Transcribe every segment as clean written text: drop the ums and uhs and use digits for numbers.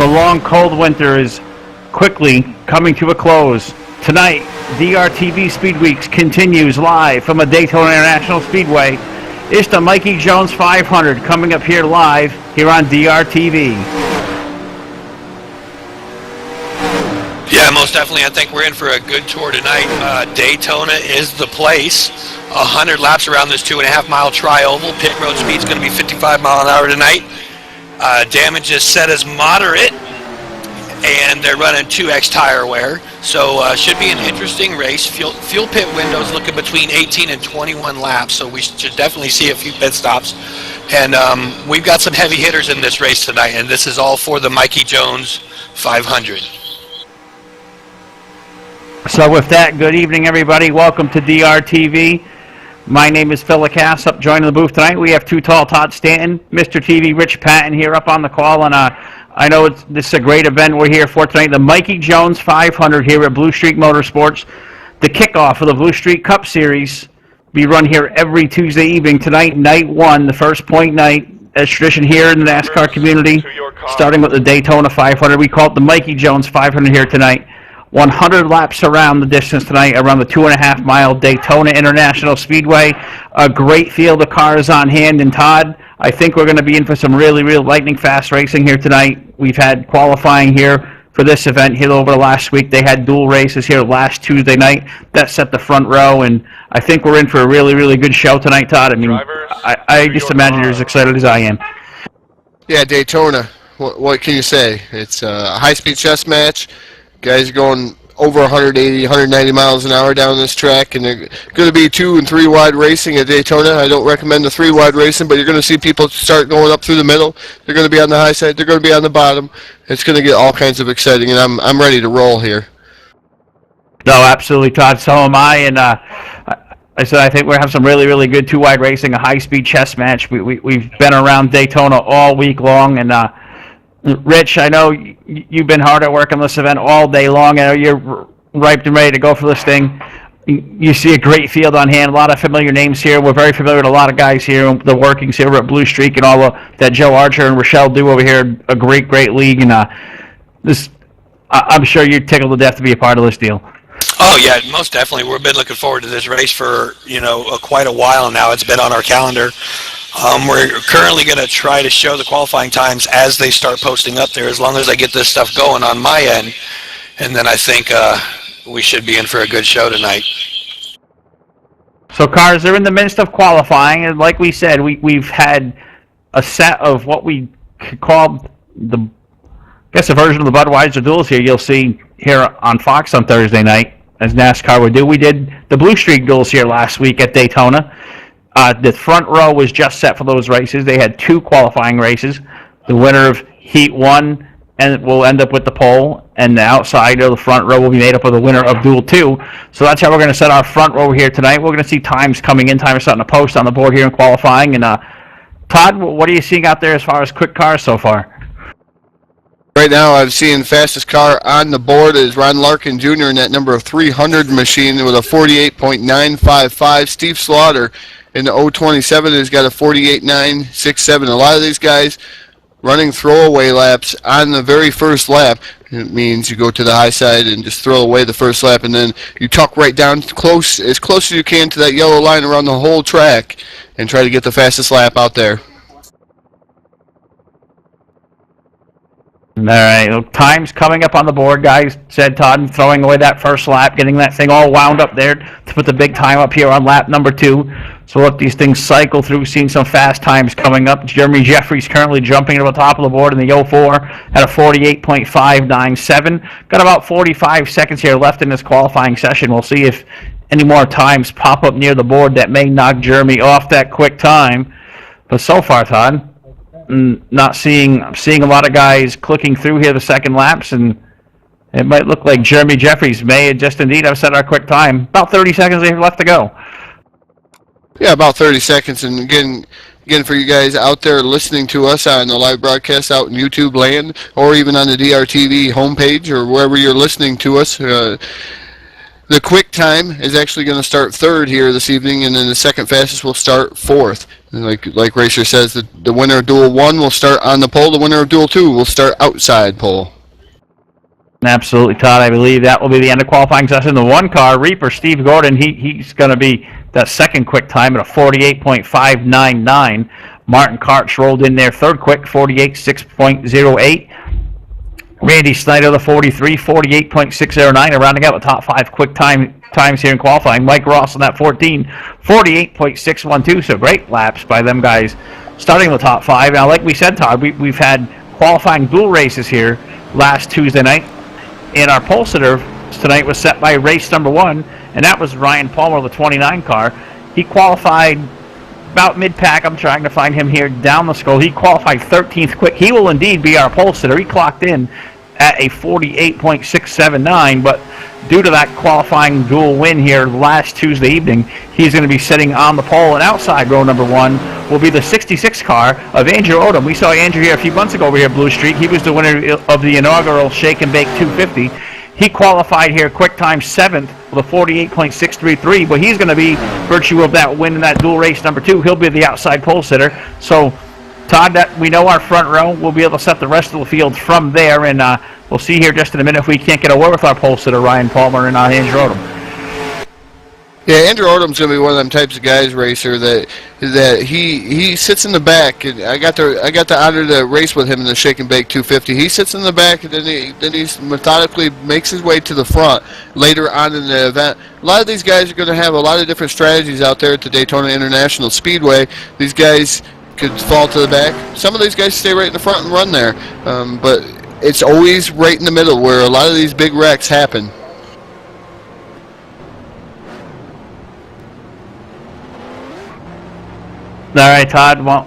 The long, cold winter is quickly coming to a close. Tonight, DRTV Speed Weeks continues live from the Daytona International Speedway. It's the Mikey Jones 500 coming up here live here on DRTV. Yeah, most definitely. I think we're in for a good tour tonight. Daytona is the place. 100 laps around this 2.5-mile tri-oval. Pit road speed's going to be 55 mile an hour tonight. Damage is set as moderate, and they're running 2X tire wear. So should be an interesting race. Fuel pit windows looking between 18 and 21 laps, so we should definitely see a few pit stops. And we've got some heavy hitters in this race tonight, and this is all for the Mikey Jones 500. So with that, good evening, everybody. Welcome to DRTV. My name is Phil LaCasse. Joining the booth tonight, we have Too Tall Todd Stanton, Mr. TV Rich Patton here up on the call, and I know this is a great event we're here for tonight. The Mikey Jones 500 here at Blue Streak Motorsports. The kickoff of the Blue Streak Cup Series. We run here every Tuesday evening. Tonight, night one, the first point night, as tradition here in the NASCAR community, starting with the Daytona 500. We call it the Mikey Jones 500 here tonight. 100 laps around the distance tonight, around the 2.5-mile Daytona International Speedway. A great field of cars on hand. And Todd, I think we're going to be in for some really lightning fast racing here tonight. We've had qualifying here for this event here over the last week. They had dual races here last Tuesday night. That set the front row, and I think we're in for a really good show tonight, Todd. I mean, I just imagine you're as excited as I am. Yeah, Daytona. What can you say? It's a high-speed chess match. Guys are going over 180, 190 miles an hour down this track, and they're going to be 2 and 3 wide racing at Daytona. I don't recommend the 3 wide racing, but you're going to see people start going up through the middle. They're going to be on the high side. They're going to be on the bottom. It's going to get all kinds of exciting, and I'm ready to roll here. No, absolutely, Todd. So am I, and I said I think we're going to have some really good 2 wide racing, a high-speed chess match. We've been around Daytona all week long, and Rich, I know you've been hard at work on this event all day long. I know you're ripe and ready to go for this thing. You see a great field on hand, a lot of familiar names here. We're very familiar with a lot of guys here, the workings here at Blue Streak, and all that Joe Archer and Rochelle do over here. A great league, and I'm sure you're tickled to death to be a part of this deal. Oh yeah, most definitely. We've been looking forward to this race for quite a while now. It's been on our calendar. We're currently going to try to show the qualifying times as they start posting up there, as long as I get this stuff going on my end. And then I think we should be in for a good show tonight. So cars are in the midst of qualifying, and like we said, we've had a set of what we could call a version of the Budweiser duels here. You'll see here on Fox on Thursday night, as NASCAR would do. We did the Blue Streak duels here last week at Daytona. The front row was just set for those races. They had 2 qualifying races. The winner of Heat 1 and will end up with the pole, and the outside of the front row will be made up of the winner of Duel 2. So that's how we're going to set our front row here tonight. We're going to see times coming in. Time is starting to post on the board here in qualifying. And Todd, what are you seeing out there as far as quick cars so far? Right now, I'm seeing the fastest car on the board is Ron Larkin Jr. in that number 300 machine with a 48.955. Steve Slaughter in the 027 has got a 48.967. A lot of these guys running throwaway laps on the very first lap. It means you go to the high side and just throw away the first lap, and then you tuck right down as close as you can to that yellow line around the whole track and try to get the fastest lap out there. All right, well, time's coming up on the board, guys. Said Todd, throwing away that first lap, getting that thing all wound up there to put the big time up here on lap number 2. So let these things cycle through, seeing some fast times coming up. Jeremy Jeffries currently jumping to the top of the board in the 04 at a 48.597. Got about 45 seconds here left in this qualifying session. We'll see if any more times pop up near the board that may knock Jeremy off that quick time. But so far, Todd, I'm seeing a lot of guys clicking through here the second laps, and it might look like Jeremy Jeffries may just indeed have set our quick time. About 30 seconds left to go. Yeah, about 30 seconds. And again, for you guys out there listening to us on the live broadcast out in YouTube land, or even on the DRTV homepage, or wherever you're listening to us, The quick time is actually going to start third here this evening, and then the second fastest will start fourth. And like Racer says, the winner of Duel 1 will start on the pole. The winner of Duel 2 will start outside pole. Absolutely, Todd. I believe that will be the end of qualifying session. The one car, Reaper, Steve Gordon, he's going to be that second quick time at a 48.599. Martin Karch rolled in there third quick, 48.6.08. Randy Snyder, the 43, 48.609, and rounding out the top 5 quick times here in qualifying. Mike Ross on that 14, 48.612. So great laps by them guys starting the top 5. Now, like we said, Todd, we've had qualifying dual races here last Tuesday night. And our pole sitter tonight was set by race number 1, and that was Ryan Palmer, the 29 car. He qualified about mid-pack. I'm trying to find him here down the scroll. He qualified 13th quick. He will indeed be our pole sitter. He clocked in at a 48.679, but due to that qualifying dual win here last Tuesday evening, he's going to be sitting on the pole, and outside row number 1 will be the 66 car of Andrew Odom. We saw Andrew here a few months ago over here at Blue Streak. He was the winner of the inaugural Shake and Bake 250. He qualified here quick time 7th with a 48.633, but he's going to be, virtue of that win in that dual race number 2, he'll be the outside pole sitter. So, Todd, that we know our front row. We'll be able to set the rest of the field from there, and we'll see here just in a minute if we can't get a word with our pole sitter, Ryan Palmer, and Andrew Odom. Yeah, Andrew Odom's going to be one of them types of guys, Racer, that he sits in the back. And I got the honor to race with him in the Shake and Bake 250. He sits in the back, and then he methodically makes his way to the front later on in the event. A lot of these guys are going to have a lot of different strategies out there at the Daytona International Speedway. These guys could fall to the back. Some of these guys stay right in the front and run there. But it's always right in the middle where a lot of these big wrecks happen. All right, Todd. Well,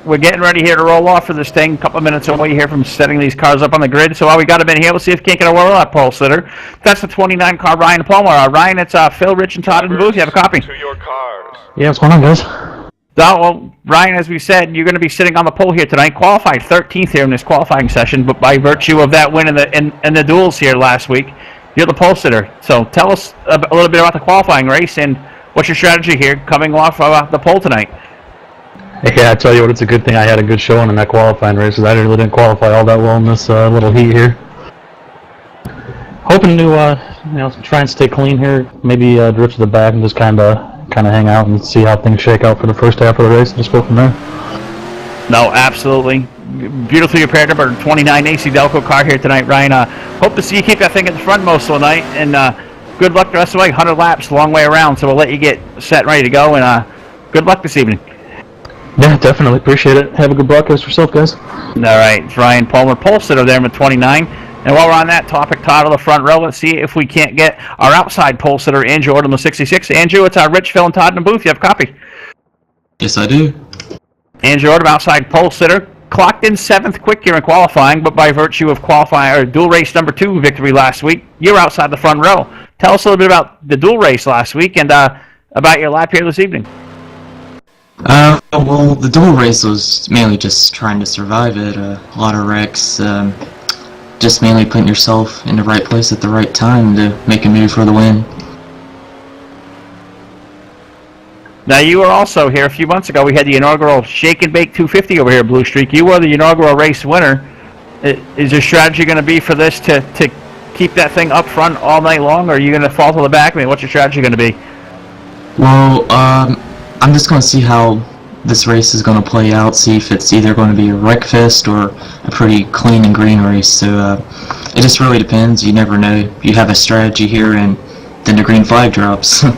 we're getting ready here to roll off for this thing. A couple of minutes away here from setting these cars up on the grid. So while we got them in here, we'll see if we can't get a word on pole sitter. That's the 29 car, Ryan Palmer. Ryan, it's Phil, Rich, and Todd in the booth. You have a copy. To your cars. Yeah, what's going on, guys? Well, Ryan, as we said, you're going to be sitting on the pole here tonight. Qualified 13th here in this qualifying session, but by virtue of that win in the duels here last week, you're the pole sitter. So tell us a little bit about the qualifying race and what's your strategy here coming off the pole tonight. Yeah, I tell you what, it's a good thing I had a good showing in that qualifying race, because I really didn't qualify all that well in this little heat here. Hoping to try and stay clean here, maybe drift to the back and just kind of hang out and see how things shake out for the first half of the race and just go from there. No, absolutely. Beautifully prepared up our 29 AC Delco car here tonight, Ryan. Hope to see you keep that thing at the front most of the night, and good luck the rest of the way. 100 laps, long way around, so we'll let you get set and ready to go, and good luck this evening. Yeah, definitely. Appreciate it. Have a good broadcast yourself, guys. All right, it's Ryan Palmer, pole sitter there with 29. And while we're on that topic, Todd, on the front row, let's see if we can't get our outside pole sitter, Andrew Odom, the 66. Andrew, it's Rich, Phil, and Todd in the booth. You have a copy. Yes, I do. Andrew Odom, outside pole sitter, clocked in 7th quick here in qualifying, but by virtue of qualifying or dual race number 2 victory last week, you're outside the front row. Tell us a little bit about the dual race last week and about your lap here this evening. Well, the dual race was mainly just trying to survive it. A lot of wrecks, just mainly putting yourself in the right place at the right time to make a move for the win. Now, you were also here a few months ago. We had the inaugural Shake and Bake 250 over here at Blue Streak. You were the inaugural race winner. Is your strategy going to be for this to keep that thing up front all night long, or are you going to fall to the back? I mean, what's your strategy going to be? Well, I'm just going to see how this race is going to play out, see if it's either going to be a wreck fest or a pretty clean and green race. So it just really depends. You never know. You have a strategy here, and then the green flag drops. All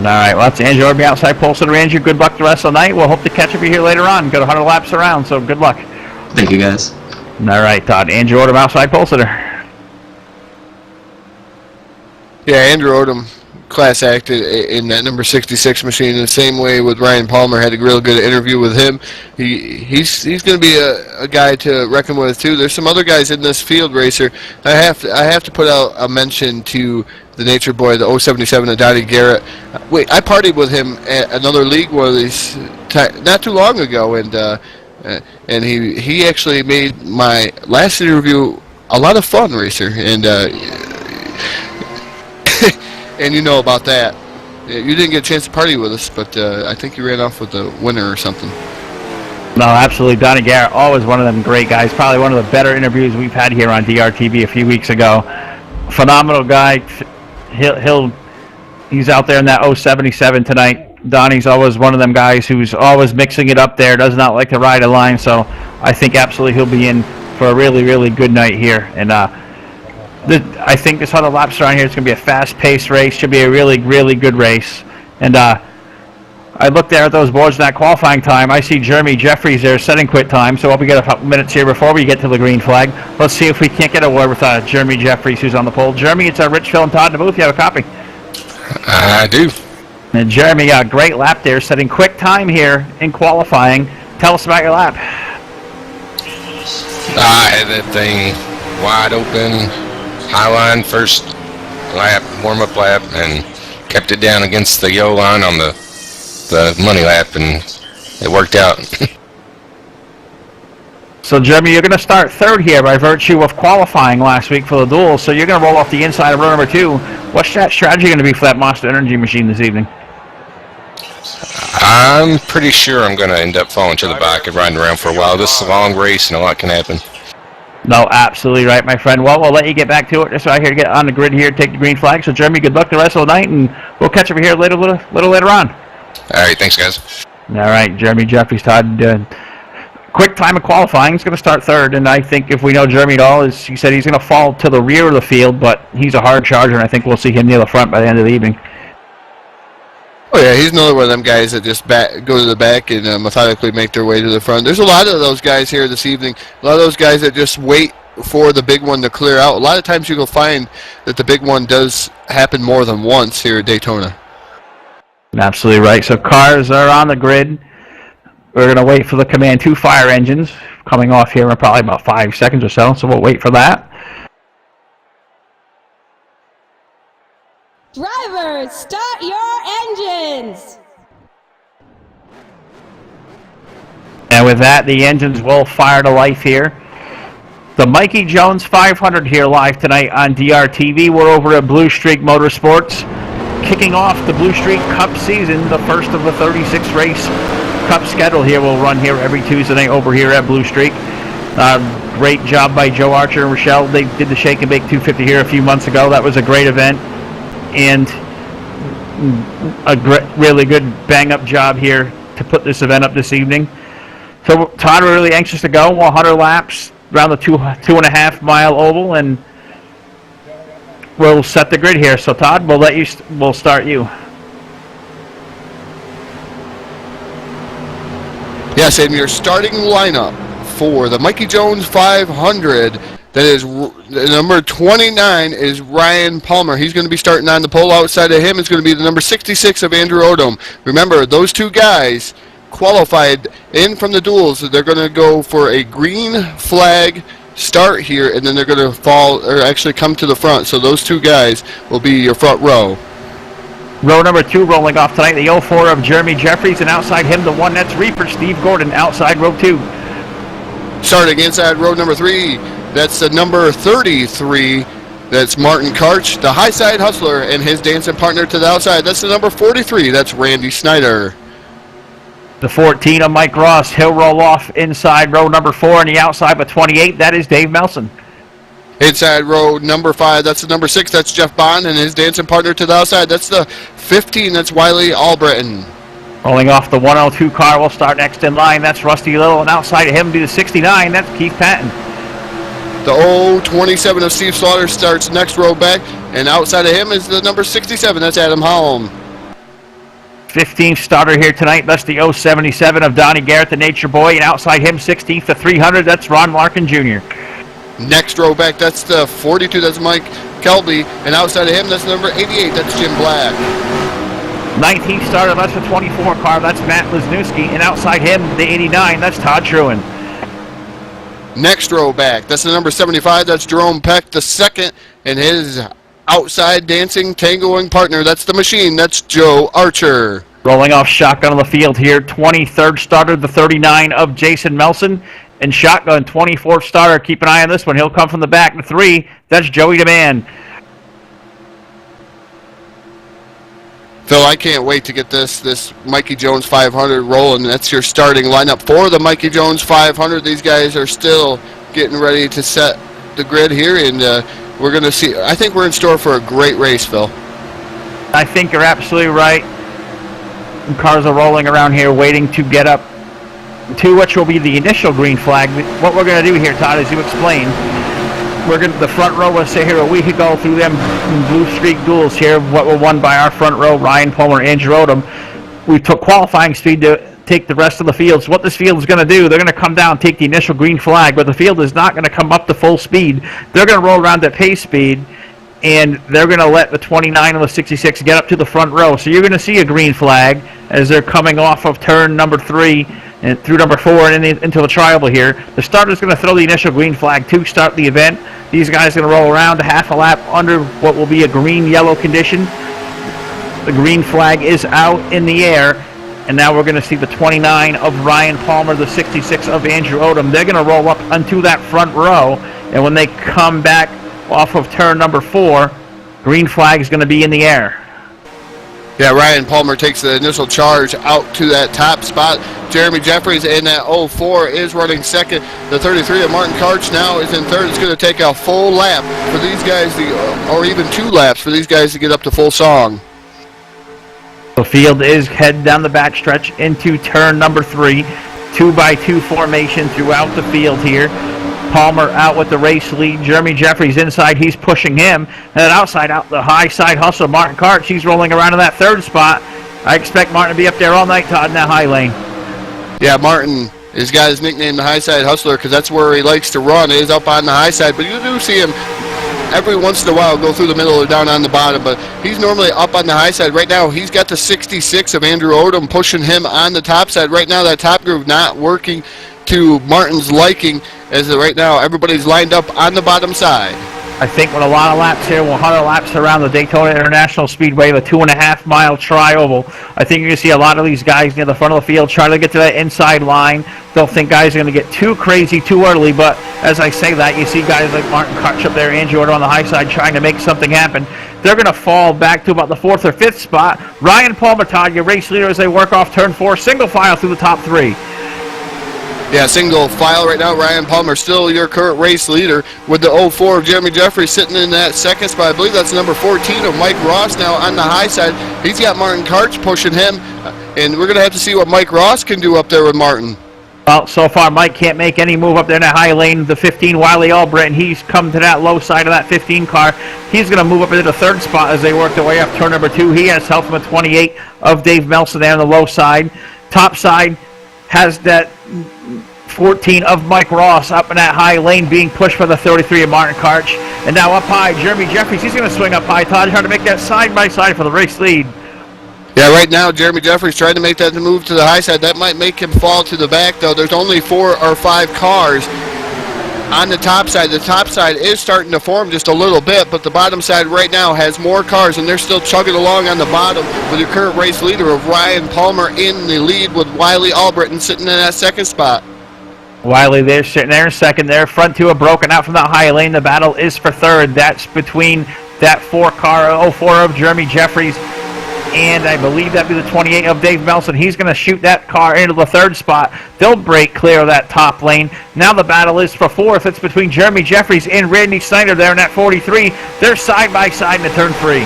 right, well, that's Andrew Odom, outside pole sitter. Andrew, good luck the rest of the night. We'll hope to catch up with you here later on. Got 100 laps around, so good luck. Thank you, guys. All right, Todd. Andrew Odom, outside pole sitter. Yeah, Andrew Odom class act in that number 66 machine in the same way with Ryan Palmer. Had a real good interview with him. He's going to be a guy to reckon with too. There's some other guys in this field, Racer. I have to put out a mention to the Nature Boy, the 077 of Dottie Garrett. Wait, I partied with him at another league one of these not too long ago, and he actually made my last interview a lot of fun, Racer, and and you know about that. You didn't get a chance to party with us, but I think you ran off with the winner or something. No, absolutely. Donnie Garrett, always one of them great guys. Probably one of the better interviews we've had here on DRTV a few weeks ago. Phenomenal guy. He's out there in that 077 tonight. Donnie's always one of them guys who's always mixing it up there, does not like to ride a line, so I think absolutely he'll be in for a really, really good night here. And I think this other laps around here is going to be a fast-paced race. Should be a really, really good race. And I looked there at those boards in that qualifying time. I see Jeremy Jeffries there setting quit time, so we got a couple minutes here before we get to the green flag. Let's see if we can't get a word with Jeremy Jeffries, who's on the pole. Jeremy, it's Rich, Phil, and Todd in the booth. You have a copy? I do. And Jeremy, a great lap there, setting quick time here in qualifying. Tell us about your lap. I had that thing wide open, high line first lap, warm-up lap, and kept it down against the yellow line on the money lap, and it worked out. So, Jeremy, you're going to start third here by virtue of qualifying last week for the duel, so you're going to roll off the inside of row number 2. What's that strategy going to be for that Monster Energy machine this evening? I'm pretty sure I'm going to end up falling to the back and riding around for a while. This is a long race, and a lot can happen. No, absolutely right, my friend. Well, we'll let you get back to it. Just right here to get on the grid here, take the green flag. So, Jeremy, good luck the rest of the night, and we'll catch up here little later on. All right, thanks, guys. All right, Jeremy Jeffries, Todd. Quick time of qualifying. He's going to start third, and I think if we know Jeremy at all, he said he's going to fall to the rear of the field, but he's a hard charger, and I think we'll see him near the front by the end of the evening. Oh, yeah, he's another one of them guys that just go to the back and methodically make their way to the front. There's a lot of those guys here this evening, a lot of those guys that just wait for the big one to clear out. A lot of times you'll find that the big one does happen more than once here at Daytona. Absolutely right. So cars are on the grid. We're going to wait for the Command 2 fire engines coming off here in probably about 5 seconds or so. So we'll wait for that. Drivers, start your engines! And with that, the engines will fire to life here. The Mikey Jones 500 here live tonight on DRTV. We're over at Blue Streak Motorsports, kicking off the Blue Streak Cup season, the first of the 36 race Cup schedule here. We'll run here every Tuesday night over here at Blue Streak. Great job by Joe Archer and Rochelle. They did the Shake and Bake 250 here a few months ago. That was a great event, and a really good bang-up job here to put this event up this evening. So, Todd, we're really anxious to go. 100 laps around the 2.5 mile oval, and we'll set the grid here. So, Todd, we'll start you. Yes, and your starting lineup for the Mikey Jones 500, that is number 29 is Ryan Palmer. He's going to be starting on the pole. Outside of him is going to be the number 66 of Andrew Odom. Remember, those two guys qualified in from the duels. They're going to go for a green flag start here, and then they're going to actually come to the front. So those two guys will be your front row. Row number 2 rolling off tonight, the 04 of Jeremy Jeffries, and outside him, the one that's Reaper, Steve Gordon, outside row 2. Starting inside row number 3, that's the number 33, that's Martin Karch, the high side hustler, and his dancing partner to the outside. That's the number 43, that's Randy Snyder. The 14 of Mike Ross, he'll roll off inside row number 4, and the outside with 28, that is Dave Melson. Inside row number 5, that's the number 6, that's Jeff Bond, and his dancing partner to the outside. That's the 15, that's Wiley Albritton. Rolling off the 102 car, we'll start next in line. That's Rusty Little, and outside of him be the 69, that's Keith Patton. The 027 of Steve Slaughter starts next row back, and outside of him is the number 67, that's Adam Holm. 15th starter here tonight, that's the 077 of Donnie Garrett, the Nature Boy, and outside him 16th to 300, that's Ron Larkin Jr. Next row back, that's the 42, that's Mike Kelby, and outside of him, that's number 88, that's Jim Black. 19th starter, that's the 24 car, that's Matt Lesniewski, and outside him, the 89, that's Todd Truin. Next row back, that's the number 75, that's Jerome Peck, the second, and his outside dancing, tangoing partner, that's the machine, that's Joe Archer. Rolling off shotgun on the field here, 23rd starter, the 39 of Jason Melson, and shotgun, 24th starter, keep an eye on this one, he'll come from the back, the 3, that's Joey DeMann. Phil, I can't wait to get this Mikey Jones 500 rolling. That's your starting lineup for the Mikey Jones 500. These guys are still getting ready to set the grid here, and we're going to see. I think we're in store for a great race, Phil. I think you're absolutely right. Cars are rolling around here waiting to get up to which will be the initial green flag. What we're going to do here, Todd, as you explained, the front row was here a week ago through them blue streak duels here, what were won by our front row, Ryan Palmer and Andrew Odom. We took qualifying speed to take the rest of the field. So what this field is going to do, they're going to come down and take the initial green flag, but the field is not going to come up to full speed. They're going to roll around at pace speed, and they're going to let the 29 and the 66 get up to the front row. So you're going to see a green flag as they're coming off of turn number 3 and through number 4 and into the tri-oval here. The starter's going to throw the initial green flag to start the event. These guys are going to roll around a half a lap under what will be a green-yellow condition. The green flag is out in the air, and now we're going to see the 29 of Ryan Palmer, the 66 of Andrew Odom. They're going to roll up onto that front row, and when they come back off of turn number 4, green flag is going to be in the air. Yeah, Ryan Palmer takes the initial charge out to that top spot. Jeremy Jeffries in that 04 is running second. The 33 of Martin Karch now is in third. It's going to take a full lap for these guys, or even 2 laps for these guys to get up to full song. The field is heading down the backstretch into turn number 3. 2x2 formation throughout the field here. Palmer out with the race lead. Jeremy Jeffries inside. He's pushing him. And then outside, out the high side hustle. Martin Karch, he's rolling around in that third spot. I expect Martin to be up there all night, Todd, in that high lane. Yeah, Martin has got his nickname the high side hustler because that's where he likes to run, is up on the high side. But you do see him every once in a while go through the middle or down on the bottom. But he's normally up on the high side. Right now, he's got the 66 of Andrew Odom pushing him on the top side. Right now, that top groove not working to Martin's liking, as right now everybody's lined up on the bottom side. I think with a lot of laps here, 100 laps around the Daytona International Speedway, the 2.5-mile tri-oval, I think you're going to see a lot of these guys near the front of the field trying to get to that inside line. Don't think guys are going to get too crazy too early, but as I say that, you see guys like Martin Karch up there, Andrew Odom on the high side trying to make something happen. They're going to fall back to about the 4th or 5th spot. Ryan Palmer, Todd, your race leader as they work off turn 4, single file through the top 3. Yeah, single file right now. Ryan Palmer still your current race leader with the 04 of Jeremy Jeffries sitting in that second spot. I believe that's number 14 of Mike Ross now on the high side. He's got Martin Karch pushing him, and we're going to have to see what Mike Ross can do up there with Martin. Well, so far Mike can't make any move up there in that high lane. The 15, Wiley Albritton, he's come to that low side of that 15 car. He's going to move up into the third spot as they work their way up turn number 2. He has help from a 28 of Dave Melson there on the low side. Top side has that 14 of Mike Ross up in that high lane being pushed by the 33 of Martin Karch. And now up high, Jeremy Jeffries, he's going to swing up high. Todd trying to make that side-by-side for the race lead. Yeah, right now Jeremy Jeffries trying to make that move to the high side. That might make him fall to the back, though. There's only 4 or 5 cars on the top side. The top side is starting to form just a little bit, but the bottom side right now has more cars, and they're still chugging along on the bottom with your current race leader of Ryan Palmer in the lead with Wiley Albritton sitting in that second spot. Wiley there sitting there in second there. Front 2 are broken out from that high lane. The battle is for third. That's between that 4 car, 04 of Jeremy Jeffries, and I believe that'd be the 28 of Dave Melson. He's going to shoot that car into the third spot. They'll break clear of that top lane. Now the battle is for 4th. It's between Jeremy Jeffries and Randy Snyder there in that 43. They're side by side in the turn 3.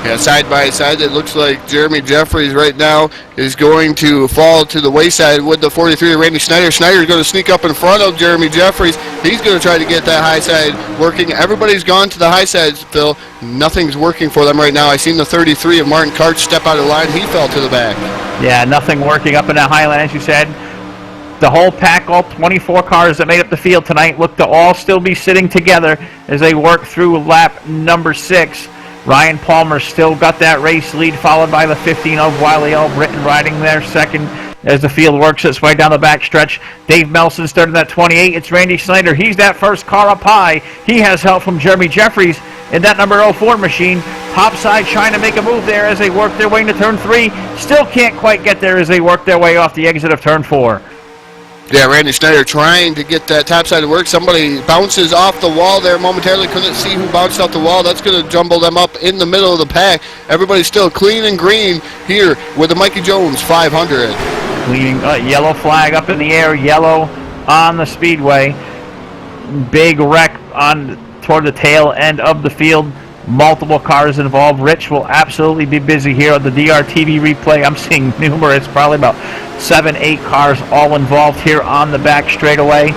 Yeah, side by side, it looks like Jeremy Jeffries right now is going to fall to the wayside with the 43 of Randy Snyder. Snyder's going to sneak up in front of Jeremy Jeffries. He's going to try to get that high side working. Everybody's gone to the high side, Phil. Nothing's working for them right now. I seen the 33 of Martin Karch step out of the line. He fell to the back. Yeah, nothing working up in that high line, as you said. The whole pack, all 24 cars that made up the field tonight, look to all still be sitting together as they work through lap number 6. Ryan Palmer still got that race lead, followed by the 15 of Wiley Albritton riding there second as the field works its way down the backstretch. Dave Melson started that 28. It's Randy Snyder. He's that first car up high. He has help from Jeremy Jeffries in that number 04 machine. Top side trying to make a move there as they work their way into turn 3. Still can't quite get there as they work their way off the exit of turn 4. Yeah, Randy Schneider trying to get that top side to work. Somebody bounces off the wall there momentarily. Couldn't see who bounced off the wall. That's going to jumble them up in the middle of the pack. Everybody's still clean and green here with the Mikey Jones 500. Leading yellow flag up in the air, yellow on the speedway. Big wreck on toward the tail end of the field. Multiple cars involved. Rich will absolutely be busy here on the DRTV replay. I'm seeing numerous, probably about 7-8 cars all involved here on the back straightaway.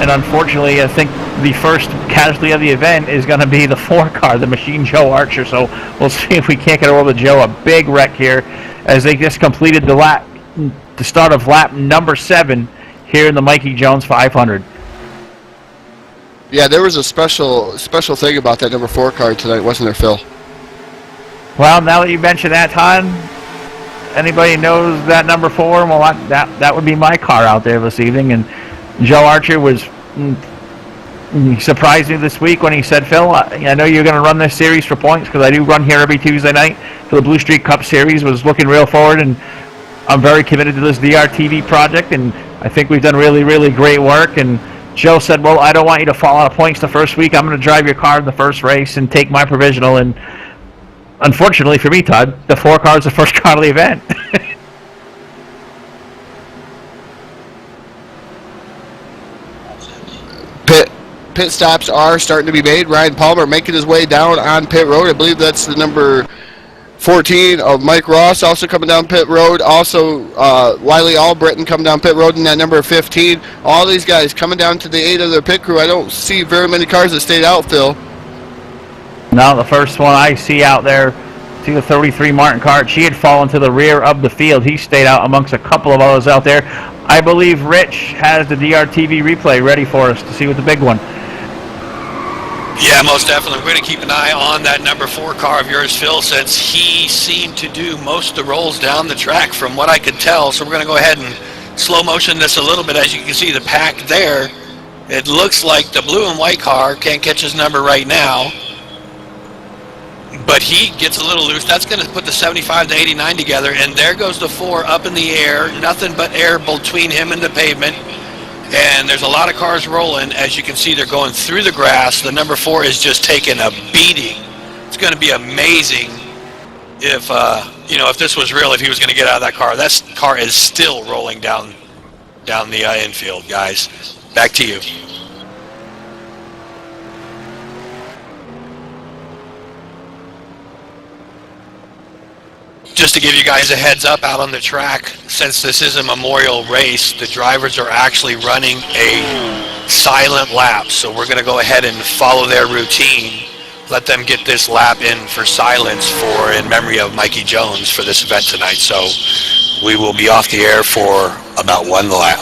And unfortunately, I think the first casualty of the event is going to be the 4 car, the Machine Joe Archer. So we'll see if we can't get a hold of Joe. A big wreck here as they just completed the start of lap number 7 here in the Mikey Jones 500. Yeah, there was a special thing about that number 4 car tonight, wasn't there, Phil? Well, now that you mention that, Todd, anybody knows that number 4? Well, that would be my car out there this evening. And Joe Archer was surprised me this week when he said, Phil, I know you're going to run this series for points because I do run here every Tuesday night for the Blue Streak Cup Series. Was looking real forward, and I'm very committed to this DRTV project, and I think we've done really, really great work. And Joe said, well, I don't want you to fall out of points the first week. I'm going to drive your car in the first race and take my provisional. And unfortunately for me, Todd, the 4 car is the first car of the event. Pit stops are starting to be made. Ryan Palmer making his way down on pit road. I believe that's the number 14 of Mike Ross also coming down pit road. Also Wiley Albritton coming down pit road in that number 15. All these guys coming down to the 8 of their pit crew. I don't see very many cars that stayed out, Phil. No, the first one I see out there, see the 33 Martin car. She had fallen to the rear of the field. He stayed out amongst a couple of others out there. I believe Rich has the DRTV replay ready for us to see what the big one. Yeah, most definitely. We're going to keep an eye on that number 4 car of yours, Phil, since he seemed to do most of the rolls down the track from what I could tell. So we're going to go ahead and slow motion this a little bit. As you can see the pack there, it looks like the blue and white car can't catch his number right now. But he gets a little loose. That's going to put the 75 to 89 together. And there goes the 4 up in the air. Nothing but air between him and the pavement. And there's a lot of cars rolling. As you can see, they're going through the grass. The number 4 is just taking a beating. It's going to be amazing if, if this was real, if he was going to get out of that car. That car is still rolling down the infield, guys. Back to you. Just to give you guys a heads up out on the track, since this is a memorial race, the drivers are actually running a silent lap. So we're going to go ahead and follow their routine. Let them get this lap in for silence in memory of Mikey Jones for this event tonight. So we will be off the air for about 1 lap.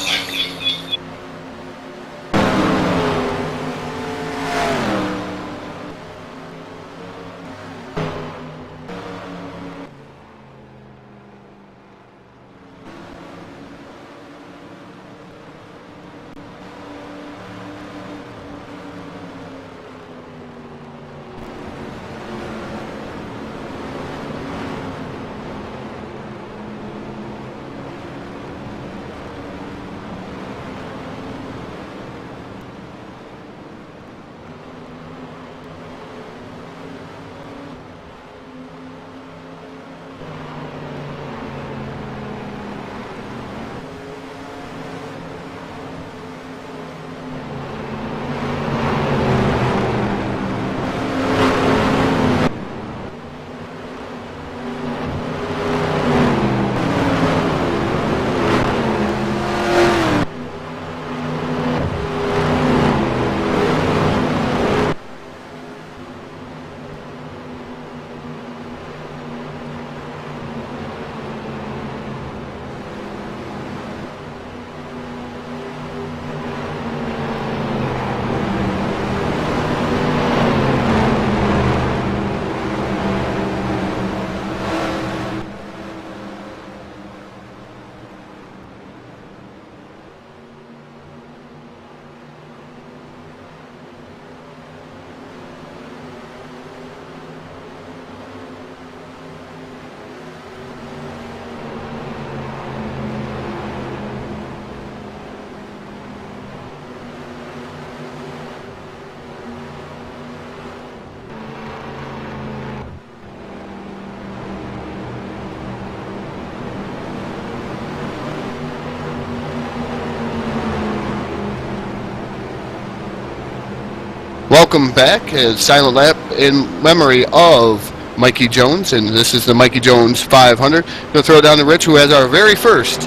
Welcome back. A silent lap in memory of Mikey Jones, and this is the Mikey Jones 500. Going to throw down to Rich, who has our very first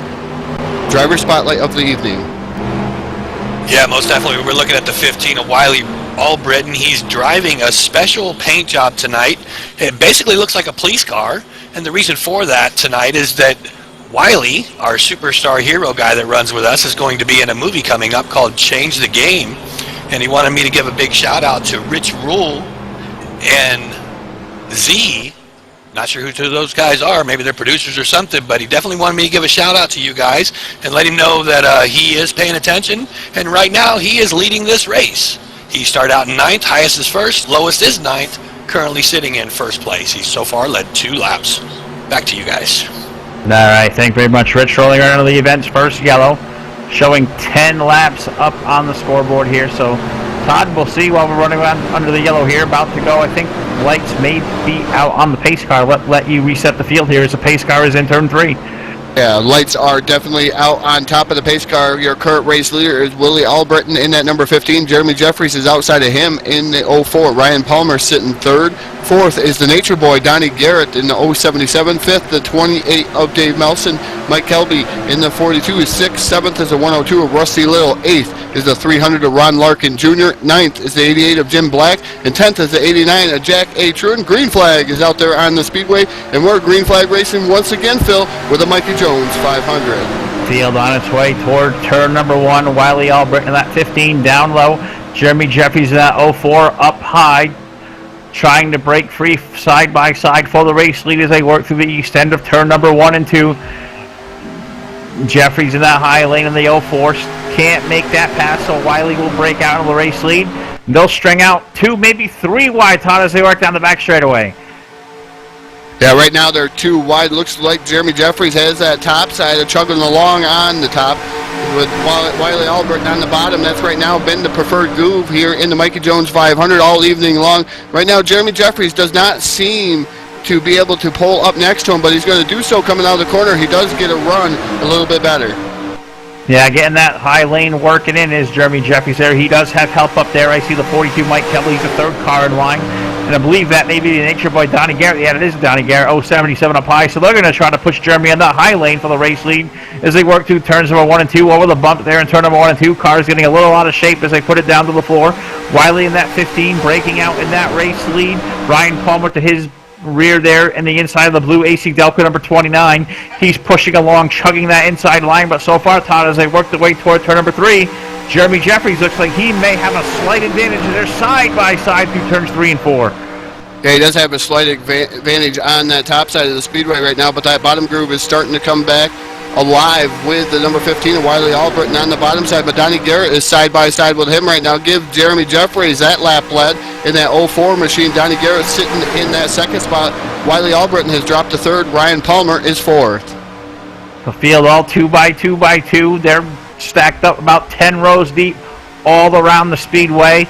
driver spotlight of the evening. Yeah, most definitely. We're looking at the 15 of Wiley Albritton. He's driving a special paint job tonight. It basically looks like a police car, and the reason for that tonight is that Wiley, our superstar hero guy that runs with us, is going to be in a movie coming up called Change the Game, and he wanted me to give a big shout out to Rich Rule and Z. Not sure who two of those guys are. Maybe they're producers or something, but he definitely wanted me to give a shout out to you guys and let him know that he is paying attention, and right now he is leading this race. He started out in 9th, highest is 1st, lowest is 9th, currently sitting in 1st place. He's so far led 2 laps. Back to you guys. All right, thank you very much, Rich. Rolling around to the event's first yellow, showing 10 laps up on the scoreboard here. So, Todd, we'll see while we're running around under the yellow here. About to go, I think lights may be out on the pace car. Let you reset the field here as the pace car is in turn 3. Yeah, lights are definitely out on top of the pace car. Your current race leader is Willie Albritton in that number 15. Jeremy Jeffries is outside of him in the 04. Ryan Palmer sitting 3rd. 4th is the Nature Boy, Donnie Garrett, in the 077. 5th, the 28 of Dave Melson. Mike Kelby in the 42 is 6th. 7th is the 102 of Rusty Little. 8th is the 300 of Ron Larkin Jr. 9th is the 88 of Jim Black. And 10th is the 89 of Jack A. Truen. Green flag is out there on the speedway. And we're green flag racing once again, Phil, with a Mikey Jones 500. Field on its way toward turn number 1. Wiley Albritton in that 15 down low. Jeremy Jeffries in that 04 up high, trying to break free side by side for the race lead as they work through the east end of turn number 1 and 2. Jeffries in that high lane in the 04 can't make that pass, so Wiley will break out of the race lead. They'll string out 2, maybe 3 wide, Todd, as they work down the back straightaway. Yeah, right now they're 2 wide. Looks like Jeremy Jeffries has that top side, chugging along on the top with Wiley Albritton on the bottom. That's right now been the preferred groove here in the Mikey Jones 500 all evening long. Right now, Jeremy Jeffries does not seem to be able to pull up next to him, but he's going to do so coming out of the corner. He does get a run a little bit better. Yeah, getting that high lane working in is Jeremy Jeffries there. He does have help up there. I see the 42 Mike Kelly's the 3rd car in line. And I believe that may be the Nature Boy Donnie Garrett. Yeah, it is Donnie Garrett, 077 up high. So they're going to try to push Jeremy on the high lane for the race lead as they work through turns number 1 and 2. Over the bump there in turn number 1 and 2. Cars getting a little out of shape as they put it down to the floor. Wiley in that 15 breaking out in that race lead. Ryan Palmer to his rear there in the inside of the blue AC Delco number 29. He's pushing along, chugging that inside line, but so far, Todd, as they work their way toward turn number 3, Jeremy Jeffries looks like he may have a slight advantage. They're side by side through turns 3 and 4. Yeah, he does have a slight advantage on that top side of the speedway right now, but that bottom groove is starting to come back alive with the number 15 of Wiley Albritton on the bottom side, but Donnie Garrett is side by side with him right now. Give Jeremy Jeffries that lap lead in that 04 machine. Donnie Garrett sitting in that 2nd spot. Wiley Albritton has dropped to 3rd. Ryan Palmer is 4th. The field all 2 by 2 by 2. They're stacked up about 10 rows deep all around the speedway.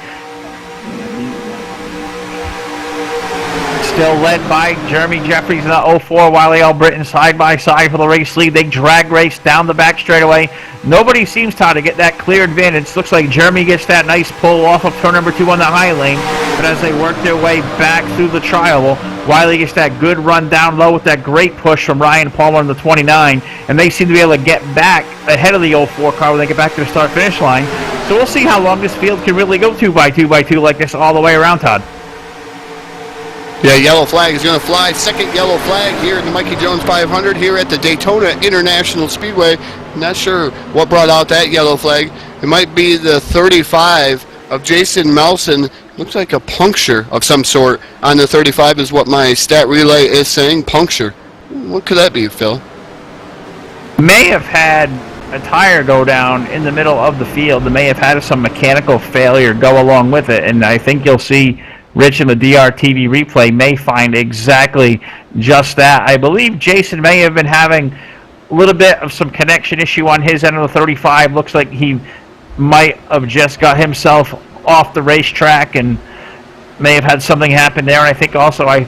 Still led by Jeremy Jeffries in the 04, Wiley Albritton side by side for the race lead. They drag race down the back straightaway. Nobody seems to get that clear advantage. Looks like Jeremy gets that nice pull off of turn number 2 on the high lane. But as they work their way back through the trial, Wiley gets that good run down low with that great push from Ryan Palmer in the 29. And they seem to be able to get back ahead of the 04 car when they get back to the start-finish line. So we'll see how long this field can really go 2 by 2 by 2 like this all the way around, Todd. Yeah, yellow flag is going to fly. 2nd yellow flag here in the Mikey Jones 500 here at the Daytona International Speedway. Not sure what brought out that yellow flag. It might be the 35 of Jason Melson. Looks like a puncture of some sort on the 35 is what my stat relay is saying. Puncture. What could that be, Phil? May have had a tire go down in the middle of the field. They may have had some mechanical failure go along with it, and I think you'll see Rich in the DRTV replay may find exactly just that. I believe Jason may have been having a little bit of some connection issue on his end of the 35. Looks like he might have just got himself off the racetrack and may have had something happen there. And I think also I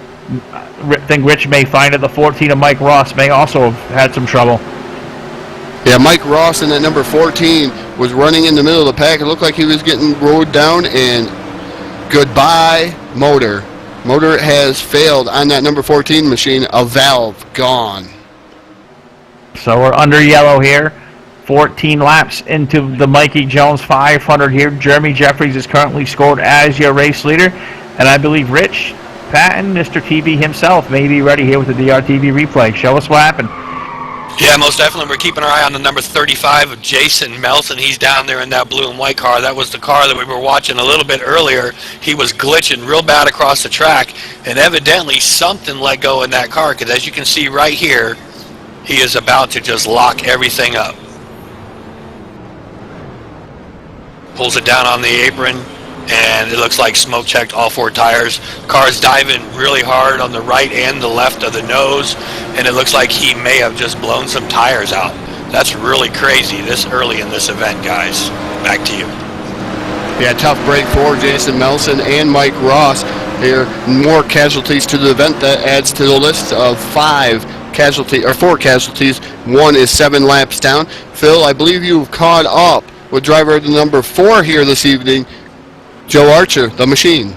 think Rich may find it. The 14 of Mike Ross may also have had some trouble. Yeah, Mike Ross in that number 14 was running in the middle of the pack. It looked like he was getting rode down, and Goodbye, motor. Motor has failed on that number 14 machine. A valve gone. So we're under yellow here. 14 laps into the Mikey Jones 500 here. Jeremy Jeffries is currently scored as your race leader. And I believe Rich Patton, Mr. TV himself, may be ready here with the DRTV replay. Show us what happened. Yeah, most definitely. We're keeping our eye on the number 35 of Jason Melson. He's down there in that blue and white car. That was the car that we were watching a little bit earlier. He was glitching real bad across the track, and evidently something let go in that car, because as you can see right here, he is about to just lock everything up. Pulls it down on the apron, and it looks like smoke checked all 4 tires. Car's diving really hard on the right and the left of the nose, and it looks like he may have just blown some tires out. That's really crazy this early in this event, guys. Back to you. Yeah, tough break for Jason Melson and Mike Ross. There are more casualties to the event. That adds to the list of 4 casualties. One is 7 laps down. Phil, I believe you've caught up with driver the number 4 here this evening, Joe Archer, the machine.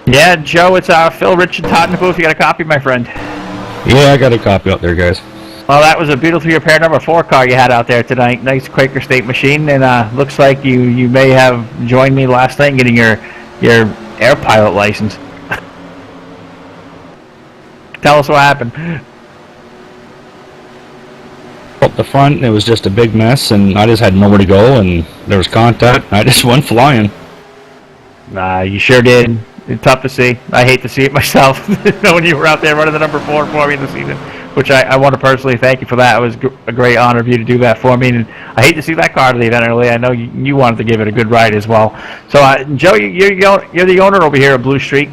Yeah, Joe, it's Phil, Rich, and Todd in the booth. You got a copy, my friend? Yeah, I got a copy out there, guys. Well, that was a beautifully repaired number 4 car you had out there tonight. Nice Quaker State machine, and looks like you may have joined me last night getting your air pilot license. Tell us what happened. Up the front, it was just a big mess, and I just had nowhere to go, and there was contact, and I just went flying. You sure did. It's tough to see. I hate to see it myself, knowing you were out there running the number 4 for me this evening, which I want to personally thank you for that. It was a great honor of you to do that for me, and I hate to see that car to the event early. I know you wanted to give it a good ride as well. So, Joe, you're the owner over here at Blue Streak.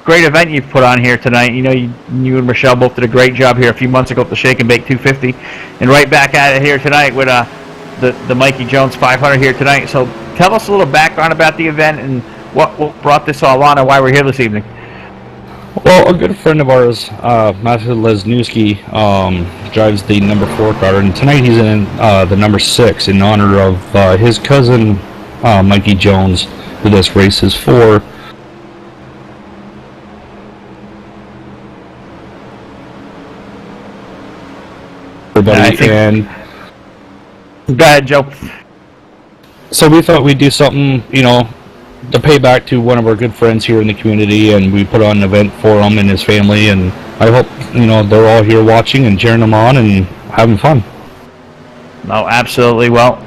Great event you've put on here tonight. You know, you and Michelle both did a great job here a few months ago at the Shake and Bake 250, and right back at it here tonight with the Mikey Jones 500 here tonight. So tell us a little background about the event and what brought this all on and why we're here this evening. Well, a good friend of ours, Matthew Lesniewski, drives the number 4 car, and tonight he's in the number 6 in honor of his cousin, Mikey Jones, who this race is for. Everybody, and go ahead, Joe. So we thought we'd do something, to pay back to one of our good friends here in the community, and we put on an event for him and his family, and I hope, they're all here watching and cheering them on and having fun. No, absolutely. Well,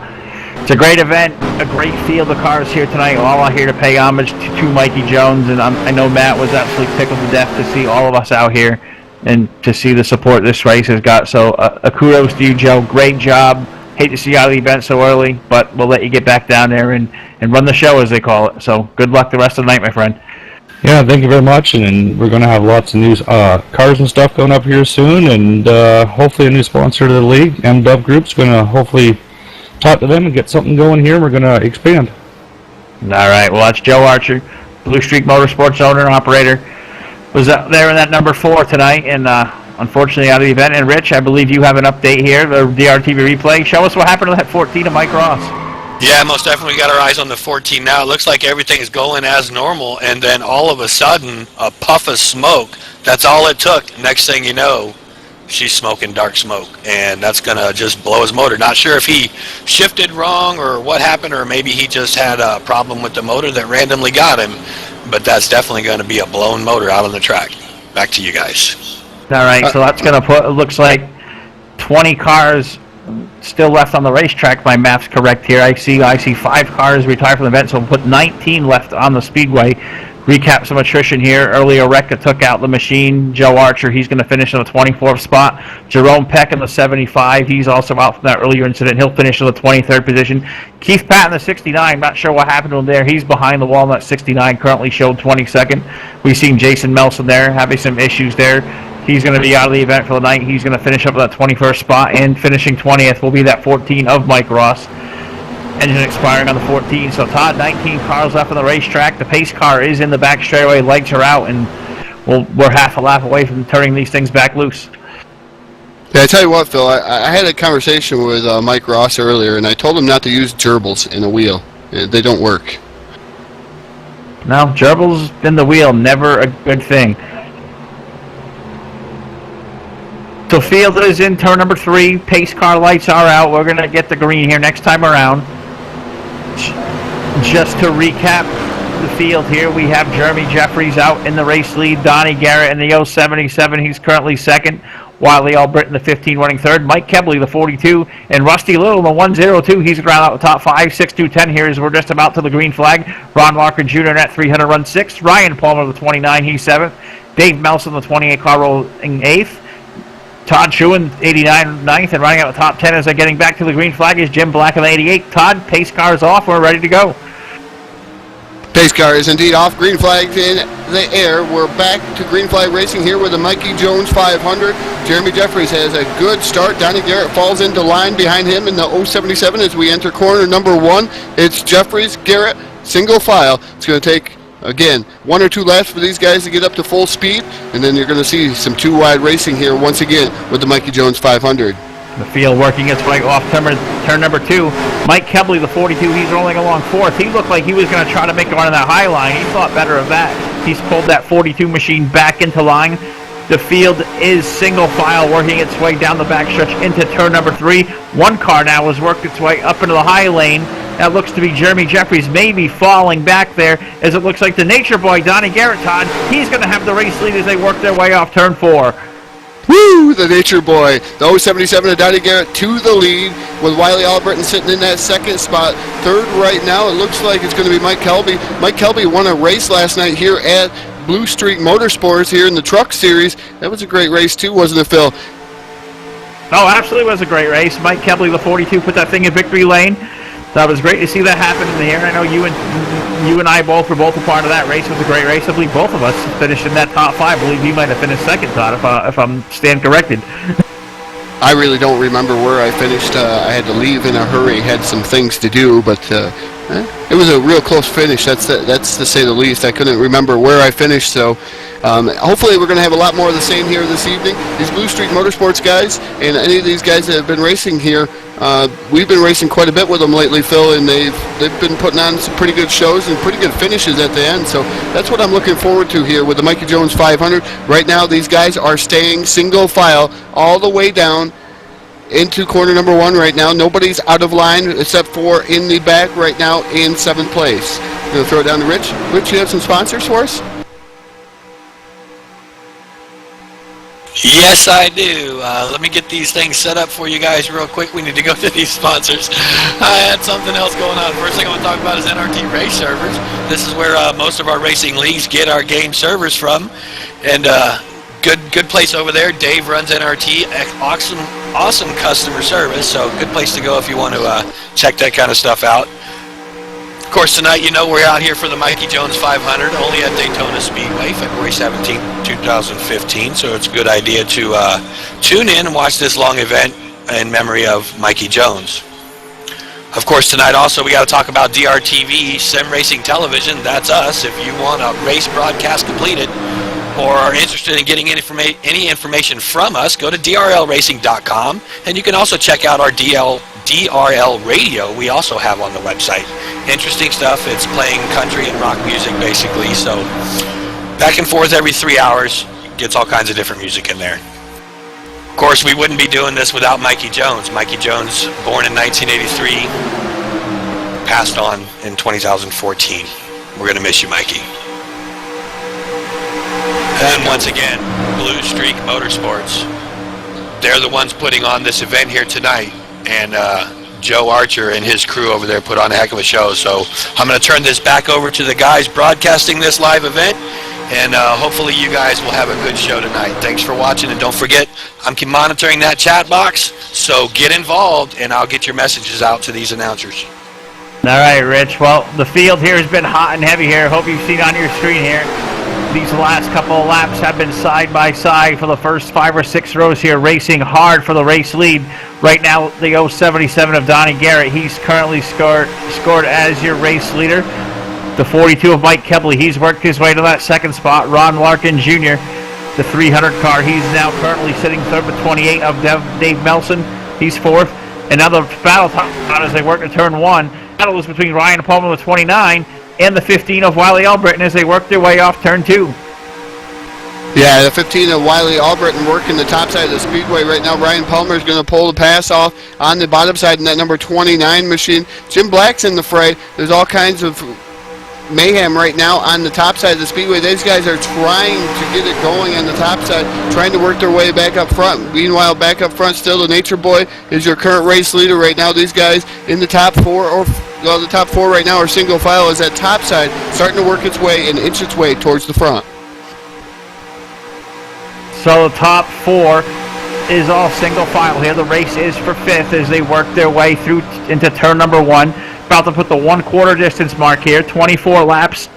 it's a great event, a great field of cars here tonight, all out here to pay homage to Mikey Jones, and I know Matt was absolutely tickled to death to see all of us out here and to see the support this race has got. So a kudos to you, Joe. Great job. Hate to see you out of the event so early, but we'll let you get back down there and run the show, as they call it. So good luck the rest of the night, my friend. Yeah, thank you very much, and we're going to have lots of new cars and stuff going up here soon, and hopefully a new sponsor to the league, MW Group's going to hopefully talk to them and get something going here, and we're going to expand. All right, well, that's Joe Archer, Blue Streak Motorsports owner and operator. Was out there in that number 4 tonight, and unfortunately out of the event. And Rich, I believe you have an update here, the DRTV replay. Show us what happened to that 14 of Mike Ross. Yeah, most definitely. We got our eyes on the 14 now. It looks like everything is going as normal, and then all of a sudden, a puff of smoke. That's all it took. Next thing you know, she's smoking dark smoke, and that's going to just blow his motor. Not sure if he shifted wrong or what happened, or maybe he just had a problem with the motor that randomly got him, but that's definitely going to be a blown motor out on the track. Back to you guys. All right, so that's going to put, it looks like 20 cars still left on the racetrack. My math's correct here. I see 5 cars retired from the event, so we'll put 19 left on the speedway. Recap some attrition here. Earlier, Rekka took out the machine. Joe Archer, he's going to finish in the 24th spot. Jerome Peck in the 75. He's also out from that earlier incident. He'll finish in the 23rd position. Keith Patton, the 69. Not sure what happened to him there. He's behind the wall in that 69. Currently showed 22nd. We've seen Jason Melson there having some issues there. He's going to be out of the event for the night. He's going to finish up at that 21st spot, and finishing 20th will be that 14 of Mike Ross. Engine expiring on the 14. So Todd, 19 cars left on the racetrack. The pace car is in the back straightaway. Legs are out, and we're half a lap away from turning these things back loose. Yeah, I tell you what, Phil, I had a conversation with Mike Ross earlier, and I told him not to use gerbils in a wheel. They don't work. No, gerbils in the wheel, never a good thing. So field is in turn number 3. Pace car lights are out. We're going to get the green here next time around. Just to recap the field here, we have Jeremy Jeffries out in the race lead. Donnie Garrett in the 077. He's currently second. Wiley Albritton, the 15, running third. Mike Kebley, the 42. And Rusty Little, the 102. He's around out the top 5. 6 2 10 here as we're just about to the green flag. Ron Larkin Jr. in that 300 run 6th. Ryan Palmer, the 29. He's 7th. Dave Melson, the 28 car, rolling 8th. Todd Schuin, 89, 9th, and running out the top 10 as they're getting back to the green flag is Jim Black of the 88. Todd, pace car is off. We're ready to go. Pace car is indeed off. Green flag in the air. We're back to green flag racing here with the Mikey Jones 500. Jeremy Jeffries has a good start. Donnie Garrett falls into line behind him in the 077 as we enter corner number 1. It's Jeffries, Garrett, single file. It's going to take, again, 1 or 2 laps for these guys to get up to full speed, and then you're going to see some 2-wide racing here once again with the Mikey Jones 500. The field working its way off turn number 2. Mike Kebley, the 42, he's rolling along 4th. He looked like he was going to try to make a run on that high line. He thought better of that. He's pulled that 42 machine back into line. The field is single file working its way down the backstretch into turn number 3. One car now has worked its way up into the high lane. That looks to be Jeremy Jeffries maybe falling back there as it looks like the Nature Boy, Donnie Garrett, Todd, he's going to have the race lead as they work their way off turn 4. Woo! The Nature Boy. The 077 of Donnie Garrett to the lead with Wiley Albritton sitting in that second spot. Third right now, it looks like it's going to be Mike Kelby. Mike Kelby won a race last night here at Blue Streak Motorsports here in the Truck Series. That was a great race too, wasn't it, Phil? Oh, absolutely was a great race. Mike Kebley, the 42, put that thing in victory lane. That was great to see that happen in the air. I know you and I both were both a part of that race. It was a great race. I believe both of us finished in that top 5. I believe you might have finished second, Todd, if I'm stand corrected. I really don't remember where I finished. I had to leave in a hurry, had some things to do, but it was a real close finish. That's to say the least. I couldn't remember where I finished, so hopefully we're going to have a lot more of the same here this evening. These Blue Streak Motorsports guys and any of these guys that have been racing here, we've been racing quite a bit with them lately, Phil, and they've been putting on some pretty good shows and pretty good finishes at the end. So that's what I'm looking forward to here with the Mikey Jones 500. Right now, these guys are staying single file all the way down into corner number 1 right now. Nobody's out of line except for in the back right now in 7th place. I'm going to throw it down to Rich. Rich, you have some sponsors for us? Yes, I do. Let me get these things set up for you guys real quick. We need to go to these sponsors. I had something else going on. First thing I want to talk about is NRT Race Servers. This is where most of our racing leagues get our game servers from. And good place over there. Dave runs NRT. Awesome customer service. So good place to go if you want to check that kind of stuff out. Of course, tonight, we're out here for the Mikey Jones 500, only at Daytona Speedway, February 17, 2015. So it's a good idea to tune in and watch this long event in memory of Mikey Jones. Of course, tonight also we got to talk about DRTV, Sim Racing Television. That's us. If you want a race broadcast completed or are interested in getting any information from us, go to drlracing.com, and you can also check out our DRL radio we also have on the website. Interesting stuff. It's playing country and rock music basically, so back and forth every 3 hours, gets all kinds of different music in there. Of course, we wouldn't be doing this without Mikey Jones. Mikey Jones, born in 1983, passed on in 2014. We're going to miss you, Mikey. And once again, Blue Streak Motorsports. They're the ones putting on this event here tonight, and Joe Archer and his crew over there put on a heck of a show. So I'm going to turn this back over to the guys broadcasting this live event, and hopefully you guys will have a good show tonight. Thanks for watching, and don't forget, I'm monitoring that chat box, so get involved, and I'll get your messages out to these announcers. All right, Rich. Well, the field here has been hot and heavy here. Hope you've seen on your screen here. These last couple of laps have been side by side for the first 5 or 6 rows here, racing hard for the race lead. Right now, the 077 of Donnie Garrett, he's currently scored as your race leader. The 42 of Mike Kebley, he's worked his way to that second spot. Ron Larkin Jr., the 300 car, he's now currently sitting third with 28 of Dave Melson. He's 4th. And now the battle as they work to turn 1. Battle is between Ryan Palmer with 29 and the 15 of Wiley Albritton as they work their way off turn 2. Yeah, the 15 of Wiley Albritton working the top side of the speedway right now. Ryan Palmer is going to pull the pass off on the bottom side in that number 29 machine. Jim Black's in the fray. There's all kinds of mayhem right now on the top side of the speedway. These guys are trying to get it going on the top side, trying to work their way back up front. Meanwhile, back up front still the Nature Boy is your current race leader right now. These guys in the top 4 the top 4 right now are single file as that top side starting to work its way and inch its way towards the front. So the top 4 is all single file here. The race is for 5th as they work their way through into turn number 1. About to put the 1/4 distance mark here. 24 laps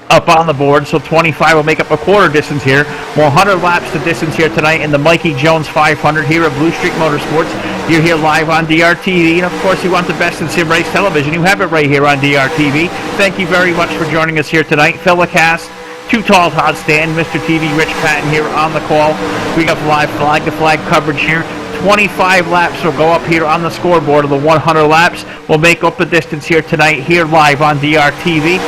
up on the board, so 25 will make up a quarter distance here. 100 laps to distance here tonight in the Mikey Jones 500 here at Blue Streak Motorsports. You're here live on DRTV, and of course you want the best in sim race television. You have it right here on DRTV. Thank you very much for joining us here tonight. Phil Lacasse, Too Tall Todd Stanton, Mr. TV Rich Patton here on the call. We have live flag-to-flag coverage here. 25 laps will go up here on the scoreboard of the 100 laps. We'll make up the distance here tonight, here live on DRTV.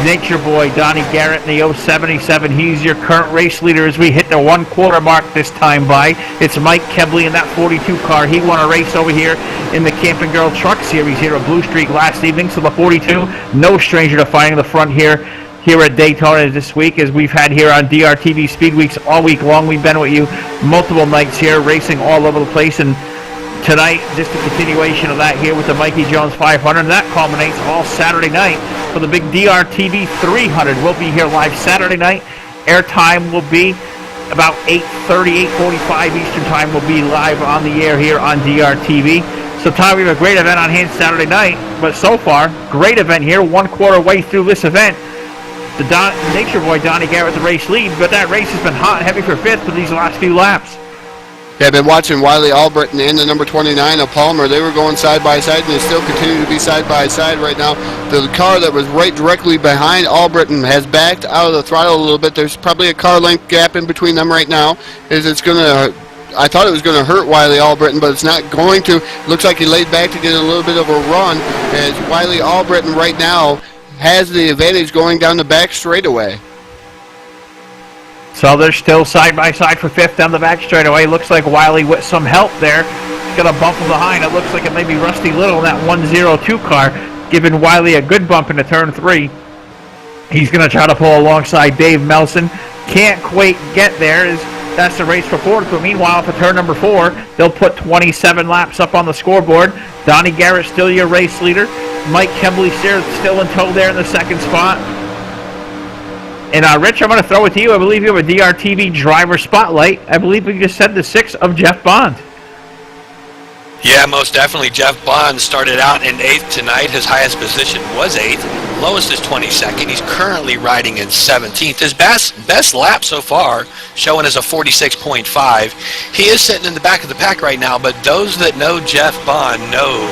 Nature Boy Donnie Garrett in the 077. He's your current race leader as we hit the 1/4 mark this time by. It's Mike Kebley in that 42 car. He won a race over here in the Camping Girl Truck Series here at Blue Streak last evening. So the 42, no stranger to finding the front here at Daytona this week, as we've had here on DRTV Speed Weeks all week long. We've been with you multiple nights here, racing all over the place, and tonight, just a continuation of that here with the Mikey Jones 500. That culminates all Saturday night for the big DRTV 300. We'll be here live Saturday night. Airtime will be about 8:30, 8:45 Eastern Time. We'll be live on the air here on DRTV. So, Tom, we have a great event on hand Saturday night, but so far, great event here, 1/4 way through this event. The Nature Boy, Donnie Garrett, the race lead, but that race has been hot and heavy for 5th for these last few laps. Yeah, I've been watching Wiley Albritton and the number 29 of Palmer. They were going side by side, and they still continue to be side by side right now. The car that was right directly behind Albritton has backed out of the throttle a little bit. There's probably a car length gap in between them right now. I thought it was going to hurt Wiley Albritton, but it's not going to. Looks like he laid back to get a little bit of a run, as Wiley Albritton right now has the advantage going down the back straightaway. So they're still side by side for 5th down the back straightaway. Looks like Wiley with some help there. He's got a bump from behind. It looks like it may be Rusty Little in that 102 car, giving Wiley a good bump into turn 3. He's going to try to pull alongside Dave Melson. Can't quite get there. That's the race for 4th. But meanwhile, for turn number 4, they'll put 27 laps up on the scoreboard. Donnie Garrett still your race leader. Mike Kebley still in tow there in the 2nd spot. And Rich, I'm going to throw it to you. I believe you have a DRTV driver spotlight. I believe we just said the 6 of Jeff Bond. Yeah, most definitely. Jeff Bond started out in 8th tonight. His highest position was 8th. Lowest is 22nd. He's currently riding in 17th. His best lap so far showing as a 46.5. He is sitting in the back of the pack right now, but those that know Jeff Bond knows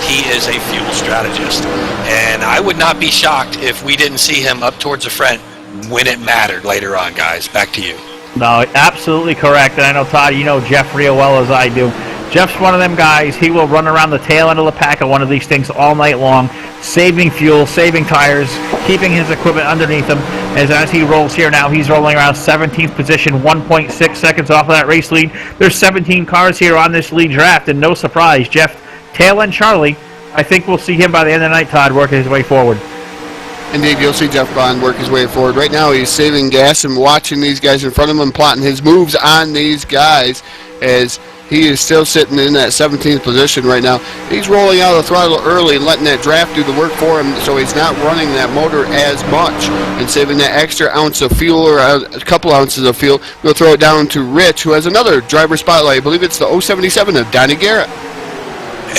he is a fuel strategist. And I would not be shocked if we didn't see him up towards the front when it mattered later on, guys. Back to you. No, absolutely correct. And I know, Todd, you know Jeff real well as I do. Jeff's one of them guys. He will run around the tail end of the pack of one of these things all night long, saving fuel, saving tires, keeping his equipment underneath him. As he rolls here now, he's rolling around 17th position, 1.6 seconds off of that race lead. There's 17 cars here on this lead draft, and no surprise, Jeff, tail end Charlie, I think we'll see him by the end of the night, Todd, working his way forward. Indeed, you'll see Jeff Bond work his way forward. Right now, he's saving gas and watching these guys in front of him, plotting his moves on these guys as he is still sitting in that 17th position right now. He's rolling out of the throttle early and letting that draft do the work for him, so he's not running that motor as much and saving that extra ounce of fuel, or a couple ounces of fuel. We'll throw it down to Rich, who has another driver spotlight. I believe it's the 077 of Donnie Garrett.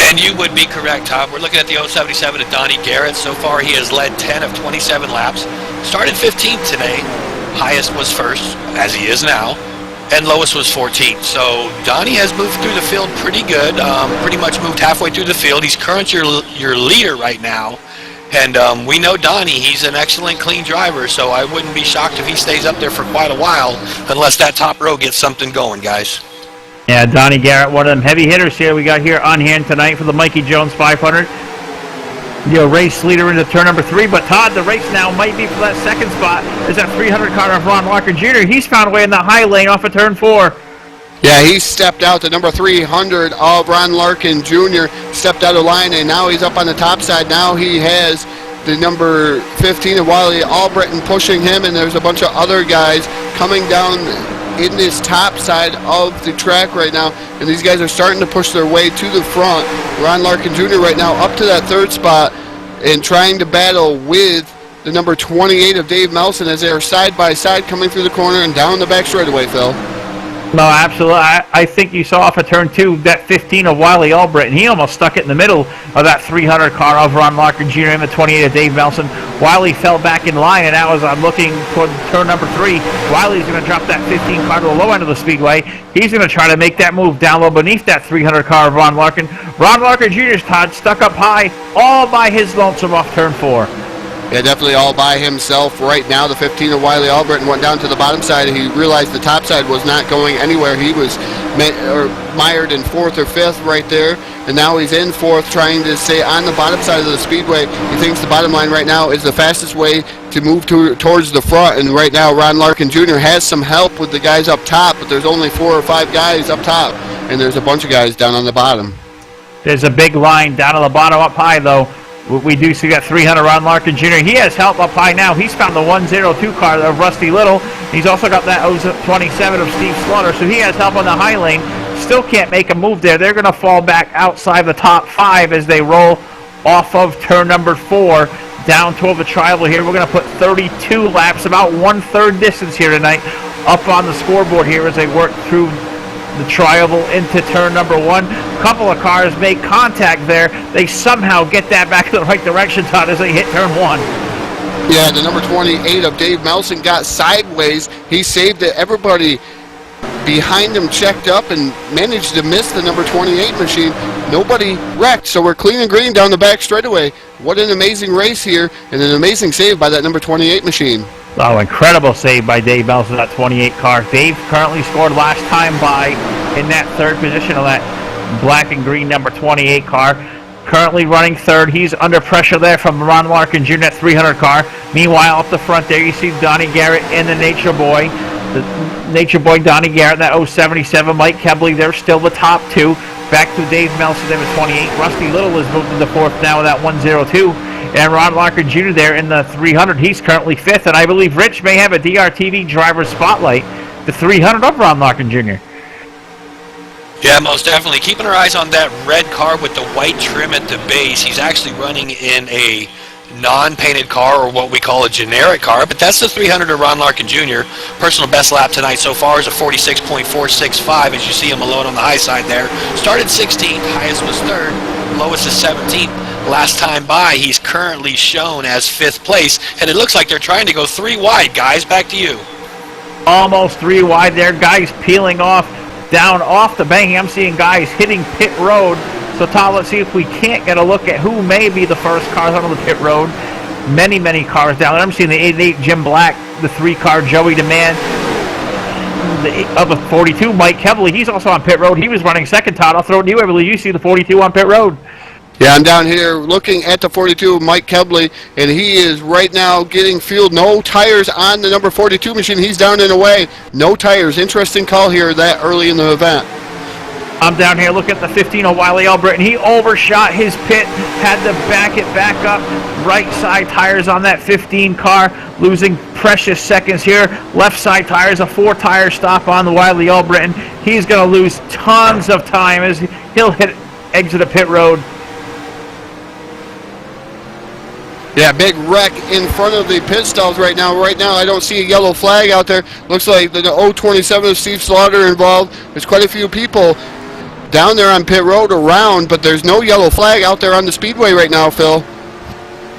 And you would be correct, Tom. We're looking at the 077 of Donnie Garrett. So far, he has led 10 of 27 laps. Started 15th today. Highest was 1st, as he is now. And lowest was 14th. So Donnie has moved through the field pretty good. Pretty much moved halfway through the field. He's currently your leader right now. And we know Donnie. He's an excellent, clean driver. So I wouldn't be shocked if he stays up there for quite a while, unless that top row gets something going, guys. Yeah, Donnie Garrett, one of them heavy hitters here we got here on hand tonight for the Mikey Jones 500. Race leader into turn number 3. But Todd, the race now might be for that second spot. Is that 300 car of Ron Larkin Jr. He's found a way in the high lane off of turn 4. Yeah, he stepped out. The number 300 of Ron Larkin Jr. stepped out of line, and now he's up on the top side. Now he has the number 15 of Wiley Albritton pushing him, and there's a bunch of other guys coming down in this top side of the track right now, and these guys are starting to push their way to the front. Ron Larkin Jr. right now up to that third spot and trying to battle with the number 28 of Dave Melson as they are side by side coming through the corner and down the back straightaway, Phil. No, absolutely. I think you saw off of turn 2 that 15 of Wiley Albritton. He almost stuck it in the middle of that 300 car of Ron Larkin Jr. and the 28 of Dave Melson. Wiley fell back in line, and now as I'm looking toward turn number 3, Wiley's going to drop that 15 car to the low end of the speedway. He's going to try to make that move down low beneath that 300 car of Ron Larkin. Ron Larkin Jr.'s Todd stuck up high all by his lonesome off turn 4. Yeah, definitely all by himself right now. The 15 of Wiley Albritton went down to the bottom side. He realized the top side was not going anywhere. He was mired in 4th or 5th right there, and now he's in 4th trying to stay on the bottom side of the speedway. He thinks the bottom line right now is the fastest way to move towards the front, and right now Ron Larkin Jr. has some help with the guys up top, but there's only 4 or 5 guys up top, and there's a bunch of guys down on the bottom. There's a big line down on the bottom up high, though. We do see that 300 Ron Larkin Jr. He has help up high now. He's found the 102 car of Rusty Little. He's also got that 27 of Steve Slaughter, so he has help on the high lane. Still can't make a move there. They're going to fall back outside the top 5 as they roll off of turn number 4 down toward the tri-oval here. We're going to put 32 laps, about 1/3 distance here tonight, up on the scoreboard here as they work through the tri-oval into turn number 1. A couple of cars make contact there. They somehow get that back in the right direction, Todd, as they hit turn 1. Yeah, the number 28 of Dave Melson got sideways. He saved it. Everybody behind him checked up and managed to miss the number 28 machine. Nobody wrecked, so we're clean and green down the back straightaway. What an amazing race here, and an amazing save by that number 28 machine. Oh, incredible save by Dave Melson, that 28 car. Dave currently scored last time by in that 3rd position of that black and green number 28 car. Currently running 3rd. He's under pressure there from Ron Larkin Jr., that 300 car. Meanwhile, up the front there, you see Donnie Garrett and the Nature Boy. The Nature Boy Donnie Garrett, that 077. Mike Kebley, they're still the top 2. Back to Dave Melson there with 28. Rusty Little is moved into 4th now with that 102. And Ron Larkin Jr. there in the 300. He's currently 5th, and I believe Rich may have a DRTV driver spotlight. The 300 of Ron Larkin Jr. Yeah, most definitely. Keeping our eyes on that red car with the white trim at the base. He's actually running in a non-painted car, or what we call a generic car, but that's the 300 of Ron Larkin Jr. Personal best lap tonight so far is a 46.465, as you see him alone on the high side there. Started 16th, highest was 3rd, lowest is 17th. Last time by, he's currently shown as 5th place, and it looks like they're trying to go 3 wide. Guys, back to you. Almost 3 wide there. Guys peeling off down off the banking. I'm seeing guys hitting pit road. So, Todd, let's see if we can't get a look at who may be the first cars on the pit road. Many, many cars down there. I'm seeing the 88 Jim Black, the 3-car Joey DeMann, of the 42 Mike Kebley. He's also on pit road. He was running 2nd, Todd. I'll throw it to you. I believe you see the 42 on pit road. Yeah, I'm down here looking at the 42 of Mike Kebley, and he is right now getting fueled. No tires on the number 42 machine. He's down and away. No tires. Interesting call here that early in the event. I'm down here looking at the 15 of Wiley Albritton. He overshot his pit, had to back it back up. Right side tires on that 15 car, losing precious seconds here. Left side tires, a 4-tire stop on the Wiley Albritton. He's going to lose tons of time as he'll hit exit the pit road. Yeah, big wreck in front of the pit stalls right now. Right now, I don't see a yellow flag out there. Looks like the 027 of Steve Slaughter involved. There's quite a few people down there on pit road around, but there's no yellow flag out there on the speedway right now, Phil.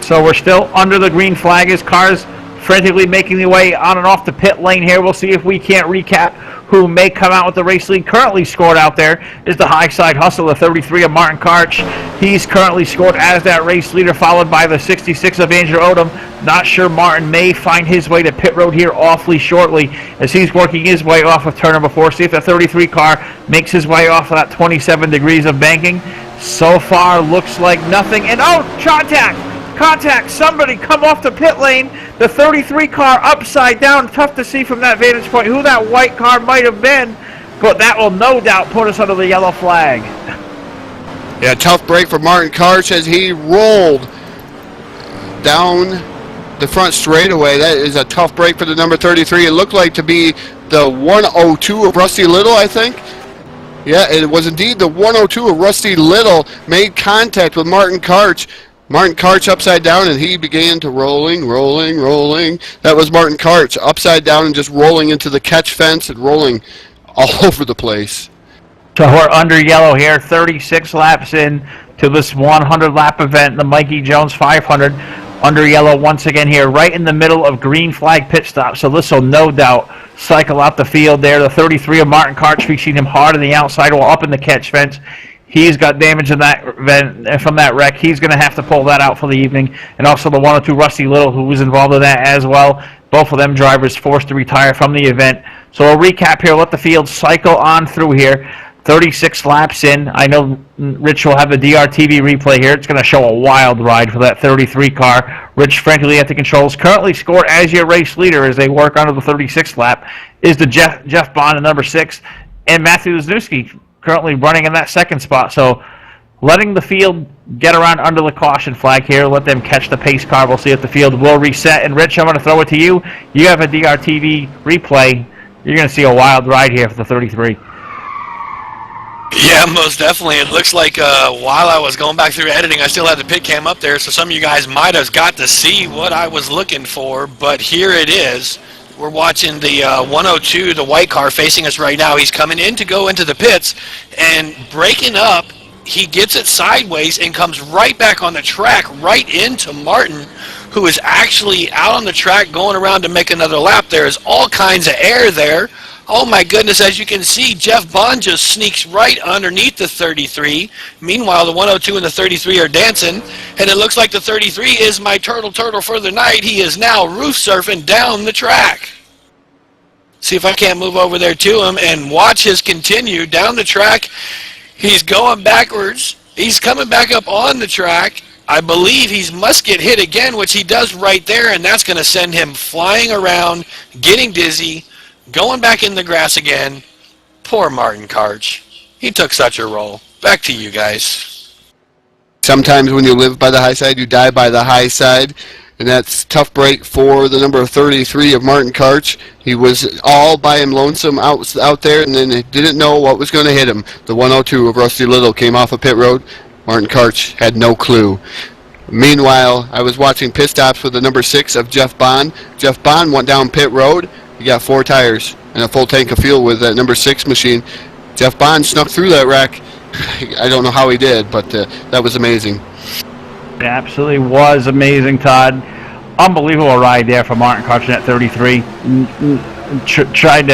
So we're still under the green flag as cars frantically making their way on and off the pit lane here. We'll see if we can't recap who may come out with the race lead. Currently scored out there is the high side hustle, the 33 of Martin Karch. He's currently scored as that race leader, followed by the 66 of Andrew Odom. Not sure Martin may find his way to pit road here awfully shortly as he's working his way off of turn number 4. See if the 33 car makes his way off of that 27 degrees of banking. So far, looks like nothing. And oh, contact! Somebody come off the pit lane. The 33 car upside down. Tough to see from that vantage point who that white car might have been, but that will no doubt put us under the yellow flag. Yeah, tough break for Martin Karch as he rolled down the front straightaway. That is a tough break for the number 33. It looked like to be the 102 of Rusty Little, I think. Yeah, it was indeed the 102 of Rusty Little made contact with Martin Karch. Martin Karch upside down, and he began to rolling. That was Martin Karch upside down and just rolling into the catch fence and rolling all over the place. So we're under yellow here, 36 laps in to this 100-lap event, the Mikey Jones 500. Under yellow once again here, right in the middle of green flag pit stop. So this will no doubt cycle out the field there. The 33 of Martin Karch, we've seen him hard on the outside while up in the catch fence. He's got damage in that event from that wreck. He's going to have to pull that out for the evening. And also the 102 Rusty Little, who was involved in that as well. Both of them drivers forced to retire from the event. So we'll recap here, let the field cycle on through here. 36 laps in. I know Rich will have the DRTV replay here. It's going to show a wild ride for that 33 car. Rich frankly at the controls. Currently scored as your race leader as they work onto the 36th lap is the Jeff Bond at number 6. And Matthew Wisniewski currently running in that second spot. So letting the field get around under the caution flag here. Let them catch the pace car. We'll see if the field will reset. And Rich, I'm going to throw it to you. You have a DRTV replay. You're going to see a wild ride here for the 33. Yeah, most definitely. It looks like while I was going back through editing, I still had the pit cam up there, so some of you guys might have got to see what I was looking for, but here it is. We're watching the 102, the white car facing us right now. He's coming in to go into the pits, and breaking up, he gets it sideways and comes right back on the track, right into Martin, who is actually out on the track going around to make another lap. There is all kinds of air there. Oh my goodness, as you can see, Jeff Bond just sneaks right underneath the 33. Meanwhile, the 102 and the 33 are dancing, and it looks like the 33 is my turtle for the night. He is now roof surfing down the track. See if I can't move over there to him and watch his continue down the track. He's going backwards. He's coming back up on the track. I believe he must get hit again, which he does right there, and that's going to send him flying around, getting dizzy, going back in the grass again. Poor Martin Karch. He took such a roll. Back to you guys. Sometimes when you live by the high side, you die by the high side. And that's tough break for the number 33 of Martin Karch. He was all by him lonesome out there, and then he didn't know what was going to hit him. The 102 of Rusty Little came off a pit road. Martin Karch had no clue. Meanwhile, I was watching pit stops with the number 6 of Jeff Bond. Jeff Bond went down pit road. He got 4 tires and a full tank of fuel with that number 6 machine. Jeff Bond snuck through that wreck. I don't know how he did, but that was amazing. It absolutely was amazing, Todd. Unbelievable ride there for Martin Karch at 33. Tried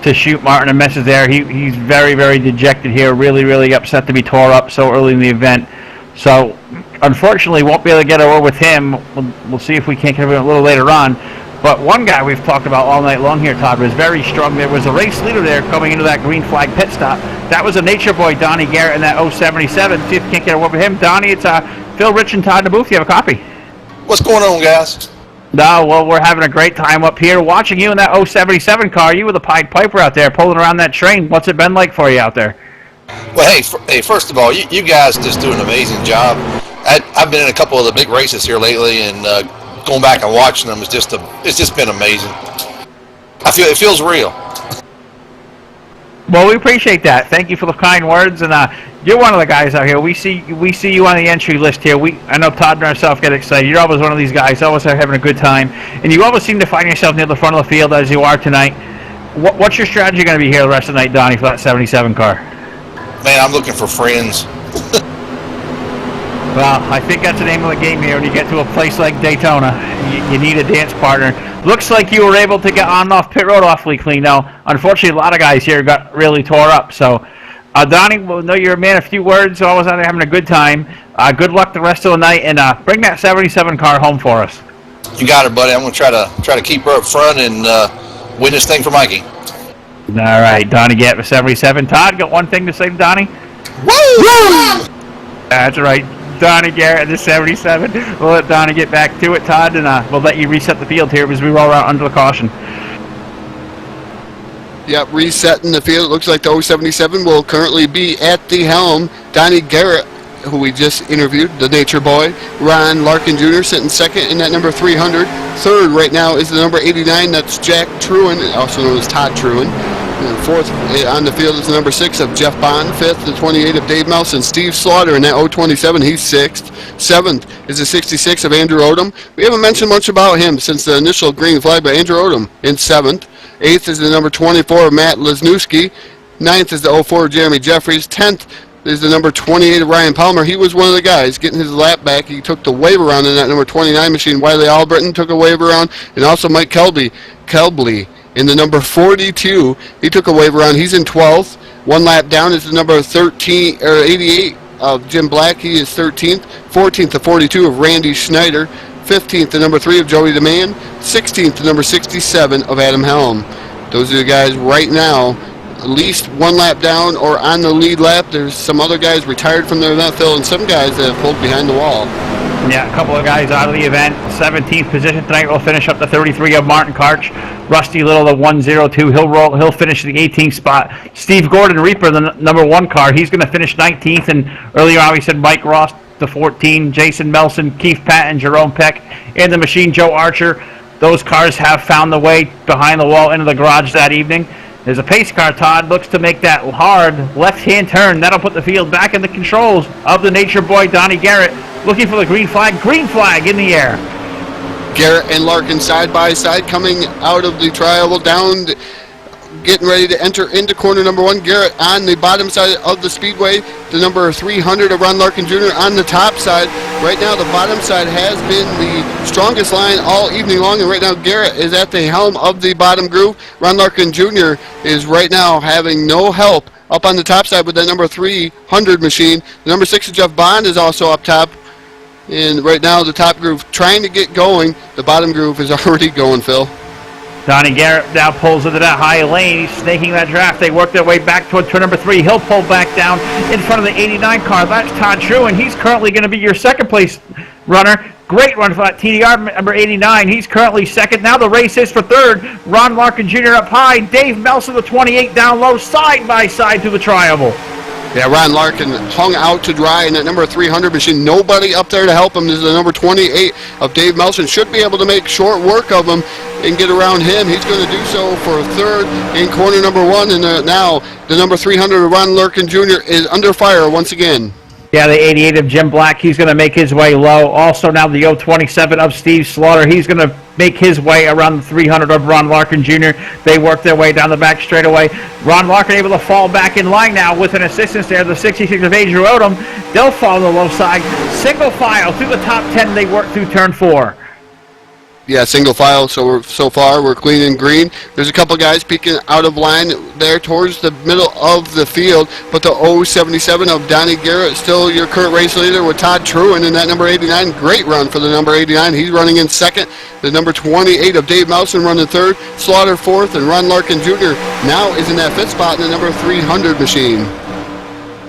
to shoot Martin a message there. He's very, very dejected here. Really, really upset to be tore up so early in the event. So, unfortunately, won't be able to get over with him. We'll see if we can't get him a little later on. But one guy we've talked about all night long here, Todd, was very strong. There was a race leader there coming into that green flag pit stop. That was a nature boy, Donnie Garrett, in that 077. See if you can't get a word with him. Donnie, it's Phil, Rich, and Todd in the booth. You have a copy. What's going on, guys? No, well, we're having a great time up here watching you in that 077 car. You were the Pied Piper out there pulling around that train. What's it been like for you out there? Well, hey, first of all, you guys just do an amazing job. I've been in a couple of the big races here lately, and going back and watching them it's just been amazing. It feels real. Well, we appreciate that. Thank you for the kind words, and you're one of the guys out here. We see you on the entry list here. I know Todd and myself get excited. You're always one of these guys, always having a good time, and you always seem to find yourself near the front of the field as you are tonight. What's your strategy going to be here the rest of the night, Donnie, for that 77 car? Man, I'm looking for friends. Well, I think that's the name of the game here. When you get to a place like Daytona, you need a dance partner. Looks like you were able to get on and off pit road awfully clean. Now, unfortunately, a lot of guys here got really tore up. So, Donnie, we know you're a man of few words. Always out there having a good time. Good luck the rest of the night, and bring that 77 car home for us. You got it, buddy. I'm going to try to keep her up front and win this thing for Mikey. All right, Donnie, get for 77. Todd, got one thing to say to Donnie? Woo! That's right. Donnie Garrett, the 77. We'll let Donnie get back to it, Todd, and we'll let you reset the field here as we roll out under the caution. Yep, resetting the field. It looks like the 077 will currently be at the helm. Donnie Garrett, who we just interviewed, the Nature Boy. Ron Larkin Jr. sitting second in that number 300. Third right now is the number 89. That's Jack Truin, also known as Todd Truin. And fourth on the field is the number 6 of Jeff Bond. Fifth, the 28 of Dave Melson. Steve Slaughter in that 027. He's sixth. Seventh is the 66 of Andrew Odom. We haven't mentioned much about him since the initial green flag, but Andrew Odom in seventh. Eighth is the number 24 of Matt Lesniewski. Ninth is the 04 of Jeremy Jeffries. 10th is the number 28 of Ryan Palmer. He was one of the guys getting his lap back. He took the wave around in that number 29 machine. Wiley Albritton took a wave around, and also Mike Kelbley in the number 42. He took a wave around. He's in 12th. One lap down is the number 13 or 88 of Jim Black. He is 13th. 14th to 42 of Randy Schneider. 15th to number 3 of Joey DeMann. 16th to number 67 of Adam Helm. Those are the guys right now, at least one lap down or on the lead lap. There's some other guys retired from their event, Phil, and some guys that have pulled behind the wall. Yeah, a couple of guys out of the event. 17th position tonight. We'll finish up the 33 of Martin Karch. Rusty Little, the 102. He'll finish the 18th spot. Steve Gordon Reaper, the number 1 car. He's going to finish 19th. And earlier on we said Mike Ross, the 14. Jason Melson, Keith Patton, Jerome Peck, and the machine Joe Archer. Those cars have found the way behind the wall into the garage that evening. There's a pace car, Todd, looks to make that hard left-hand turn. That'll put the field back in the controls of the Nature Boy, Donnie Garrett, looking for the green flag in the air. Garrett and Larkin side by side coming out of the tri-oval down, getting ready to enter into corner number 1. Garrett on the bottom side of the speedway. The number 300 of Ron Larkin Jr. on the top side. Right now the bottom side has been the strongest line all evening long, and right now Garrett is at the helm of the bottom groove. Ron Larkin Jr. is right now having no help up on the top side with that number 300 machine. The number 6 of Jeff Bond is also up top. And right now the top groove trying to get going. The bottom groove is already going, Phil. Donnie Garrett now pulls into that high lane. He's snaking that draft. They work their way back toward turn number 3. He'll pull back down in front of the 89 car. That's Todd Truin. He's currently going to be your second place runner. Great run for that TDR number 89. He's currently second. Now the race is for third. Ron Larkin Jr. up high. Dave Melson, the 28, down low, side by side through the tri-oval. Yeah, Ron Larkin hung out to dry in that number 300 machine. Nobody up there to help him. This is the number 28 of Dave Melson. Should be able to make short work of him and get around him. He's going to do so for third in corner number 1. And now the number 300 of Ron Larkin Jr. is under fire once again. Yeah, the 88 of Jim Black, he's going to make his way low. Also now the 027 of Steve Slaughter, he's going to make his way around the 300 of Ron Larkin Jr. They work their way down the back straightaway. Ron Larkin able to fall back in line now with an assistance there. The 66 of Andrew Odom, they'll fall on the low side. Single file through the top 10, they work through turn 4. Yeah, single file, so far we're clean and green. There's a couple guys peeking out of line there towards the middle of the field, but the 077 of Donnie Garrett still your current race leader with Todd Truin in that number 89. Great run for the number 89. He's running in second. The number 28 of Dave Melson running third. Slaughter fourth, and Ron Larkin Jr. now is in that fifth spot in the number 300 machine.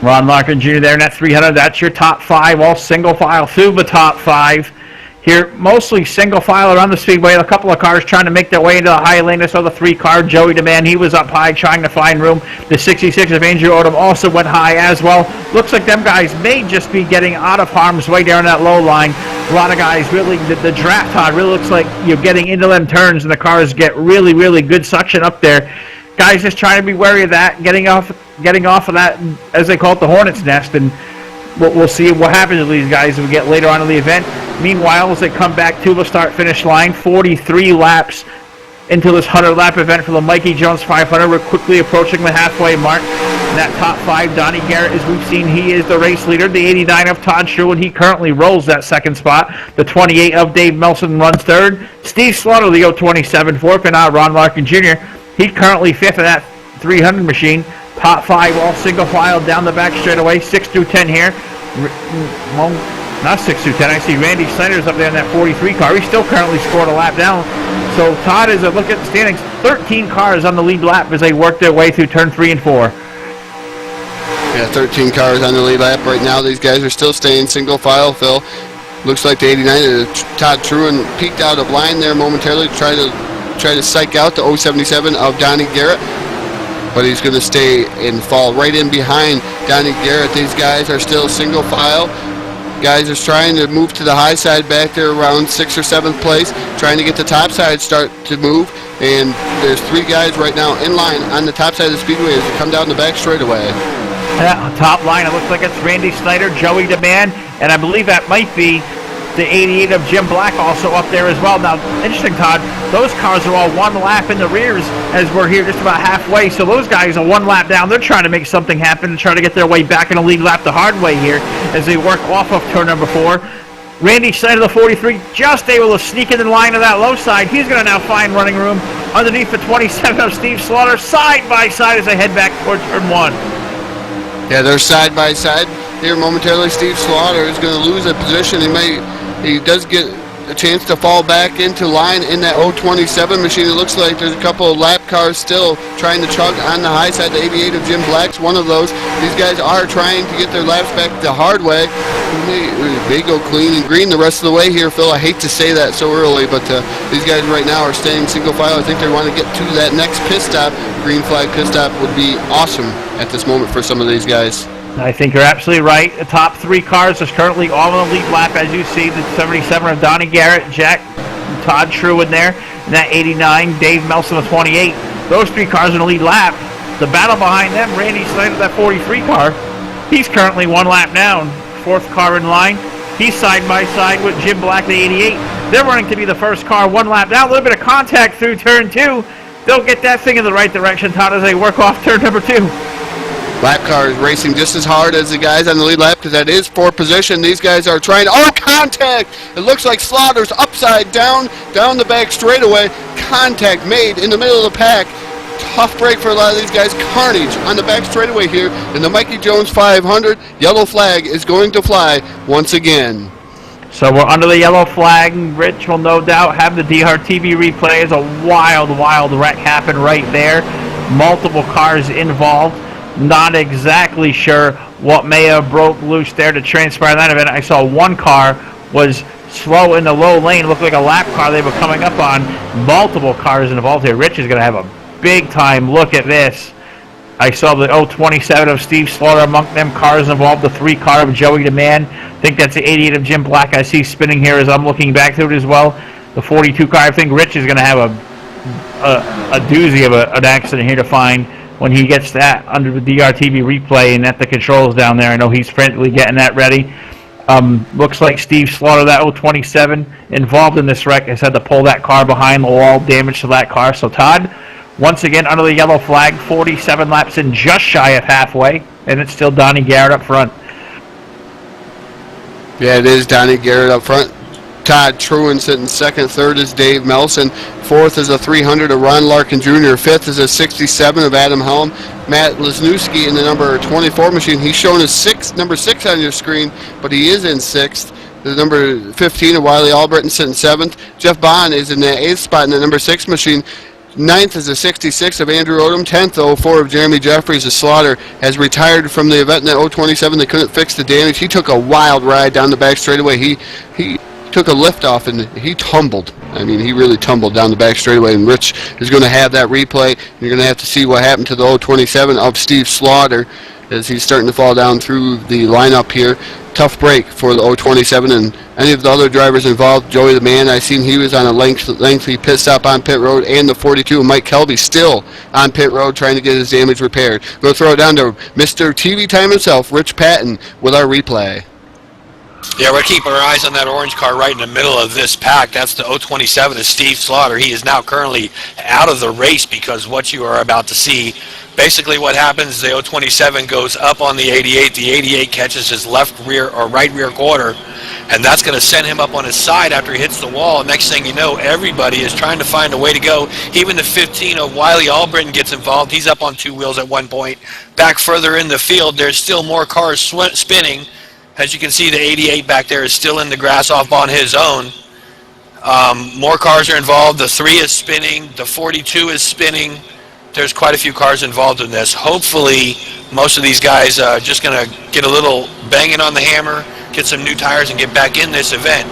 Ron Larkin Jr. there in that 300. That's your top 5, all single file through the top 5. Here, mostly single file around the speedway. A couple of cars trying to make their way into the high lane. I saw the 3 car, Joey DeMann. He was up high trying to find room. The 66 of Andrew Odom also went high as well. Looks like them guys may just be getting out of harm's way down that low line. A lot of guys really, the draft, Todd, really looks like you're getting into them turns and the cars get really, really good suction up there. Guys just trying to be wary of that, getting off of that, as they call it, the hornet's nest, and we'll see what happens to these guys as we get later on in the event. Meanwhile, as they come back to the start-finish line, 43 laps into this 100-lap event for the Mikey Jones 500. We're quickly approaching the halfway mark. In that top 5, Donnie Garrett, as we've seen, he is the race leader. The 89 of Todd Truin, he currently rolls that second spot. The 28 of Dave Melson runs third. Steve Slaughter, the 027 fourth, and Ron Larkin Jr., he currently fifth in that 300 machine. Top 5, all single file down the back straightaway, 6 through 10 here. Well, not 6 through 10. I see Randy Snyder's up there in that 43 car. He still currently scored a lap down. So Todd, as I look at the standings, 13 cars on the lead lap as they work their way through turn 3 and 4. Yeah, 13 cars on the lead lap right now. These guys are still staying single file, Phil. Looks like the 89 Todd Truan peeked out of line there momentarily to try to psych out the 077 of Donnie Garrett. But he's going to stay and fall right in behind Donnie Garrett. These guys are still single file. Guys are trying to move to the high side back there around 6th or 7th place, trying to get the top side start to move. And there's 3 guys right now in line on the top side of the speedway as they come down the back straightaway. Top line, it looks like it's Randy Snyder, Joey DeMann, and I believe that might be the 88 of Jim Black also up there as well. Now, interesting, Todd, those cars are all 1 lap in the rears as we're here just about halfway, so those guys are 1 lap down. They're trying to make something happen and try to get their way back in the lead lap the hard way here as they work off of turn number 4. Randy Snyder, the 43, just able to sneak in the line of that low side. He's going to now find running room underneath the 27 of Steve Slaughter, side by side as they head back towards turn 1. Yeah, they're side by side here momentarily. Steve Slaughter is going to lose a position. He does get a chance to fall back into line in that 027 machine. It looks like there's a couple of lap cars still trying to chug on the high side. The 88 of Jim Black's one of those. These guys are trying to get their laps back the hard way. They go clean and green the rest of the way here, Phil. I hate to say that so early, but these guys right now are staying single file. I think they want to get to that next pit stop. Green flag pit stop would be awesome at this moment for some of these guys. I think you're absolutely right. The top 3 cars are currently all on the lead lap, as you see. The 77 of Donnie Garrett, Jack, Todd Truan there, and that 89, Dave Melson with 28. Those 3 cars in the lead lap. The battle behind them, Randy Snyder, that 43 car, he's currently 1 lap down. 4th car in line. He's side by side with Jim Black, the 88. They're running to be the first car 1 lap down. A little bit of contact through turn 2. They'll get that thing in the right direction, Todd, as they work off turn number 2. Lap car is racing just as hard as the guys on the lead lap because that is 4th position. These guys are trying to... Oh, contact! It looks like Slaughter's upside down the back straightaway. Contact made in the middle of the pack. Tough break for a lot of these guys. Carnage on the back straightaway here. And the Mikey Jones 500 yellow flag is going to fly once again. So we're under the yellow flag. Rich will no doubt have the DRTV replay as a wild wreck happen right there. Multiple cars involved. Not exactly sure what may have broke loose there to transpire that event. I saw 1 car was slow in the low lane. Looked like a lap car they were coming up on. Multiple cars involved here. Rich is going to have a big time look at this. I saw the 027 of Steve Slaughter among them cars involved. The 3 car of Joey DeMann. I think that's the 88 of Jim Black I see spinning here as I'm looking back through it as well. The 42 car. I think Rich is going to have a doozy of an accident here to find when he gets that under the DRTV replay and at the controls down there. I know he's frantically getting that ready. Looks like Steve Slaughter, that 027, involved in this wreck, has had to pull that car behind the wall, damage to that car. So Todd, once again, under the yellow flag, 47 laps in, just shy of halfway, and it's still Donnie Garrett up front. Yeah, it is Donnie Garrett up front. Todd Truan sitting 2nd. 3rd is Dave Melson. 4th is a 300 of Ron Larkin Jr. 5th is a 67 of Adam Helm. Matt Lesniewski in the number 24 machine. He's shown as number 6 on your screen, but he is in 6th. The number 15 of Wiley Albritton sitting 7th. Jeff Bond is in the 8th spot in the number 6 machine. 9th is a 66 of Andrew Odom. 10th, the 04 of Jeremy Jeffries. The Slaughter has retired from the event in that 027. They couldn't fix the damage. He took a wild ride down the back straightaway. He took a lift off and he tumbled. I mean, he really tumbled down the back straightaway, and Rich is going to have that replay. You're going to have to see what happened to the 027 of Steve Slaughter as he's starting to fall down through the lineup here. Tough break for the 027 and any of the other drivers involved. Joey the Man, I seen he was on a lengthy pit stop on pit road, and the 42, Mike Kelby, still on pit road trying to get his damage repaired. We'll throw it down to Mr. TV Time himself, Rich Patton, with our replay. Yeah, we're keeping our eyes on that orange car right in the middle of this pack. That's the 027 of Steve Slaughter. He is now currently out of the race because what you are about to see, basically what happens is the 027 goes up on the 88. The 88 catches his left rear or right rear quarter, and that's going to send him up on his side after he hits the wall. Next thing you know, everybody is trying to find a way to go. Even the 15 of Wiley Albritton gets involved. He's up on 2 wheels at one point. Back further in the field, there's still more cars spinning. As you can see, the 88 back there is still in the grass off on his own. More cars are involved. The 3 is spinning. The 42 is spinning. there's quite a few cars involved in this. Hopefully, most of these guys are just going to get a little banging on the hammer, get some new tires, and get back in this event.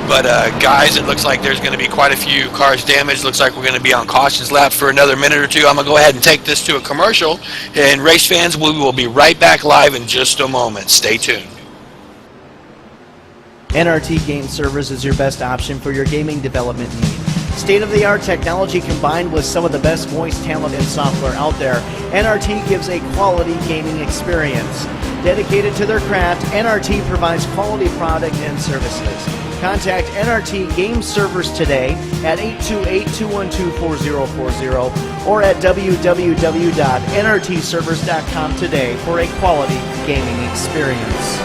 But guys, it looks like there's going to be quite a few cars damaged. Looks like we're going to be on cautions lap for another minute or two. I'm going to go ahead and take this to a commercial. And race fans, we will be right back live in just a moment. Stay tuned. NRT Game Servers is your best option for your gaming development needs. State-of-the-art technology combined with some of the best voice talent and software out there, NRT gives a quality gaming experience. Dedicated to their craft, NRT provides quality product and services. Contact NRT Game Servers today at 828-212-4040 or at www.nrtservers.com today for a quality gaming experience.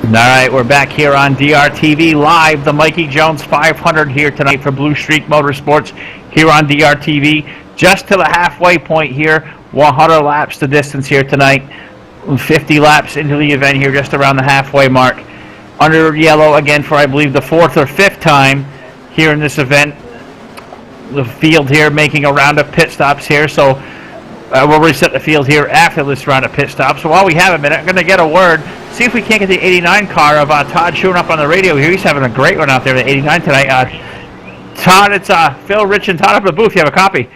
All right, we're back here on DRTV Live, the Mikey Jones 500 here tonight for Blue Streak Motorsports here on DRTV. Just to the halfway point here, 100 laps the distance here tonight, 50 laps into the event here, just around the halfway mark. Under yellow again for, I believe, the fourth or fifth time here in this event. The field here making a round of pit stops here, so we'll reset the field here after this round of pit stops. So while we have a minute, I'm going to get a word. See if we can't get the 89 car of Todd showing up on the radio here. He's having a great one out there, the 89 tonight. Todd, it's Phil, Rich, and Todd up at the booth. You have a copy?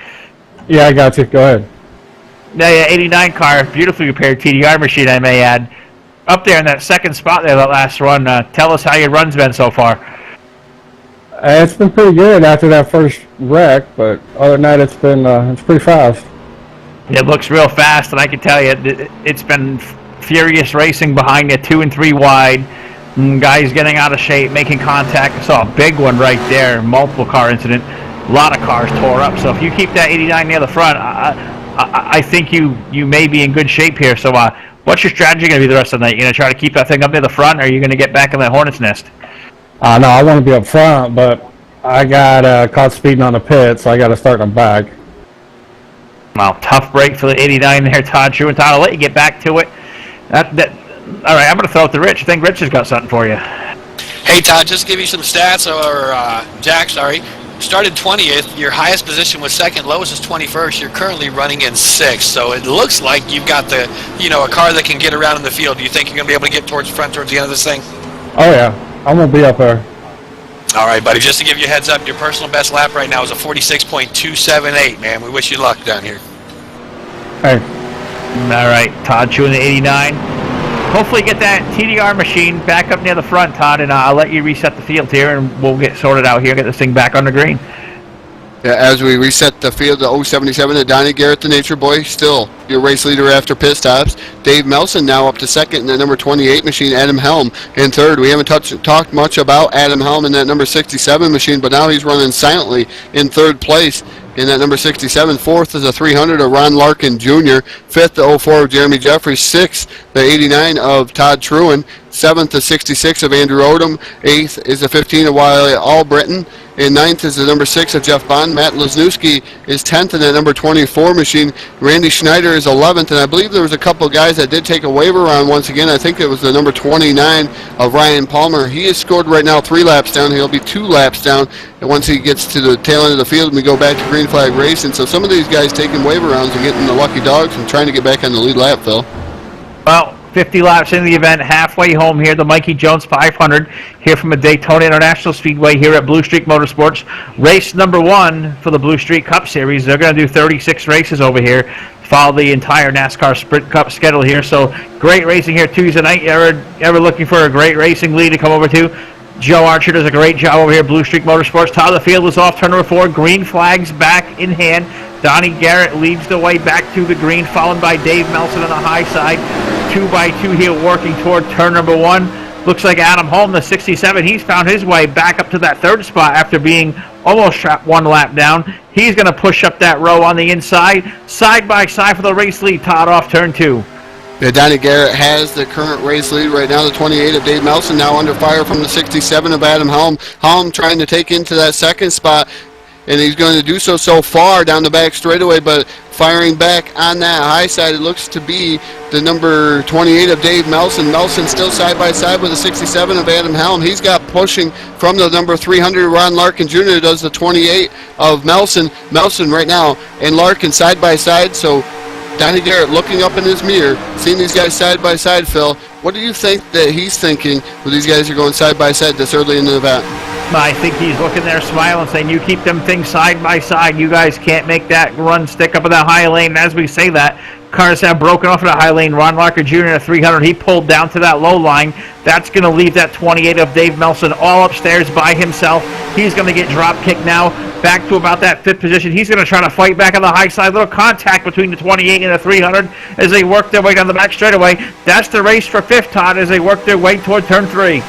Yeah, I got you. Go ahead. Yeah, 89 car, beautifully repaired TDR machine, I may add. Up there in that second spot there, that last run. Tell us how your run's been so far. It's been pretty good after that first wreck, but other than that, it's pretty fast. It looks real fast, and I can tell you, it's been furious racing behind you, 2 and 3 wide. Guys getting out of shape, making contact. I saw a big one right there, multiple car incident. A lot of cars tore up. So if you keep that 89 near the front, I think you may be in good shape here. So what's your strategy going to be the rest of the night? You going to try to keep that thing up near the front, or are you going to get back in that hornet's nest? No, I want to be up front, but I got caught speeding on the pit, so I got to start in the back. Well, tough break for the 89 there, Todd True. And Todd, I'll let you get back to it. All right, I'm going to throw it to Rich. I think Rich has got something for you. Hey, Todd, just to give you some stats, or Jack, sorry. Started 20th. Your highest position was second. Lowest is 21st. You're currently running in 6th. So it looks like you've got a car that can get around in the field. Do you think you're going to be able to get towards the front towards the end of this thing? Oh, yeah. I'm going to be up there. All right, buddy. Just to give you a heads up, your personal best lap right now is a 46.278, man. We wish you luck down here. Hey. All right, Todd chewing the 89. Hopefully get that TDR machine back up near the front, Todd, and I'll let you reset the field here, and we'll get sorted out here, get this thing back on the green. Yeah, as we reset the field, the 077 to Donnie Garrett, the Nature Boy, still your race leader after pit stops. Dave Melson now up to second in that number 28 machine. Adam Helm in third. We haven't talked much about Adam Helm in that number 67 machine, but now he's running silently in third place in that number 67. Fourth is a 300 of Ron Larkin Jr. Fifth, the 04 of Jeremy Jeffries. Sixth, the 89 of Todd Truan. Seventh, the 66 of Andrew Odom. Eighth is the 15 of Wiley Albritton. And ninth is the number 6 of Jeff Bond. Matt Lesniewski is 10th in that number 24 machine. Randy Schneider is 11th, and I believe there was a couple of guys that did take a waiver round once again. I think it was the number 29 of Ryan Palmer. He has scored right now 3 laps down. He'll be 2 laps down and once he gets to the tail end of the field and we go back to green flag racing. So some of these guys taking waiver rounds and getting the lucky dogs and trying to get back on the lead lap, Phil. Well, 50 laps into the event, halfway home here, the Mikey Jones 500 here from the Daytona International Speedway here at Blue Streak Motorsports. Race number 1 for the Blue Streak Cup Series. They're going to do 36 races over here, follow the entire NASCAR Sprint Cup schedule here. So great racing here Tuesday night. Ever looking for a great racing lead to come over to? Joe Archer does a great job over here at Blue Streak Motorsports. Top of the field is off turn number 4. Green flags back in hand. Donnie Garrett leads the way back to the green, followed by Dave Melson on the high side. 2x2 here working toward turn number 1. Looks like Adam Holm, the 67, he's found his way back up to that third spot after being almost shot 1 lap down. He's going to push up that row on the inside. Side by side for the race lead, Todd off turn 2. Yeah, Donnie Garrett has the current race lead right now, the 28 of Dave Melson, now under fire from the 67 of Adam Helm. Helm trying to take into that second spot. and he's going to do so far down the back straightaway, but firing back on that high side, it looks to be the number 28 of Dave Melson. Melson still side by side with the 67 of Adam Helm. He's got pushing from the number 300, Ron Larkin Jr. does the 28 of Melson. Melson right now and Larkin side by side, so Donnie Garrett looking up in his mirror, seeing these guys side by side, Phil. What do you think that he's thinking when these guys are going side by side this early in the event? I think he's looking there smiling, saying, you keep them things side by side. You guys can't make that run stick up in that high lane. And as we say that, cars have broken off in the high lane. Ron Larkin Jr. at 300, he pulled down to that low line. That's going to leave that 28 of Dave Melson all upstairs by himself. He's going to get drop kicked now back to about that 5th position. He's going to try to fight back on the high side. Little contact between the 28 and the 300 as they work their way down the back straightaway. That's the race for 5th, Todd, as they work their way toward turn 3.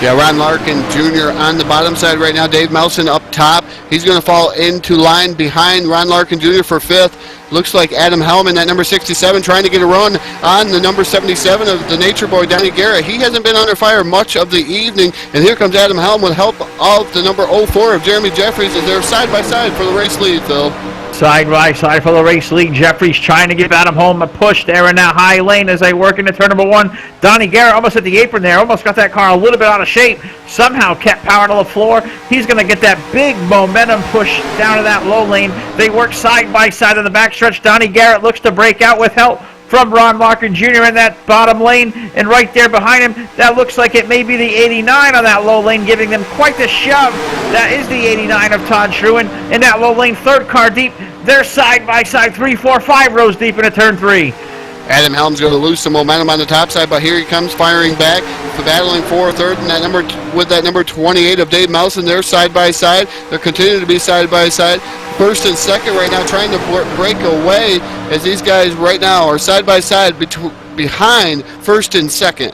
Yeah, Ron Larkin Jr. on the bottom side right now. Dave Melson up top. He's going to fall into line behind Ron Larkin Jr. for 5th. Looks like Adam Hellman, that number 67, trying to get a run on the number 77 of the Nature Boy, Donnie Garrett. He hasn't been under fire much of the evening, and here comes Adam Helm with help of the number 04 of Jeremy Jeffries as they're side by side for the race lead, Phil. Side by side for the race lead. Jeffries trying to give Adam Holm a push there in that high lane as they work into turn number 1. Donnie Garrett almost at the apron there. Almost got that car a little bit out of shape. Somehow kept power to the floor. He's going to get that big momentum push down to that low lane. They work side by side in the backstretch. Donnie Garrett looks to break out with help from Ron Larkin Jr. in that bottom lane, and right there behind him, that looks like it may be the 89 on that low lane, giving them quite the shove. That is the 89 of Todd Schruin in that low lane, 3rd car deep. They're side by side, 3, 4, 5 rows deep into turn 3. Adam Helm's going to lose some momentum on the top side, but here he comes firing back, battling for 3rd, and that number 28 of Dave Melson. They're side by side. They're continuing to be side by side. 1st and 2nd right now, trying to break away as these guys right now are side by side behind 1st and 2nd.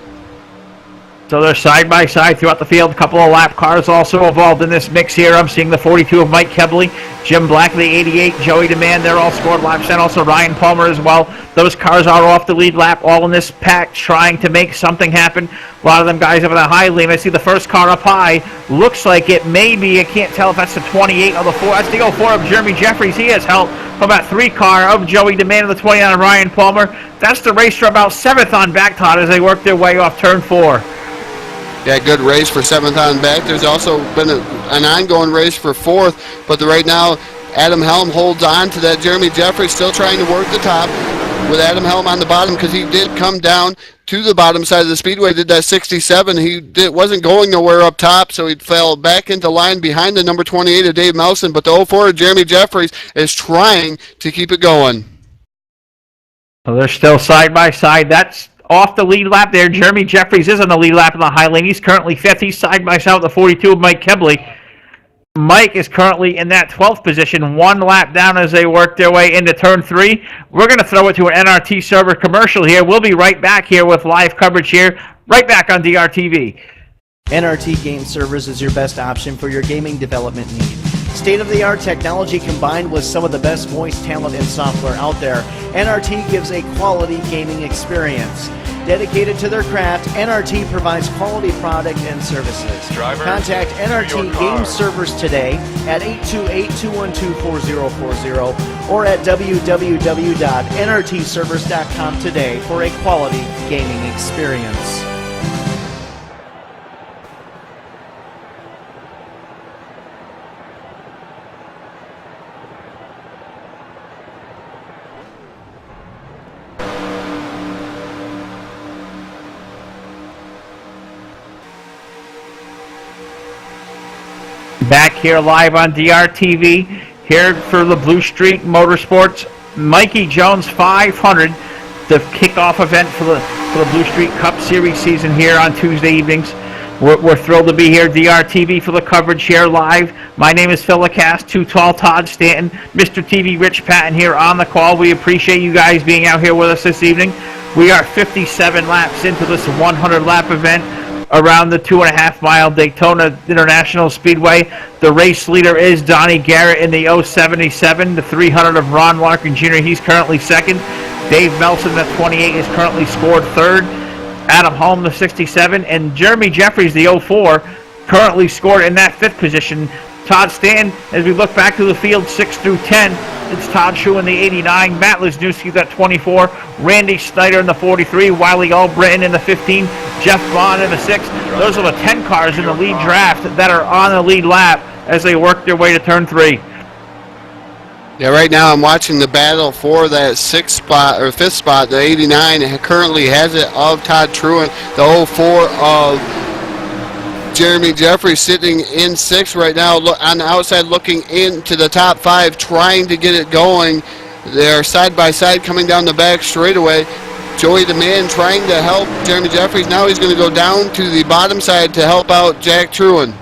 So they're side by side throughout the field. A couple of lap cars also involved in this mix here. I'm seeing the 42 of Mike Kebley, Jim Black, the 88, Joey DeMann. They're all scored laps, and also Ryan Palmer as well. Those cars are off the lead lap, all in this pack, trying to make something happen. A lot of them guys up in the high lane. I see the first car up high. Looks like it may be. I can't tell if that's the 28 or the 4. That's the 04 of Jeremy Jeffries. He has help from that 3 car of Joey DeMann and the 29 of Ryan Palmer. That's the race for about 7th on back, Todd, as they work their way off turn 4. Yeah, good race for 7th on back. There's also been an ongoing race for 4th, but right now Adam Helm holds on to that. Jeremy Jeffries still trying to work the top with Adam Helm on the bottom because he did come down to the bottom side of the speedway, did that 67. He wasn't going nowhere up top, so he fell back into line behind the number 28 of Dave Melson, but the 04 of Jeremy Jeffries is trying to keep it going. So they're still side by side. That's off the lead lap there. Jeremy Jeffries is on the lead lap in the high lane. He's currently 5th. He's side by side with the 42 of Mike Kebley. Mike is currently in that 12th position, 1 lap down as they work their way into turn 3. We're going to throw it to an NRT server commercial here. We'll be right back here with live coverage here, right back on DRTV. NRT Game Servers is your best option for your gaming development need. State-of-the-art technology combined with some of the best voice talent and software out there, NRT gives a quality gaming experience. Dedicated to their craft, NRT provides quality product and services. Contact NRT Game Servers today at 828-212-4040 or at www.nrtservers.com today for a quality gaming experience. Back here live on DRTV, here for the Blue Streak Motorsports Mikey Jones 500, the kickoff event for the Blue Streak Cup Series season here on Tuesday evenings. We're thrilled to be here, DRTV, for the coverage here live. My name is Phil Lacasse, Too Tall Todd Stanton, Mr. TV Rich Patton here on the call. We appreciate you guys being out here with us this evening. We are 57 laps into this 100-lap event around the 2.5-mile Daytona International Speedway. The race leader is Donnie Garrett in the 077, the 300 of Ron Larkin Jr. He's currently 2nd. Dave Melson, the 28, is currently scored 3rd. Adam Holm, the 67, and Jeremy Jeffries, the 04, currently scored in that 5th position. Todd Stanton, as we look back to the field, 6 through 10, it's Todd Schuh in the 89, Matt Lesniewski's at 24, Randy Snyder in the 43, Wiley Albritton in the 15, Jeff Bond in the 6. Those are the 10 cars in the lead draft that are on the lead lap as they work their way to turn 3. Yeah, right now I'm watching the battle for that 6th spot or 5th spot. The 89 currently has it of Todd Truant. The 04 of Jeremy Jeffries sitting in 6th right now on the outside, looking into the top 5, trying to get it going. They're side by side coming down the back straightaway. Joey the Man trying to help Jeremy Jeffries. Now he's going to go down to the bottom side to help out Jack Truant.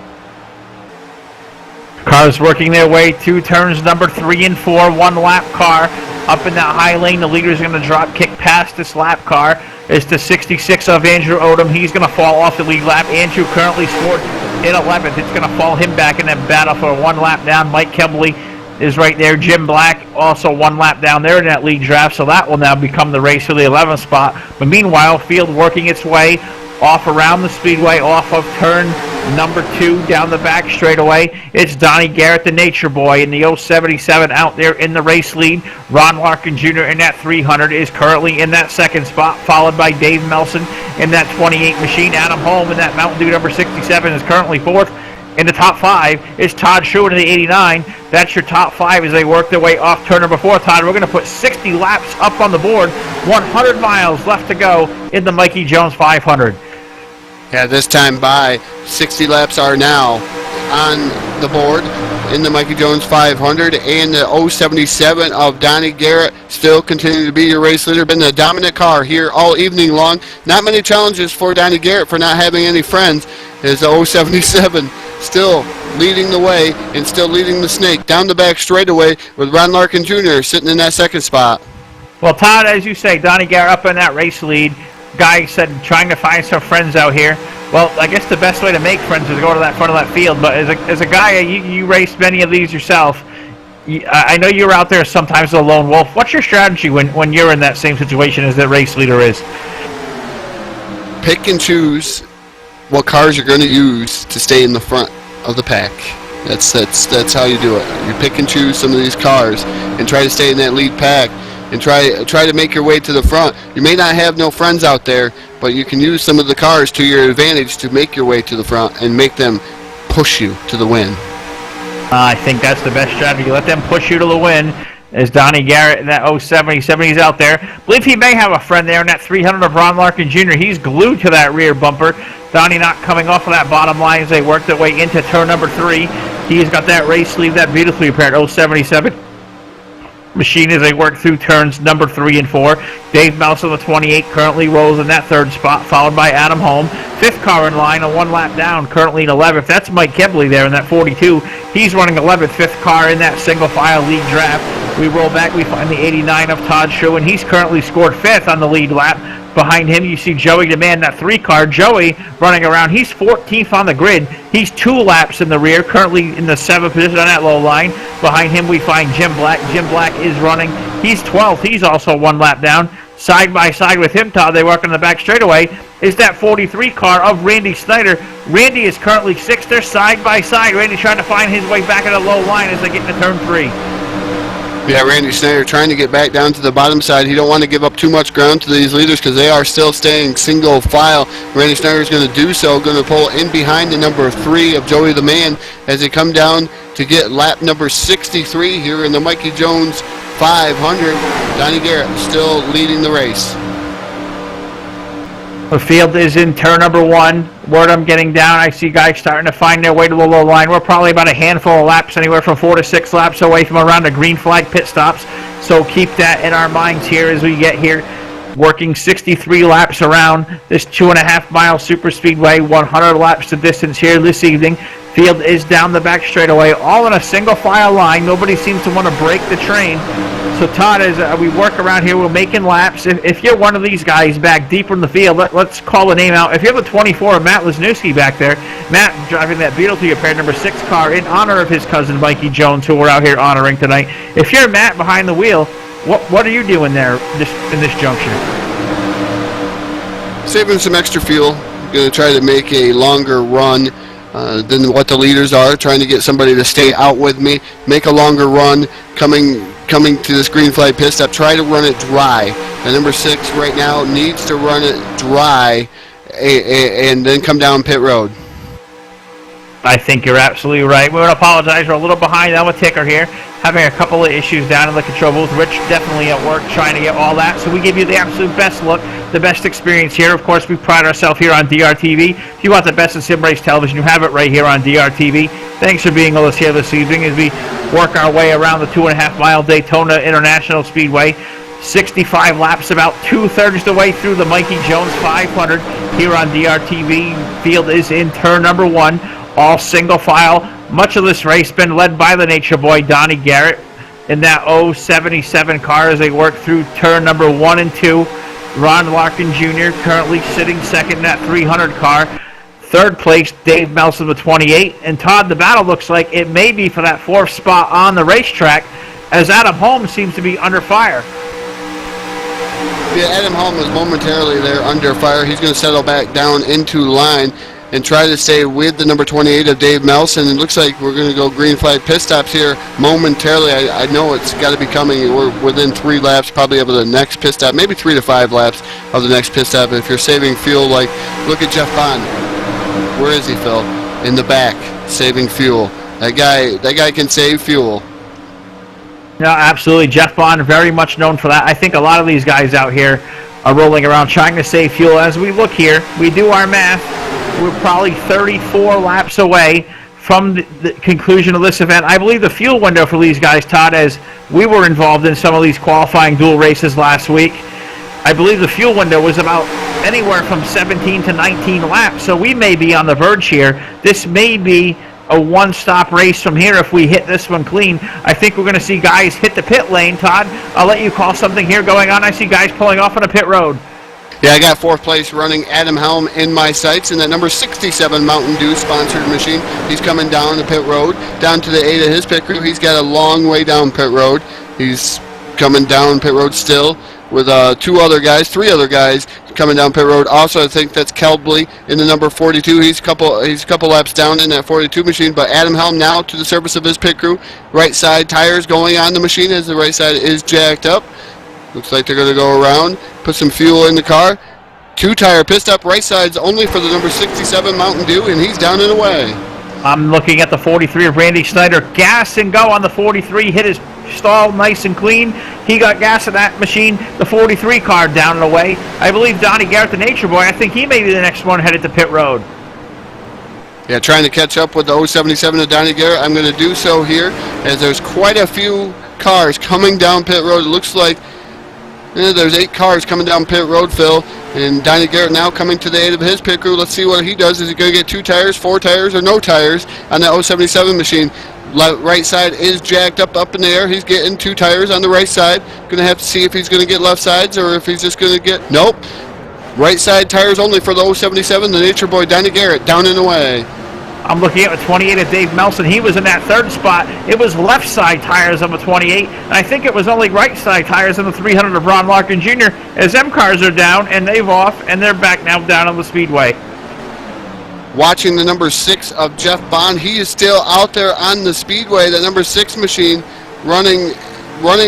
Cars working their way to turns number 3 and 4, one lap car up in that high lane. The leader is going to drop kick past this lap car. It's the 66 of Andrew Odom. He's going to fall off the lead lap. Andrew currently scored in 11th. It's going to fall him back in that battle for one lap down. Mike Kebley is right there. Jim Black also one lap down there in that lead draft, so that will now become the race for the 11th spot. But meanwhile, field working its way off around the speedway, off of turn number 2 down the back straightaway. It's Donnie Garrett, the Nature Boy, in the 077 out there in the race lead. Ron Larkin Jr. in that 300 is currently in that 2nd spot, followed by Dave Melson in that 28 machine. Adam Holm in that Mountain Dew number 67 is currently 4th. In the top 5 is Todd Schuh in the 89. That's your top 5 as they work their way off turn number 4. Todd, we're going to put 60 laps up on the board. 100 miles left to go in the Mikey Jones 500. Yeah, this time by 60 laps are now on the board in the Mikey Jones 500, and the 077 of Donnie Garrett still continuing to be your race leader. Been the dominant car here all evening long. Not many challenges for Donnie Garrett for not having any friends. Is the 077 still leading the way and still leading the snake down the back straightaway with Ron Larkin Jr. sitting in that 2nd spot. Well, Todd, as you say, Donnie Garrett up in that race lead. Guy said trying to find some friends out here. Well, I guess the best way to make friends is to go to that front of that field. But as a guy, you raced many of these yourself. I know you're out there sometimes as a lone wolf. What's your strategy when you're in that same situation as the race leader is? Pick and choose what cars you're going to use to stay in the front of the pack. That's how you do it. You pick and choose some of these cars and try to stay in that lead pack. And try to make your way to the front. You may not have no friends out there, but you can use some of the cars to your advantage to make your way to the front and make them push you to the win. I think that's the best strategy. Let them push you to the win. As Donnie Garrett in that 077, he's out there. I believe he may have a friend there in that 300 of Ron Larkin Jr. He's glued to that rear bumper. Donnie not coming off of that bottom line as they work their way into turn number 3. He's got that race sleeve, that beautifully prepared 077. Machine as they work through turns number 3 and 4. Dave Mouse on the 28 currently rolls in that 3rd spot, followed by Adam Holm. 5th car in line, a one lap down, currently in 11th. That's Mike Kebley there in that 42. He's running 11th, 5th car in that single file lead draft. We roll back, we find the 89 of Todd Schuh, and he's currently scored 5th on the lead lap. Behind him, you see Joey the Man, that 3 car. Joey running around. He's 14th on the grid. He's 2 laps in the rear, currently in the 7th position on that low line. Behind him, we find Jim Black. Jim Black is running. He's 12th. He's also 1 lap down. Side by side with him, Todd, they work on the back straightaway, is that 43 car of Randy Snyder. Randy is currently 6th. They're side by side. Randy trying to find his way back at a low line as they get into turn 3. Yeah, Randy Snyder trying to get back down to the bottom side. He don't want to give up too much ground to these leaders because they are still staying single file. Randy Snyder is going to do so, going to pull in behind the number 3 of Joey the Man as they come down to get lap number 63 here in the Mikey Jones 500. Donnie Garrett still leading the race. The field is in turn number 1. Word I'm getting down, I see guys starting to find their way to the low line. We're probably about a handful of laps, anywhere from 4 to 6 laps away from around the green flag pit stops. So keep that in our minds here as we get here. Working 63 laps around this 2.5 mile super speedway, 100 laps to distance here this evening. Field is down the back straightaway, all in a single file line. Nobody seems to want to break the train. So Todd, as we work around here, we're making laps. If you're one of these guys back deeper in the field, let's call a name out. If you have a 24 of Matt Lesniewski back there, Matt driving that beautifully prepared number 6 car in honor of his cousin Mikey Jones, who we're out here honoring tonight. If you're Matt behind the wheel, what are you doing there in this junction? Saving some extra fuel. Going to try to make a longer run than what the leaders are, trying to get somebody to stay out with me, make a longer run, coming to this green flag pit stop, try to run it dry. The number 6 right now needs to run it dry and then come down pit road. I think you're absolutely right. We want to apologize. We're a little behind on with Ticker here, having a couple of issues down in the control booth. Rich definitely at work trying to get all that. So we give you the absolute best look, the best experience here. Of course, we pride ourselves here on DRTV. If you want the best in sim race television, you have it right here on DRTV. Thanks for being with us here this evening as we work our way around the 2.5-mile Daytona International Speedway. 65 laps, about 2/3 the way through the Mikey Jones 500 here on DRTV. Field is in turn number 1. All single file. Much of this race been led by the Nature Boy, Donnie Garrett, in that 077 car as they work through turn number 1 and 2. Ron Larkin Jr. currently sitting second in that 300 car. Third place, Dave Melson with 28. And Todd, the battle looks like it may be for that 4th spot on the racetrack as Adam Holmes seems to be under fire. Yeah, Adam Holmes was momentarily there under fire. He's going to settle back down into line and try to stay with the number 28 of Dave Melson. It looks like we're going to go green flag pit stops here momentarily. I know it's got to be coming. We're within 3 laps probably of the next pit stop, maybe 3 to 5 laps of the next pit stop. If you're saving fuel, like look at Jeff Bond. Where is he, Phil? In the back, saving fuel. That guy can save fuel. No, absolutely. Jeff Bond, very much known for that. I think a lot of these guys out here are rolling around trying to save fuel. As we look here, we do our math. We're probably 34 laps away from the conclusion of this event. I believe the fuel window for these guys, Todd, as we were involved in some of these qualifying dual races last week, I believe the fuel window was about anywhere from 17 to 19 laps. So we may be on the verge here. This may be a one-stop race from here if we hit this one clean. I think we're going to see guys hit the pit lane. Todd, I'll let you call something here going on. I see guys pulling off on a pit road. Yeah, I got 4th place running Adam Helm in my sights in that number 67 Mountain Dew sponsored machine. He's coming down the pit road, down to the 8 of his pit crew. He's got a long way down pit road. He's coming down pit road still with 3 other guys coming down pit road. Also, I think that's Kelbley in the number 42. He's a couple laps down in that 42 machine. But Adam Helm now to the service of his pit crew. Right side tires going on the machine as the right side is jacked up. Looks like they're going to go around, put some fuel in the car. 2-tire pit stop, right side's only for the number 67 Mountain Dew, and he's down and away. I'm looking at the 43 of Randy Snyder. Gas and go on the 43. Hit his stall nice and clean. He got gas in that machine. The 43 car down and away. I believe Donnie Garrett, the Nature Boy, I think he may be the next one headed to pit road. Yeah, trying to catch up with the 077 of Donnie Garrett. I'm going to do so here as there's quite a few cars coming down pit road. It looks like there's 8 cars coming down pit road, Phil, and Donnie Garrett now coming to the aid of his pit crew. Let's see what he does. Is he going to get 2 tires, 4 tires, or no tires on that 077 machine? Right side is jacked up in the air. He's getting 2 tires on the right side. Going to have to see if he's going to get left sides or if he's just going to get... Nope. Right side tires only for the 077, the Nature Boy, Donnie Garrett, down and away. I'm looking at the 28 of Dave Melson. He was in that 3rd spot. It was left side tires on the 28, and I think it was only right side tires on the 300 of Ron Larkin Jr. as them cars are down, and they've off, and they're back now down on the speedway. Watching the number 6 of Jeff Bond. He is still out there on the speedway. The number 6 machine running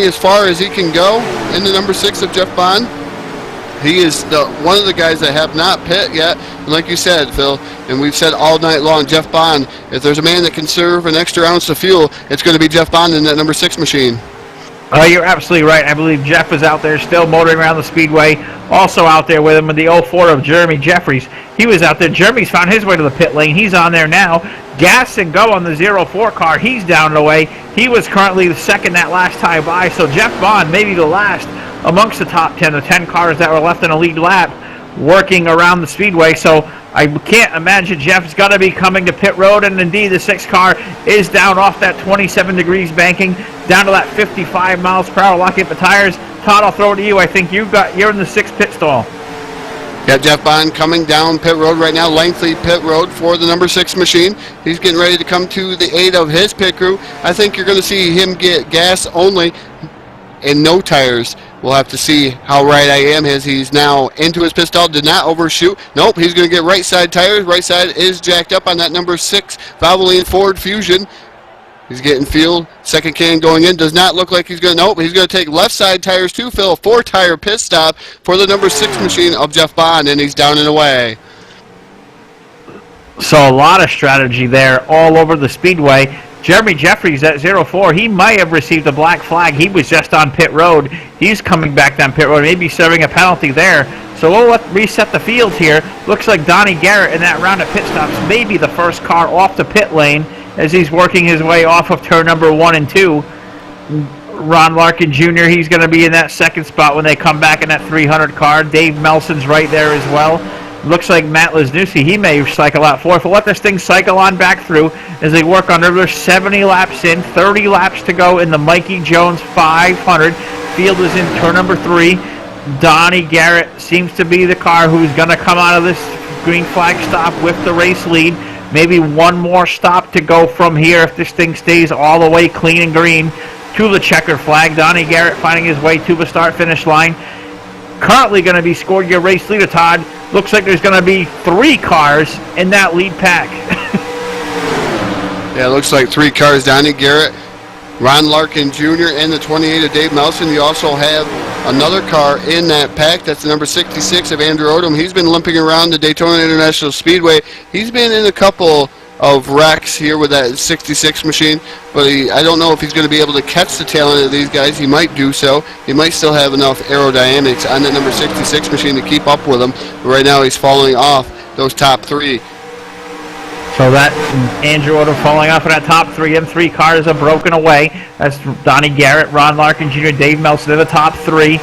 as far as he can go in the number 6 of Jeff Bond. He is one of the guys that have not pit yet. And like you said, Phil, and we've said all night long, Jeff Bond, if there's a man that can serve an extra ounce of fuel, it's going to be Jeff Bond in that number 6 machine. Oh, you're absolutely right. I believe Jeff is out there still motoring around the speedway. Also out there with him in the 04 of Jeremy Jeffries. He was out there. Jeremy's found his way to the pit lane. He's on there now. Gas and go on the 04 car. He's down and away. He was currently the second that last time by. So Jeff Bond maybe the last amongst the top 10, the 10 cars that were left in a lead lap working around the speedway. So I can't imagine Jeff's got to be coming to pit road, and indeed the 6 car is down off that 27 degrees banking down to that 55 miles per hour. Locking up the tires. Todd, I'll throw it to you. I think you're in the 6th pit stall. Got Jeff Bond coming down pit road right now, lengthy pit road for the number 6 machine. He's getting ready to come to the aid of his pit crew. I think you're going to see him get gas only and no tires We'll have to see how right I am. He's now into his pit stall. Did not overshoot. Nope, he's going to get right side tires. Right side is jacked up on that number 6 Valvoline Ford Fusion. He's getting fuel. Second can going in. Does not look like he's going to. Nope, he's going to take left side tires too, Phil. 4-tire pit stop for the number 6 machine of Jeff Bond, and he's down and away. So a lot of strategy there all over the speedway. Jeremy Jeffries at 04, he might have received a black flag. He was just on pit road. He's coming back down pit road, maybe serving a penalty there. So we'll reset the field here. Looks like Donnie Garrett in that round of pit stops may be the first car off the pit lane as he's working his way off of turn number 1 and 2. Ron Larkin Jr., he's going to be in that second spot when they come back in that 300 car. Dave Melson's right there as well. Looks like Matt Lesniewski, he may cycle out fourth. We'll let this thing cycle on back through as they work on another 70 laps in, 30 laps to go in the Mikey Jones 500. Field is in turn number 3. Donnie Garrett seems to be the car who's going to come out of this green flag stop with the race lead. Maybe one more stop to go from here if this thing stays all the way clean and green to the checker flag. Donnie Garrett finding his way to the start-finish line. Currently going to be scored your race leader, Todd. Looks like there's going to be 3 cars in that lead pack. Yeah, it looks like 3 cars. Donnie Garrett, Ron Larkin Jr., and the 28 of Dave Melson. You also have another car in that pack. That's the number 66 of Andrew Odom. He's been limping around the Daytona International Speedway. He's been in a couple of wrecks here with that 66 machine, but I don't know if he's going to be able to catch the tail end of these guys. He might do so. He might still have enough aerodynamics on that number 66 machine to keep up with him. But right now he's falling off those top 3. So that Andrew Odom falling off of that top 3. Them 3 cars are broken away. That's Donnie Garrett, Ron Larkin Jr., Dave Melson in the top 3.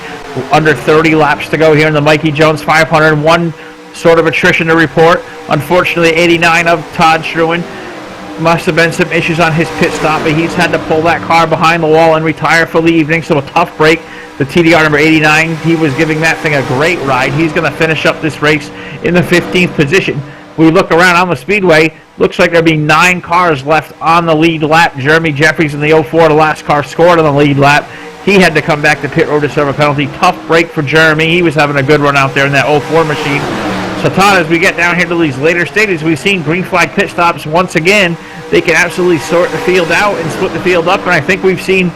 Under 30 laps to go here in the Mikey Jones 500. One sort of attrition to report. Unfortunately, 89 of Todd Struan. Must have been some issues on his pit stop, but he's had to pull that car behind the wall and retire for the evening, so a tough break. The TDR number 89, he was giving that thing a great ride. He's going to finish up this race in the 15th position. We look around on the speedway, looks like there'll be 9 cars left on the lead lap. Jeremy Jeffries in the 04, the last car scored on the lead lap. He had to come back to pit road to serve a penalty. Tough break for Jeremy. He was having a good run out there in that 04 machine. So Todd, as we get down here to these later stages, we've seen green flag pit stops once again. They can absolutely sort the field out and split the field up, and I think we've seen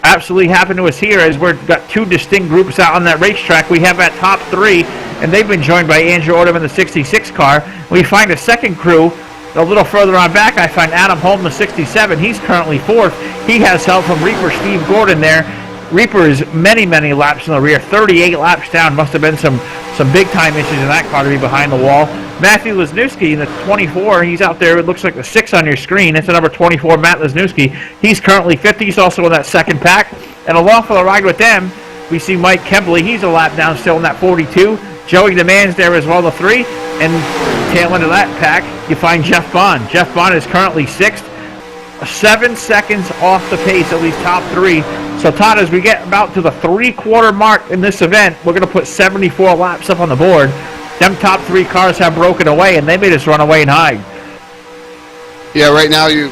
absolutely happen to us here as we've got 2 distinct groups out on that racetrack. We have that top 3, and they've been joined by Andrew Odom in the 66 car. We find a second crew a little further on back. I find Adam Holm, the 67. He's currently 4th. He has help from Reaper Steve Gordon there. Reaper is many, many laps in the rear, 38 laps down. Must have been some big-time issues in that car to be behind the wall. Matthew Lesniewski in the 24, he's out there. It looks like the 6 on your screen. It's the number 24, Matt Lesniewski. He's currently 50. He's also in that second pack. And along for the ride with them, we see Mike Kembley. He's a lap down still in that 42. Joey DeMann's there as well, the 3. And tail end of that pack, you find Jeff Bond. Jeff Bond is currently 6th. 7 seconds off the pace of these top 3. So Todd, as we get about to the 3/4 mark in this event, we're going to put 74 laps up on the board. Them top 3 cars have broken away, and they may just run away and hide. Yeah, right now you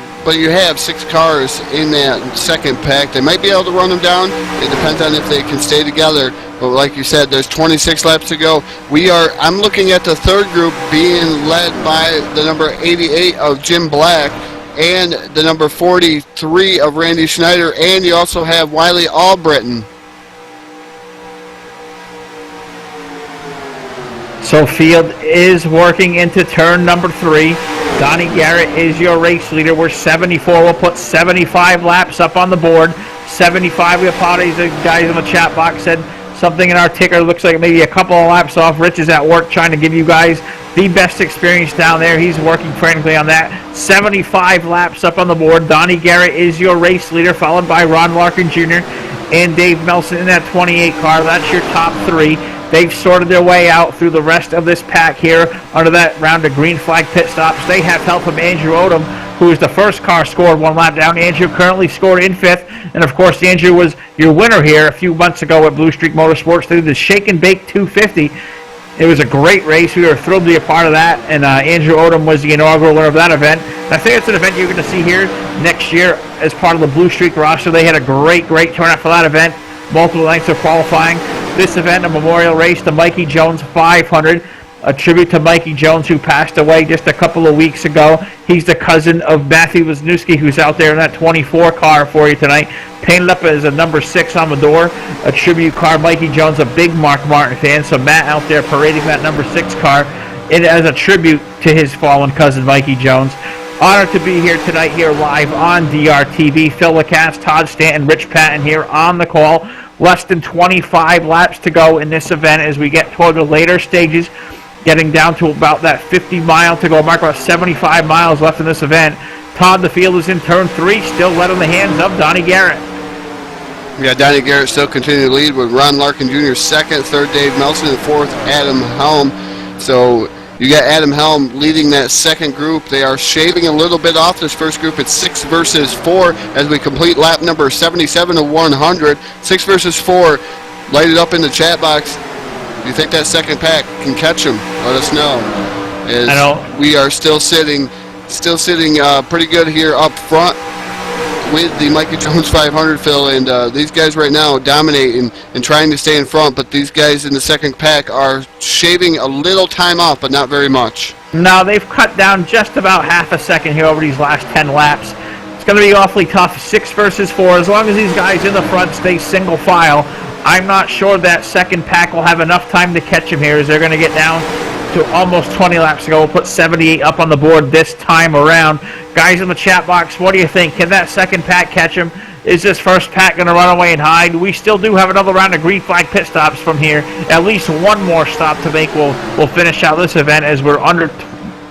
have 6 cars in that second pack. They might be able to run them down. It depends on if they can stay together. But like you said, there's 26 laps to go. I'm looking at the third group being led by the number 88 of Jim Black and the number 43 of Randy Schneider, and you also have Wiley Albritton. So field is working into turn number 3. Donnie Garrett is your race leader. We're 74. We'll put 75 laps up on the board. 75. We apologize. The guys in the chat box said something in our ticker. Looks like maybe a couple of laps off. Rich is at work trying to give you guys the best experience down there. He's working frantically on that. 75 laps up on the board. Donnie Garrett is your race leader, followed by Ron Larkin Jr. and Dave Melson in that 28 car. That's your top 3. They've sorted their way out through the rest of this pack here under that round of green flag pit stops. They have help from Andrew Odom, who is the first car scored 1 lap down. Andrew currently scored in 5th. And, of course, Andrew was your winner here a few months ago at Blue Streak Motorsports. They did the Shake and Bake 250. It was a great race. We were thrilled to be a part of that. And Andrew Odom was the inaugural winner of that event. And I think it's an event you're going to see here next year as part of the Blue Streak roster. They had a great turnout for that event. multiple nights of qualifying. This event, a memorial race, the Mikey Jones 500. A tribute to Mikey Jones, who passed away just a couple of weeks ago. He's the cousin of Matthew Wisniewski, who's out there in that 24 car for you tonight. Painted up as a number 6 on the door. A tribute car. Mikey Jones, a big Mark Martin fan, so Matt out there parading that number 6 car as a tribute to his fallen cousin, Mikey Jones. Honored to be here tonight, here live on DRTV. Phil Lacasse, Todd Stanton, Rich Patton here on the call. Less than 25 laps to go in this event as we get toward the later stages, getting down to about that 50 mile to go mark, about 75 miles left in this event. Todd, the field is in turn 3, still led on the hands of Donnie Garrett. Yeah, Donnie Garrett still continuing to lead with Ron Larkin Jr. second, third Dave Melson, and fourth Adam Helm. So you got Adam Helm leading that second group. They are shaving a little bit off this first group. It's 6 versus 4 as we complete lap number 77 of 100. 6 versus 4. Light it up in the chat box. Do you think that second pack can catch them? Let us know. As we are still sitting pretty good here up front with the Mikey Jones 500, Phil, and these guys right now dominating and trying to stay in front, but these guys in the second pack are shaving a little time off, but not very much. No, they've cut down just about half a second here over these last 10 laps. It's going to be awfully tough, 6 versus 4. As long as these guys in the front stay single file, I'm not sure that second pack will have enough time to catch him here, as they're going to get down to almost 20 laps to go. We'll put 78 up on the board this time around. Guys in the chat box, what do you think? Can that second pack catch him? Is this first pack going to run away and hide? We still do have another round of green flag pit stops from here. At least one more stop to make. We'll finish out this event as we're under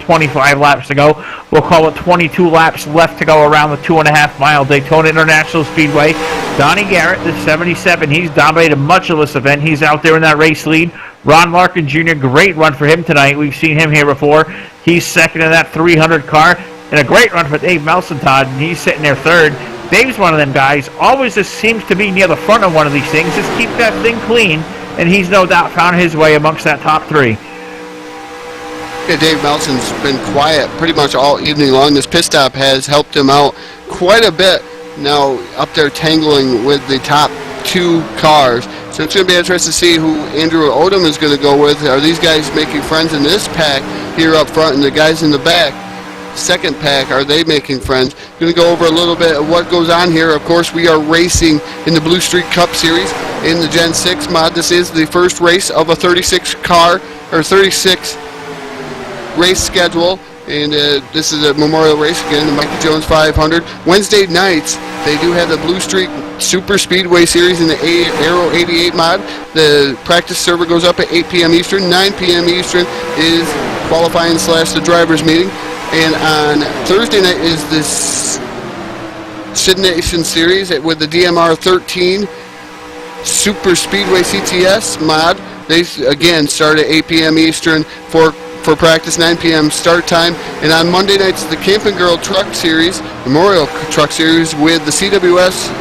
25 laps to go. We'll call it 22 laps left to go around the 2.5 mile Daytona International Speedway. Donnie Garrett, the 77, he's dominated much of this event. He's out there in that race lead. Ron Larkin Jr., great run for him tonight. We've seen him here before. He's second in that 300 car. And a great run for Dave Melson, Todd, and he's sitting there third. Dave's one of them guys, always just seems to be near the front of one of these things. Just keep that thing clean, and he's no doubt found his way amongst that top 3. Yeah, Dave Melson's been quiet pretty much all evening long. This pit stop has helped him out quite a bit. Now up there tangling with the top 2 cars. So it's going to be interesting to see who Andrew Odom is going to go with. Are these guys making friends in this pack here up front, and the guys in the back, second pack, are they making friends? Going to go over a little bit of what goes on here. Of course, we are racing in the Blue Streak Cup Series in the Gen 6 mod. This is the first race of a 36 race schedule, and this is a memorial race again, the Mikey Jones 500. Wednesday nights they do have the Blue Streak Super Speedway Series in the Aero 88 mod. The practice server goes up at 8 p.m. Eastern. 9 p.m. Eastern is qualifying / the drivers meeting, and on Thursday night is this Sid Nation Series with the DMR 13 Super Speedway CTS mod. They again start at 8 p.m. Eastern for practice, 9 p.m. start time. And on Monday nights, the Camping Girl Truck Series, Memorial Truck Series with the CWS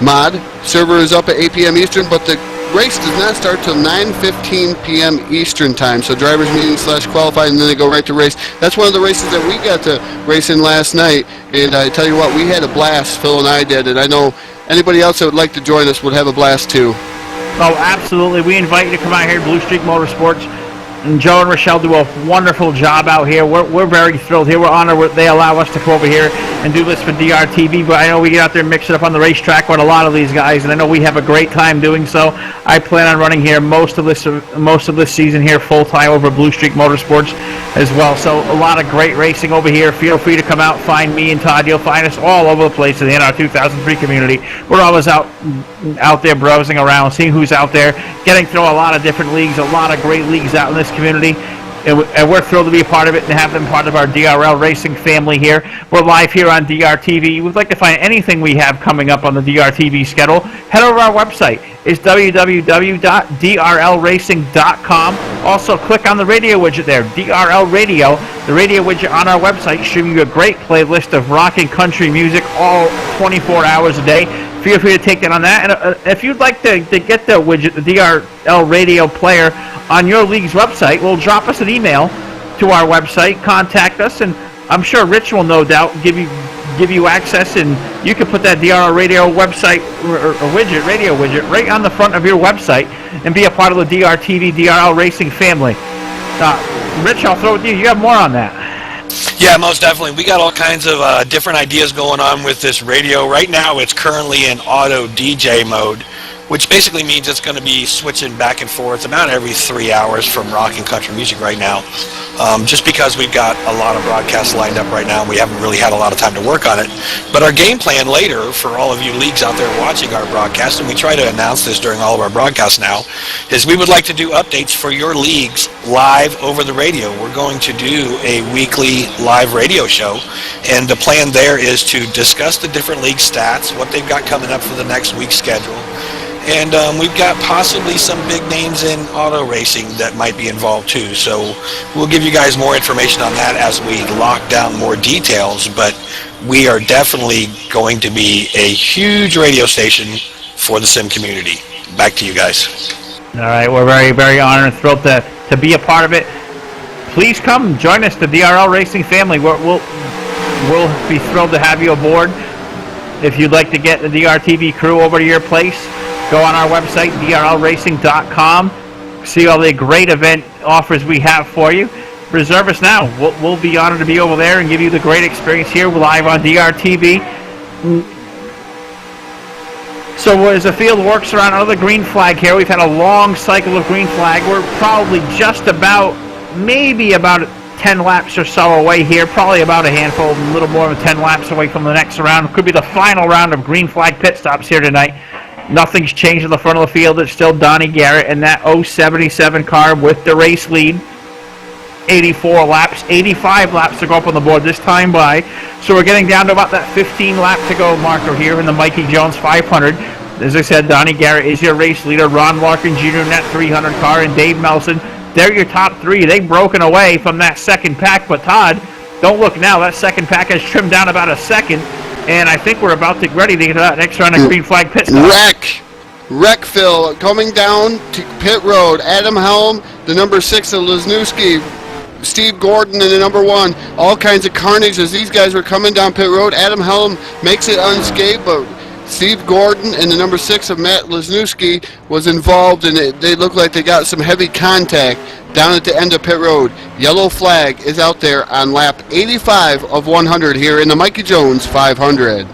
mod. Server is up at 8 p.m. Eastern, but the race does not start till 9:15 p.m. Eastern time. So drivers meeting / qualifying, and then they go right to race. That's one of the races that we got to race in last night. And I tell you what, we had a blast. Phil and I did, and I know anybody else that would like to join us would have a blast too. Oh, absolutely. We invite you to come out here to Blue Streak Motorsports. And Joe and Rochelle do a wonderful job out here. We're very thrilled here. We're honored they allow us to come over here and do this for DRTV. But I know we get out there and mix it up on the racetrack with a lot of these guys, and I know we have a great time doing so. I plan on running here most of this season here full time over Blue Streak Motorsports as well. So a lot of great racing over here. Feel free to come out, find me and Todd. You'll find us all over the place in the NR 2003 community. We're always out there browsing around, seeing who's out there, getting through a lot of different leagues, a lot of great leagues out in this community, and we're thrilled to be a part of it and have them part of our DRL racing family here. We're live here on DRTV. If you'd like to find anything we have coming up on the DRTV schedule, head over to our website. It's www.drlracing.com. Also, click on the radio widget there, DRL Radio. The radio widget on our website shows you a great playlist of rock and country music all 24 hours a day. Feel free to take that on that. And if you'd like to get the widget, the DRL Radio player, on your league's website, well, drop us an email to our website, contact us, and I'm sure Rich will no doubt give you give you access, and you can put that DRL radio website or radio widget right on the front of your website and be a part of the DRTV DRL Racing family. Rich, I'll throw it to you. You have more on that. Yeah, most definitely. We got all kinds of different ideas going on with this radio. Right now, it's currently in auto DJ mode, which basically means it's going to be switching back and forth about every 3 hours from rock and country music right now. Just because we've got a lot of broadcasts lined up right now, and we haven't really had a lot of time to work on it. But our game plan later, for all of you leagues out there watching our broadcast, and we try to announce this during all of our broadcasts now, is we would like to do updates for your leagues live over the radio. We're going to do a weekly live radio show, and the plan there is to discuss the different league stats, what they've got coming up for the next week's schedule. And we've got possibly some big names in auto racing that might be involved too. So we'll give you guys more information on that as we lock down more details. But we are definitely going to be a huge radio station for the sim community. Back to you guys. All right, we're very, very honored and thrilled to be a part of it. Please come join us, the DRL Racing family. We'll be thrilled to have you aboard. If you'd like to get the DRTV crew over to your place, go on our website, drlracing.com. See all the great event offers we have for you. Reserve us now. We'll be honored to be over there and give you the great experience here live on DRTV. So as the field works around another green flag here, we've had a long cycle of green flag. We're probably just about, maybe about 10 laps or so away here. Probably about a handful, a little more than 10 laps away from the next round. Could be the final round of green flag pit stops here tonight. Nothing's changed in the front of the field. It's still Donnie Garrett in that 077 car with the race lead. 84 laps, 85 laps to go up on the board this time by. So we're getting down to about that 15 lap to go marker here in the Mikey Jones 500. As I said, Donnie Garrett is your race leader. Ron Larkin Jr. in that 300 car, and Dave Melson. They're your top three. They've broken away from that second pack, but Todd, don't look now. That second pack has trimmed down about a second. And I think we're about to get ready to get that next round of green flag pit stop. Wreckville coming down to pit road. Adam Helm, the number 6 of Lesniewski. Steve Gordon in the number 1. All kinds of carnage as these guys were coming down pit road. Adam Helm makes it unscathed, but Steve Gordon and the number 6 of Matt Lesniewski was involved, and they look like they got some heavy contact down at the end of pit road. Yellow flag is out there on lap 85 of 100 here in the Mikey Jones 500.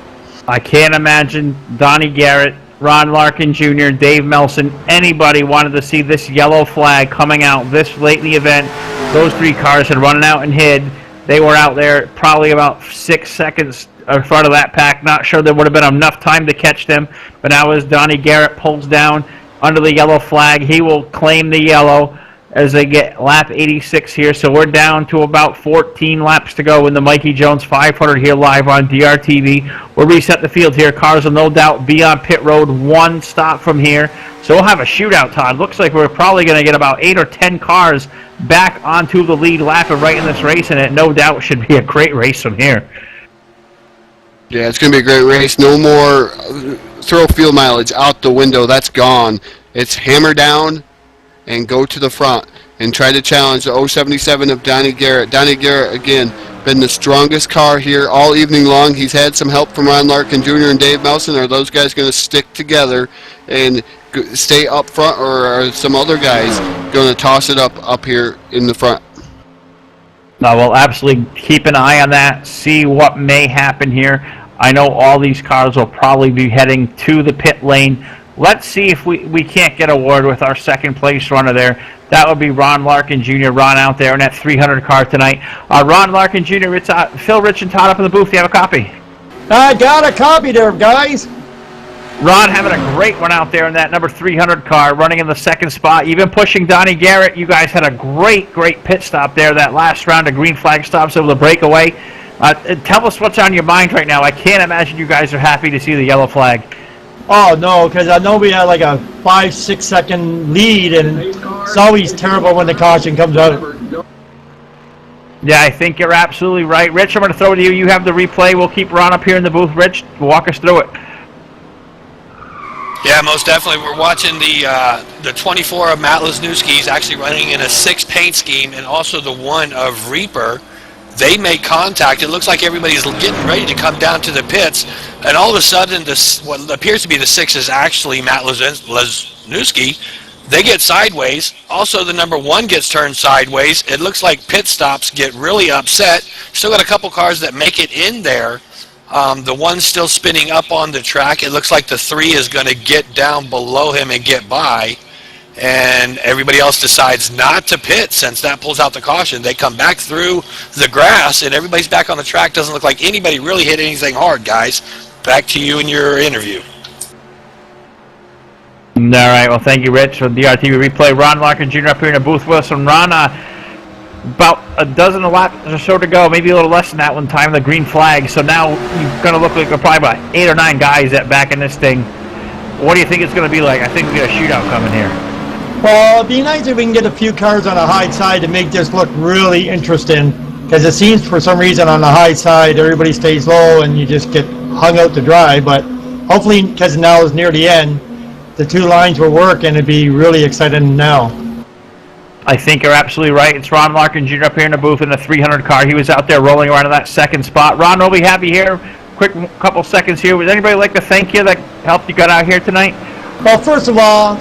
I can't imagine Donnie Garrett, Ron Larkin Jr., Dave Melson, anybody wanted to see this yellow flag coming out this late in the event. Those three cars had run out and hid. They were out there probably about 6 seconds in front of that pack. Not sure there would have been enough time to catch them. But now as Donnie Garrett pulls down under the yellow flag, he will claim the yellow as they get lap 86 here. So we're down to about 14 laps to go in the Mikey Jones 500 here live on DRTV. We'll reset the field here. Cars will no doubt be on pit road 1 stop from here. So we'll have a shootout, Todd. Looks like we're probably going to get about 8 or 10 cars back onto the lead lap and right in this race, and it no doubt should be a great race from here. Yeah, it's going to be a great race. No more throw field mileage out the window. That's gone. It's hammer down and go to the front and try to challenge the 077 of Donnie Garrett. Donnie Garrett, again, been the strongest car here all evening long. He's had some help from Ron Larkin Jr. and Dave Melson. Are those guys going to stick together and stay up front, or are some other guys going to toss it up here in the front? No, we'll absolutely keep an eye on that, see what may happen here. I know all these cars will probably be heading to the pit lane. Let's see if we can't get a word with our second place runner there. That would be Ron Larkin Jr. Ron out there in that 300 car tonight. Ron Larkin Jr., it's Phil, Rich, and Todd up in the booth. Do you have a copy? I got a copy there, guys. Ron having a great one out there in that number 300 car, running in the second spot, even pushing Donnie Garrett. You guys had a great pit stop there, that last round of green flag stops, able to break away. Tell us what's on your mind right now. I can't imagine you guys are happy to see the yellow flag. Oh, no, because I know we had like a 5-6 second lead, and it's always terrible when the caution comes out. Yeah, I think you're absolutely right. Rich, I'm going to throw it to you. You have the replay. We'll keep Ron up here in the booth. Rich, walk us through it. Yeah, most definitely. We're watching the 24 of Matt Lesniewski. He's actually running in a 6 paint scheme, and also the 1 of Reaper. They make contact. It looks like everybody's getting ready to come down to the pits, and all of a sudden, what appears to be the 6 is actually Matt Lesniewski. They get sideways. Also, the number 1 gets turned sideways. It looks like pit stops get really upset. Still got a couple cars that make it in there. The 1's still spinning up on the track. It looks like the 3 is going to get down below him and get by. And everybody else decides not to pit since that pulls out the caution. They come back through the grass, and everybody's back on the track. Doesn't look like anybody really hit anything hard, guys. Back to you in your interview. All right, well, thank you, Rich, for the DRTV replay. Ron Larkin Jr. up here in the booth with us. And Ron, about a dozen laps or so to go, maybe a little less than that when time of the green flag. So now you're going to look like probably about 8 or 9 guys that back in this thing. What do you think it's going to be like? I think we got a shootout coming here. Well, it'd be nice if we can get a few cars on the high side to make this look really interesting, because it seems for some reason on the high side everybody stays low and you just get hung out to dry. But hopefully, because now is near the end, the 2 lines will work and it'd be really exciting now. I think you're absolutely right. It's Ron Larkin Jr. up here in the booth in the 300 car. He was out there rolling around in that 2nd spot. Ron, we'll be happy here. Quick couple seconds here. Would anybody like to thank you that helped you get out here tonight? Well, first of all,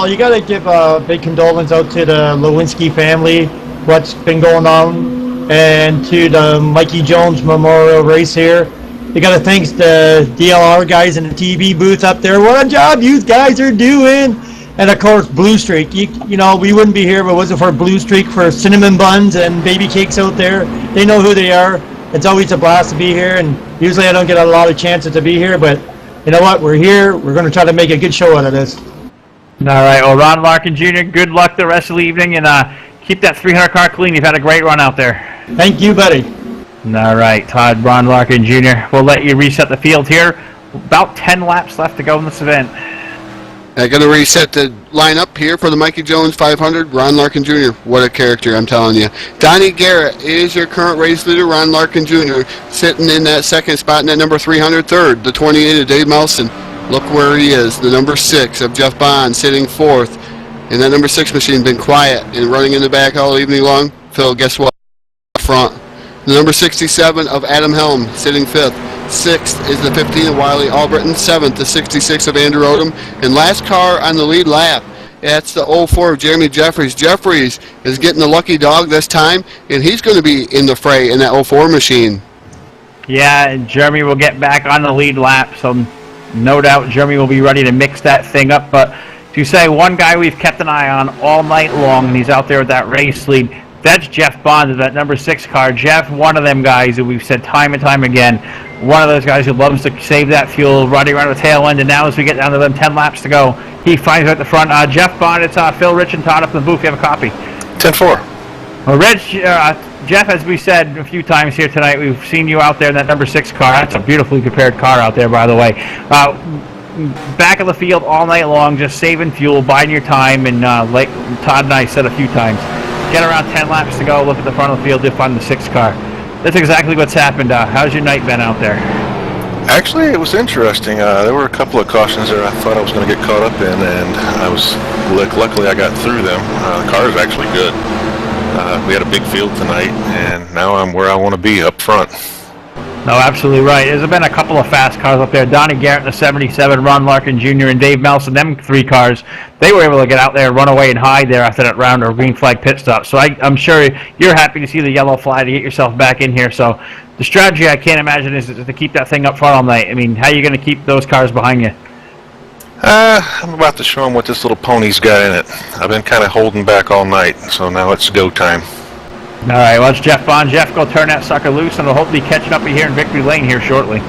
you got to give a big condolence out to the Lewinsky family, what's been going on, and to the Mikey Jones Memorial Race here. You got to thank the DLR guys in the TV booth up there. What a job you guys are doing! And of course, Blue Streak. You know, we wouldn't be here if it wasn't for Blue Streak, for cinnamon buns and baby cakes out there. They know who they are. It's always a blast to be here, and usually I don't get a lot of chances to be here, but you know what? We're here. We're going to try to make a good show out of this. All right, well, Ron Larkin Jr., good luck the rest of the evening, and keep that 300 car clean. You've had a great run out there. Thank you, buddy. All right, Todd, Ron Larkin Jr., we'll let you reset the field here. About 10 laps left to go in this event. I'm going to reset the lineup here for the Mikey Jones 500. Ron Larkin Jr., what a character, I'm telling you. Donnie Garrett is your current race leader. Ron Larkin Jr. sitting in that 2nd spot in that number 300. Third, the 28 of Dave Melson. Look where he is, the number 6 of Jeff Bond sitting 4th. And that number 6 machine been quiet and running in the back all evening long. Phil, guess what? Front. The number 67 of Adam Helm sitting 5th. 6th is the 15 of Wiley Albritton. 7th, the 66 of Andrew Odom. And last car on the lead lap, that's the 04 of Jeremy Jeffries. Jeffries is getting the lucky dog this time, and he's going to be in the fray in that 04 machine. Yeah, and Jeremy will get back on the lead lap, so no doubt Jeremy will be ready to mix that thing up. But to say one guy we've kept an eye on all night long, and he's out there with that race lead, that's Jeff Bond of that number 6 car. Jeff, one of them guys that we've said time and time again, one of those guys who loves to save that fuel, running around the tail end, and now as we get down to them 10 laps to go, he finds at the front. Jeff Bond, it's Phil, Rich, and Todd up in the booth. You have a copy. 10-4. Well, Rich, Jeff, as we said a few times here tonight, we've seen you out there in that number 6 car. That's a beautifully prepared car out there, by the way. Back of the field all night long, just saving fuel, biding your time, and like Todd and I said a few times, get around 10 laps to go, look at the front of the field, you'll find the 6 car. That's exactly what's happened. How's your night been out there? Actually, it was interesting. There were a couple of cautions there I thought I was going to get caught up in, and I was luckily I got through them. The car is actually good. We had a big field tonight, and now I'm where I want to be, up front. No, absolutely right. There's been a couple of fast cars up there. Donnie Garrett in the 77, Ron Larkin Jr., and Dave Melson, them 3 cars, they were able to get out there and run away and hide there after that round of green flag pit stop. So I'm sure you're happy to see the yellow flag to get yourself back in here. So the strategy, I can't imagine, is to keep that thing up front all night. I mean, how are you going to keep those cars behind you? I'm about to show them what this little pony's got in it. I've been kind of holding back all night, so now it's go time. All right, well, it's Jeff Bond. Jeff, go turn that sucker loose, and we'll hopefully catching up here in Victory Lane here shortly.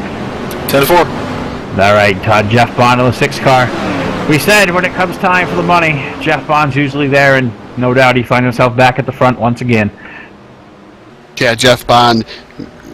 10-4. All right, Jeff Bond on the 6 car. We said when it comes time for the money, Jeff Bond's usually there, and no doubt he finds himself back at the front once again. Yeah, Jeff Bond.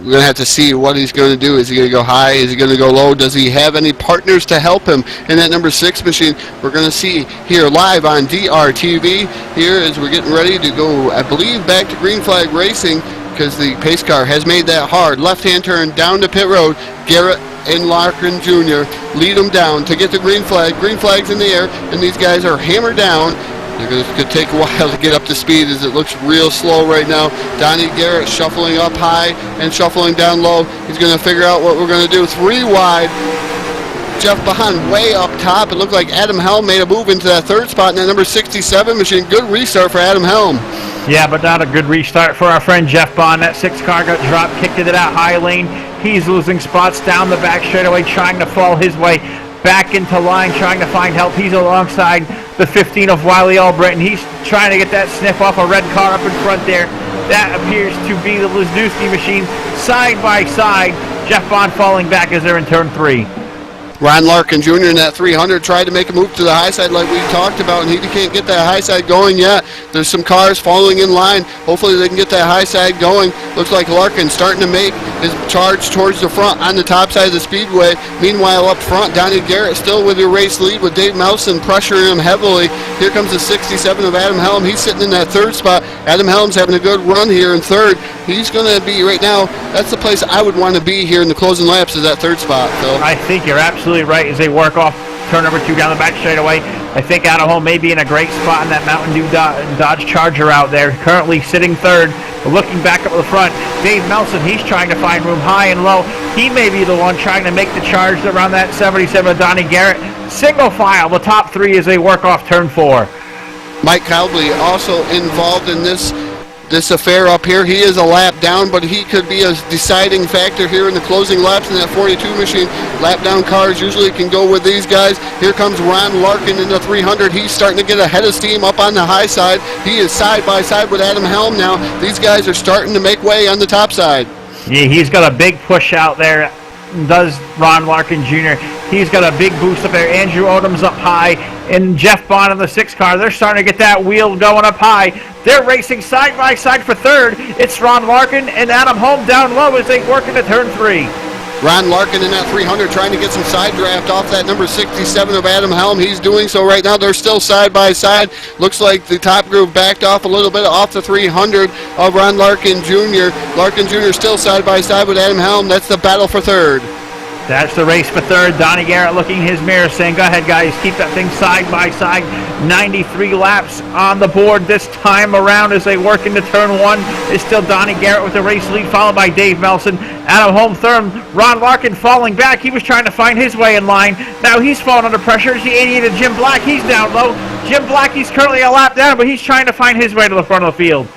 We're going to have to see what he's going to do. Is he going to go high? Is he going to go low? Does he have any partners to help him in that number 6 machine? We're going to see here live on DRTV here as we're getting ready to go, I believe, back to green flag racing because the pace car has made that hard. Left-hand turn down to pit road. Garrett and Larkin Jr. lead them down to get the green flag. Green flag's in the air, and these guys are hammered down. It's going to take a while to get up to speed as it looks real slow right now. Donnie Garrett shuffling up high and shuffling down low. He's going to figure out what we're going to do. 3 wide. Jeff Bond way up top. It looked like Adam Helm made a move into that 3rd spot in that number 67 machine. Good restart for Adam Helm. Yeah, but not a good restart for our friend Jeff Bond. That 6 car got dropped, kicked into that high lane. He's losing spots down the back straightaway, trying to fall his way back into line, trying to find help. He's alongside the 15 of Wiley Albritton. He's trying to get that sniff off a red car up in front there. That appears to be the Lesniewski machine. Side by side, Jeff Bond falling back as they're in turn 3. Ron Larkin Jr. in that 300 tried to make a move to the high side like we talked about, and he can't get that high side going yet. There's some cars following in line. Hopefully they can get that high side going. Looks like Larkin starting to make his charge towards the front on the top side of the speedway. Meanwhile, up front, Donnie Garrett still with the race lead with Dave Melson pressuring him heavily. Here comes the 67 of Adam Helm. He's sitting in that 3rd spot. Adam Helm's having a good run here in 3rd. He's going to be right now, that's the place I would want to be here in the closing laps, is that 3rd spot, Phil. I think you're absolutely right as they work off turn number 2 down the back straightaway. I think Adam Helm may be in a great spot in that Mountain Dew Dodge Charger out there, currently sitting 3rd. But looking back up the front, Dave Melson, he's trying to find room high and low. He may be the one trying to make the charge around that 77 of Donnie Garrett. Single file, the top 3 as they work off turn 4. Mike Cowley also involved in this affair up here. He is a lap down, but he could be a deciding factor here in the closing laps in that 42 machine. Lap down cars usually can go with these guys. Here comes Ron Larkin in the 300. He's starting to get a head of steam up on the high side. He is side by side with Adam Helm now. These guys are starting to make way on the top side. Yeah, he's got a big push out there, does Ron Larkin Jr. He's got a big boost up there. Andrew Odom's up high, and Jeff Bond in the 6 car. They're starting to get that wheel going up high. They're racing side by side for 3rd. It's Ron Larkin and Adam Helm down low as they work into turn 3. Ron Larkin in that 300 trying to get some side draft off that number 67 of Adam Helm. He's doing so right now. They're still side by side. Looks like the top group backed off a little bit off the 300 of Ron Larkin Jr. Larkin Jr. still side by side with Adam Helm. That's the battle for 3rd. That's the race for 3rd. Donnie Garrett looking in his mirror saying, go ahead, guys, keep that thing side by side. 93 laps on the board this time around as they work into turn 1. It's still Donnie Garrett with the race lead, followed by Dave Melson. Adam Helm 3rd. Ron Larkin falling back. He was trying to find his way in line. Now he's falling under pressure. It's the 88 of Jim Black. He's down low. Jim Black, he's currently a lap down, but he's trying to find his way to the front of the field.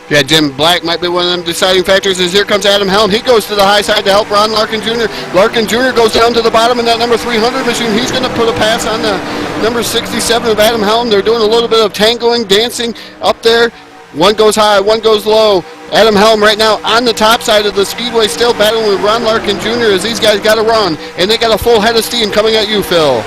Yeah, Jim Black might be one of them deciding factors as here comes Adam Helm. He goes to the high side to help Ron Larkin Jr. Larkin Jr. goes down to the bottom in that number 300 machine. He's going to put a pass on the number 67 of Adam Helm. They're doing a little bit of tangoing, dancing up there. One goes high, one goes low. Adam Helm right now on the top side of the speedway, still battling with Ron Larkin Jr. as these guys got to run. And they got a full head of steam coming at you, Phil.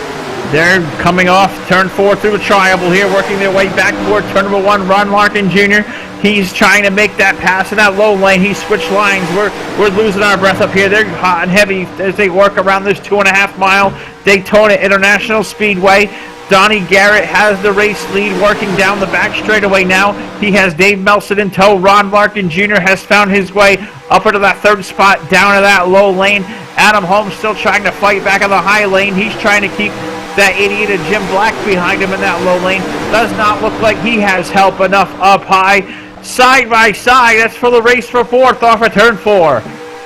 They're coming off turn 4 through a triangle here, working their way back toward turn number 1, Ron Larkin Jr. He's trying to make that pass in that low lane. He switched lines. We're losing our breath up here. They're hot and heavy as they work around this 2.5-mile Daytona International Speedway. Donnie Garrett has the race lead working down the back straightaway now. He has Dave Melson in tow. Ron Larkin Jr. has found his way up into that 3rd spot, down to that low lane. Adam Helm still trying to fight back on the high lane. He's trying to keep that 88 of Jim Black behind him in that low lane. Does not look like he has help enough up high. Side by side, that's for the race for 4th off of turn 4.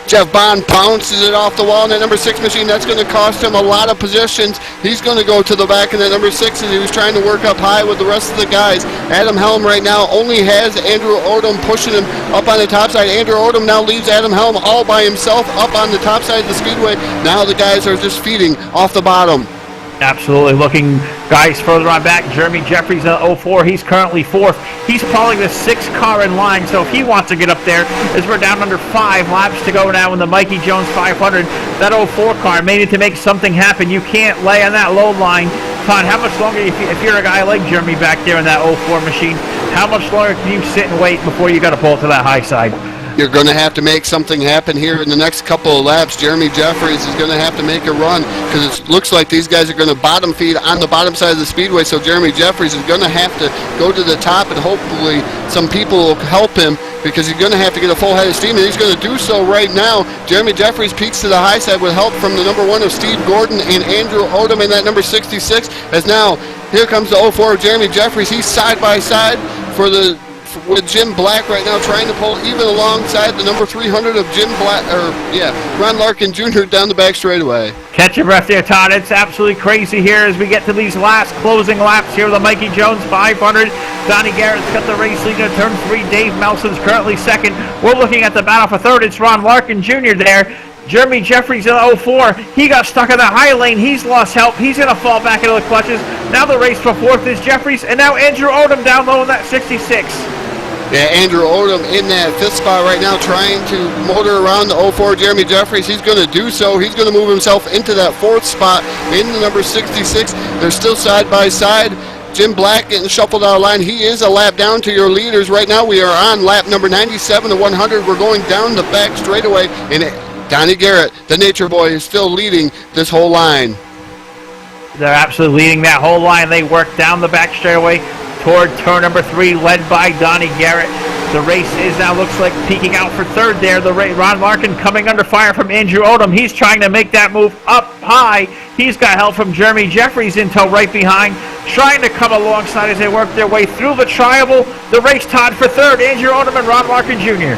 Jeff Bond bounces it off the wall in that number 6 machine. That's going to cost him a lot of positions. He's going to go to the back in that number 6 as he was trying to work up high with the rest of the guys. Adam Helm right now only has Andrew Odom pushing him up on the top side. Andrew Odom now leaves Adam Helm all by himself up on the top side of the speedway. Now the guys are just feeding off the bottom. Absolutely. Looking guys further on back, Jeremy Jeffries in 04. He's currently 4th. He's probably the 6th car in line, so if he wants to get up there, as we're down under 5 laps to go now in the Mikey Jones 500, that 04 car may need to make something happen. You can't lay on that low line. Todd, how much longer, if you're a guy like Jeremy back there in that 04 machine, how much longer can you sit and wait before you got to pull it to that high side? You're going to have to make something happen here in the next couple of laps. Jeremy Jeffries is going to have to make a run because it looks like these guys are going to bottom feed on the bottom side of the speedway. So Jeremy Jeffries is going to have to go to the top, and hopefully some people will help him because he's going to have to get a full head of steam, and he's going to do so right now. Jeremy Jeffries peaks to the high side with help from the number 1 of Steve Gordon and Andrew Odom in that number 66, as now Here comes the 04 Jeremy Jeffries. He's side by side with Jim Black right now, trying to pull even alongside the number 300 of Ron Larkin Jr. down the back straightaway. Catch your breath there, Todd. It's absolutely crazy here as we get to these last closing laps here. The Mikey Jones 500. Donnie Garrett's got the race lead in turn 3. Dave Melson's currently second. We're looking at the battle for third. It's Ron Larkin Jr. there. Jeremy Jeffries in the 04. He got stuck in the high lane. He's lost help. He's going to fall back into the clutches. Now the race for fourth is Jeffries, and now Andrew Odom down low in that 66. Yeah, Andrew Odom in that fifth spot right now, trying to motor around the 04 Jeremy Jeffries. He's going to do so. He's going to move himself into that fourth spot in the number 66. They're still side by side. Jim Black getting shuffled out of line. He is a lap down to your leaders. Right now we are on lap number 97 to 100. We're going down the back straightaway, and Donnie Garrett, the Nature Boy, is still leading this whole line. They're absolutely leading that whole line. They work down the back straightaway toward turn number 3, led by Donnie Garrett. The race is now, looks like, peeking out for third there. Ron Larkin coming under fire from Andrew Odom. He's trying to make that move up high. He's got help from Jeremy Jeffries in tow right behind, trying to come alongside as they work their way through the triangle. The race tied for third, Andrew Odom and Ron Larkin Jr.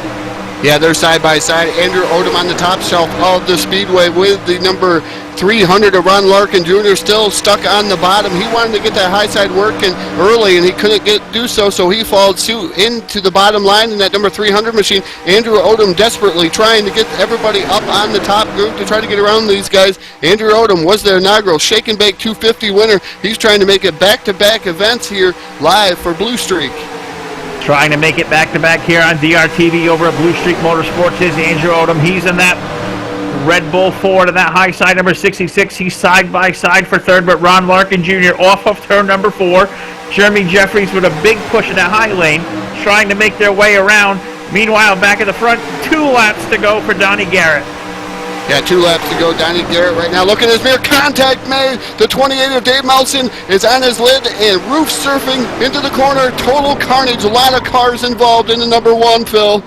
Yeah, they're side by side. Andrew Odom on the top shelf of the speedway with the number 300 of Ron Larkin Jr. still stuck on the bottom. He wanted to get that high side working early, and he couldn't do so he followed suit into the bottom line in that number 300 machine. Andrew Odom desperately trying to get everybody up on the top group to try to get around these guys. Andrew Odom was their inaugural Shake and Bake 250 winner. He's trying to make it back-to-back events here live for Blue Streak. Trying to make it back-to-back here on DRTV over at Blue Streak Motorsports is Andrew Odom. He's in that Red Bull Ford in that high side number 66. He's side by side for third, but Ron Larkin Jr. off of turn number 4. Jeremy Jeffries with a big push in that high lane, trying to make their way around. Meanwhile, back at the front, 2 laps to go for Donnie Garrett. Yeah, 2 laps to go. Donnie Garrett right now looking at his mirror. Contact made. The 28 of Dave Melson is on his lid and roof surfing into the corner. Total carnage. A lot of cars involved in the number 1, Phil.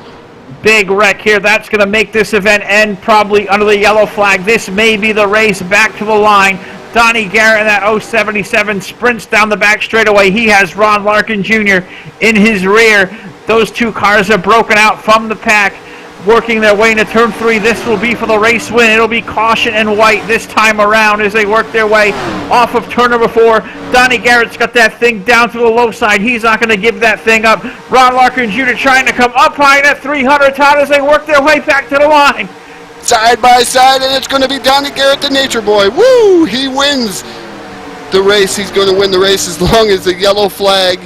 Big wreck here. That's going to make this event end probably under the yellow flag. This may be the race back to the line. Donnie Garrett in that 077 sprints down the back straightaway. He has Ron Larkin Jr. in his rear. Those 2 cars are broken out from the pack, working their way into turn 3. This will be for the race win. It'll be caution and white this time around as they work their way off of turn number 4. Donnie Garrett's got that thing down to the low side. He's not going to give that thing up. Ron Larkin Jr. trying to come up high in that 300, Todd, as they work their way back to the line. Side by side, and it's going to be Donnie Garrett, the Nature Boy. Woo! He wins the race. He's going to win the race as long as the yellow flag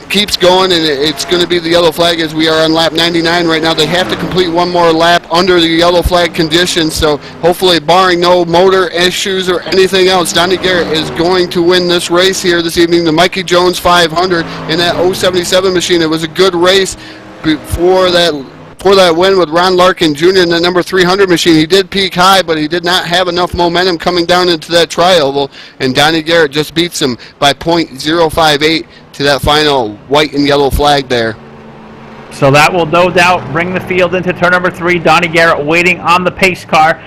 keeps going, and it's going to be the yellow flag as we are on lap 99 right now. They have to complete one more lap under the yellow flag conditions, so hopefully, barring no motor issues or anything else, Donnie Garrett is going to win this race here this evening. The Mikey Jones 500 in that 077 machine. It was a good race before that win with Ron Larkin Jr. in the number 300 machine. He did peak high, but he did not have enough momentum coming down into that tri-oval, and Donnie Garrett just beats him by .058 to that final white and yellow flag there. So that will no doubt bring the field into turn number 3. Donnie Garrett waiting on the pace car.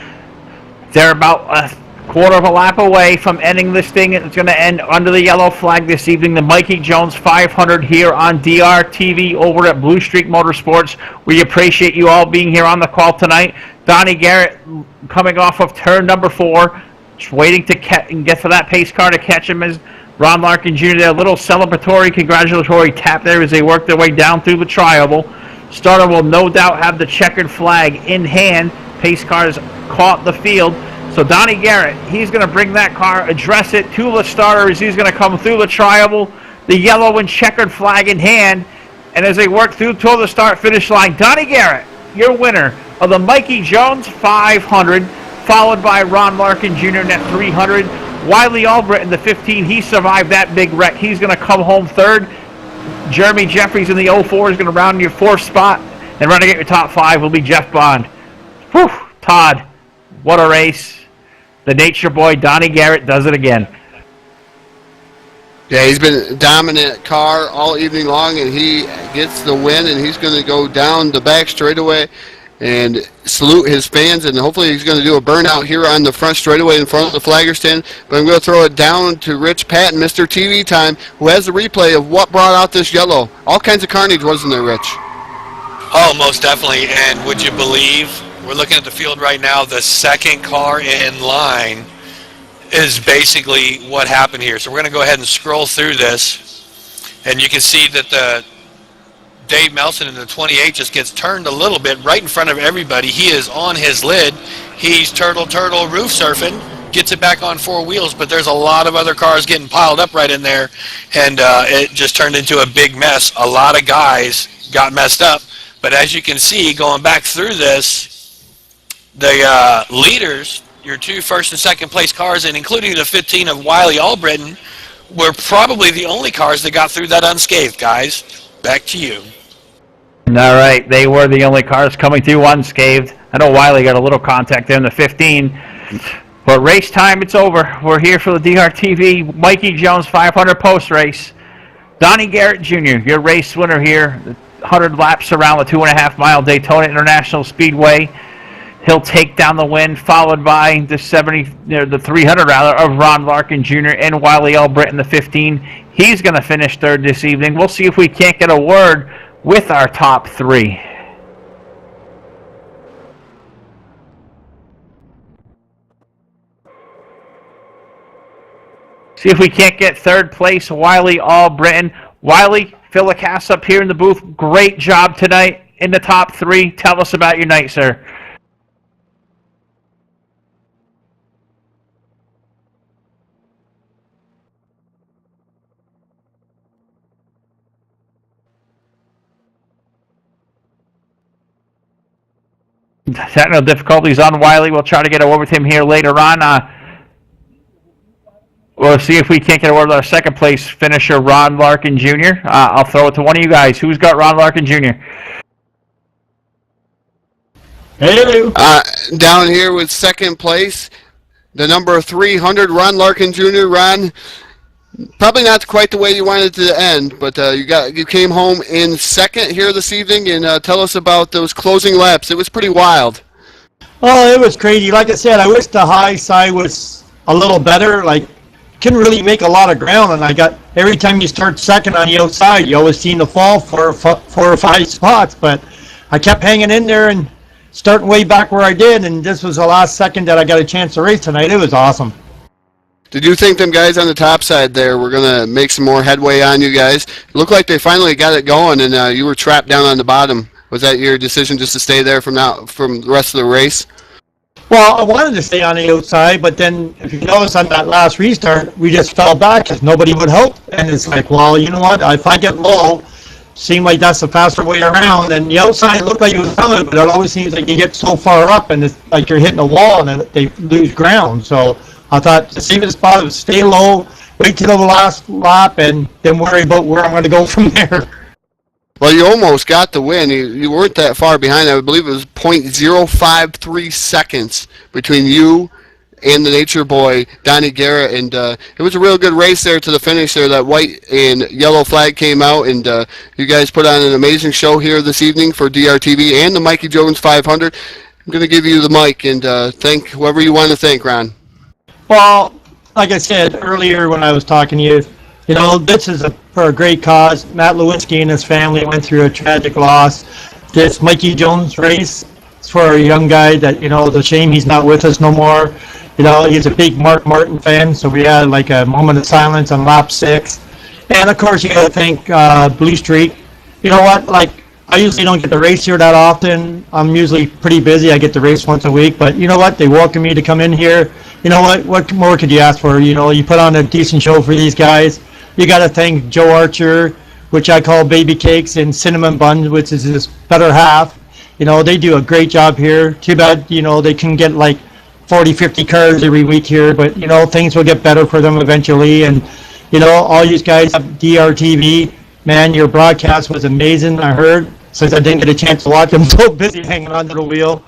They're about a quarter of a lap away from ending this thing. It's going to end under the yellow flag this evening. The Mikey Jones 500 here on DRTV over at Blue Streak Motorsports. We appreciate you all being here on the call tonight. Donnie Garrett coming off of turn number 4, just waiting to get for that pace car to catch him as Ron Larkin Jr. there. A little celebratory, congratulatory tap there as they work their way down through the tri-oval. Starter will no doubt have the checkered flag in hand. Pace cars caught the field. So Donnie Garrett, he's going to bring that car, address it to the starter as he's going to come through the tri-oval, the yellow and checkered flag in hand. And as they work through to the start-finish line, Donnie Garrett, your winner of the Mikey Jones 500, followed by Ron Larkin Jr. in that 300. Wiley Albritton, the 15, he survived that big wreck. He's going to come home third. Jeremy Jeffries in the 04 is going to round your 4th spot. And running at your top 5 will be Jeff Bond. Whew, Todd, what a race. The Nature Boy, Donnie Garrett, does it again. Yeah, he's been a dominant car all evening long, and he gets the win, and he's going to go down the back straightaway and salute his fans, and hopefully he's going to do a burnout here on the front straightaway in front of the flagger stand. But I'm going to throw it down to Rich Patton, Mr. TV Time, who has the replay of what brought out this yellow. All kinds of carnage, wasn't there, Rich? Oh, most definitely. And would you believe, we're looking at the field right now, the second car in line is basically what happened here. So we're going to go ahead and scroll through this, and you can see that the Dave Melson in the 28 just gets turned a little bit right in front of everybody. He is on his lid. He's turtle roof surfing, gets it back on four wheels, but there's a lot of other cars getting piled up right in there, and it just turned into a big mess. A lot of guys got messed up, but as you can see, going back through this, the leaders, your two first and second place cars, and including the 15 of Wiley Albritton, were probably the only cars that got through that unscathed, guys. Back to you. All right, they were the only cars coming through unscathed. I know Wiley got a little contact there in the 15. But race time, it's over. We're here for the DRTV Mikey Jones 500 post race. Donnie Garrett Jr., your race winner here. 100 laps around the 2.5-mile Daytona International Speedway. He'll take down the win, followed by the 300 rather of Ron Larkin Jr. and Wiley Albritton, the 15. He's going to finish third this evening. We'll see if we can't get a word with our top three. See if we can't get third place, Wiley Albritton. Wiley, Phil Lacasse up here in the booth. Great job tonight in the top three. Tell us about your night, sir. Technical difficulties on Wiley. We'll try to get a word with him here later on. We'll see if we can't get a word with our second place finisher, Ron Larkin Jr. I'll throw it to one of you guys. Who's got Ron Larkin Jr.? Hello. Down here with second place, the number 300, Ron Larkin Jr. Ron, probably not quite the way you wanted it to end, but you came home in second here this evening, and tell us about those closing laps. It was pretty wild. Oh, it was crazy. Like I said, I wish the high side was a little better. Like, couldn't really make a lot of ground, and every time you start second on the outside, you always seem to fall for 4 or 5 spots, but I kept hanging in there and starting way back where I did, and this was the last second that I got a chance to race tonight. It was awesome. Did you think them guys on the top side there were going to make some more headway on you guys? It looked like they finally got it going, and you were trapped down on the bottom. Was that your decision just to stay there from the rest of the race? Well, I wanted to stay on the outside, but then if you notice on that last restart, we just fell back because nobody would help. And it's like, well, you know what? If I get low, seemed like that's the faster way around. And the outside looked like it was coming, but it always seems like you get so far up and it's like you're hitting a wall and then they lose ground. So I thought the safest spot was stay low, wait till the last lap, and then worry about where I'm going to go from there. Well, you almost got the win. You weren't that far behind. I believe it was .053 seconds between you and the Nature Boy, Donnie Garrett, and it was a real good race there to the finish there. That white and yellow flag came out, and you guys put on an amazing show here this evening for DRTV and the Mikey Jones 500. I'm going to give you the mic and thank whoever you want to thank, Ron. Well, like I said earlier when I was talking to you, you know, this is for a great cause. Matt Lewinsky and his family went through a tragic loss. This Mikey Jones race is for a young guy that, you know, it's a shame he's not with us no more. You know, he's a big Mark Martin fan, so we had like a moment of silence on lap 6. And of course, you got to thank Blue Streak. You know what? Like, I usually don't get to race here that often. I'm usually pretty busy. I get to race once a week. But you know what? They welcome me to come in here. You know what? What more could you ask for? You know, you put on a decent show for these guys. You got to thank Joe Archer, which I call Baby Cakes, and Cinnamon Buns, which is his better half. You know, they do a great job here. Too bad, you know, they can get like 40, 50 cars every week here. But, you know, things will get better for them eventually. And, you know, all you guys have DRTV. Man, your broadcast was amazing, I heard, since I didn't get a chance to watch. I'm so busy hanging onto the wheel.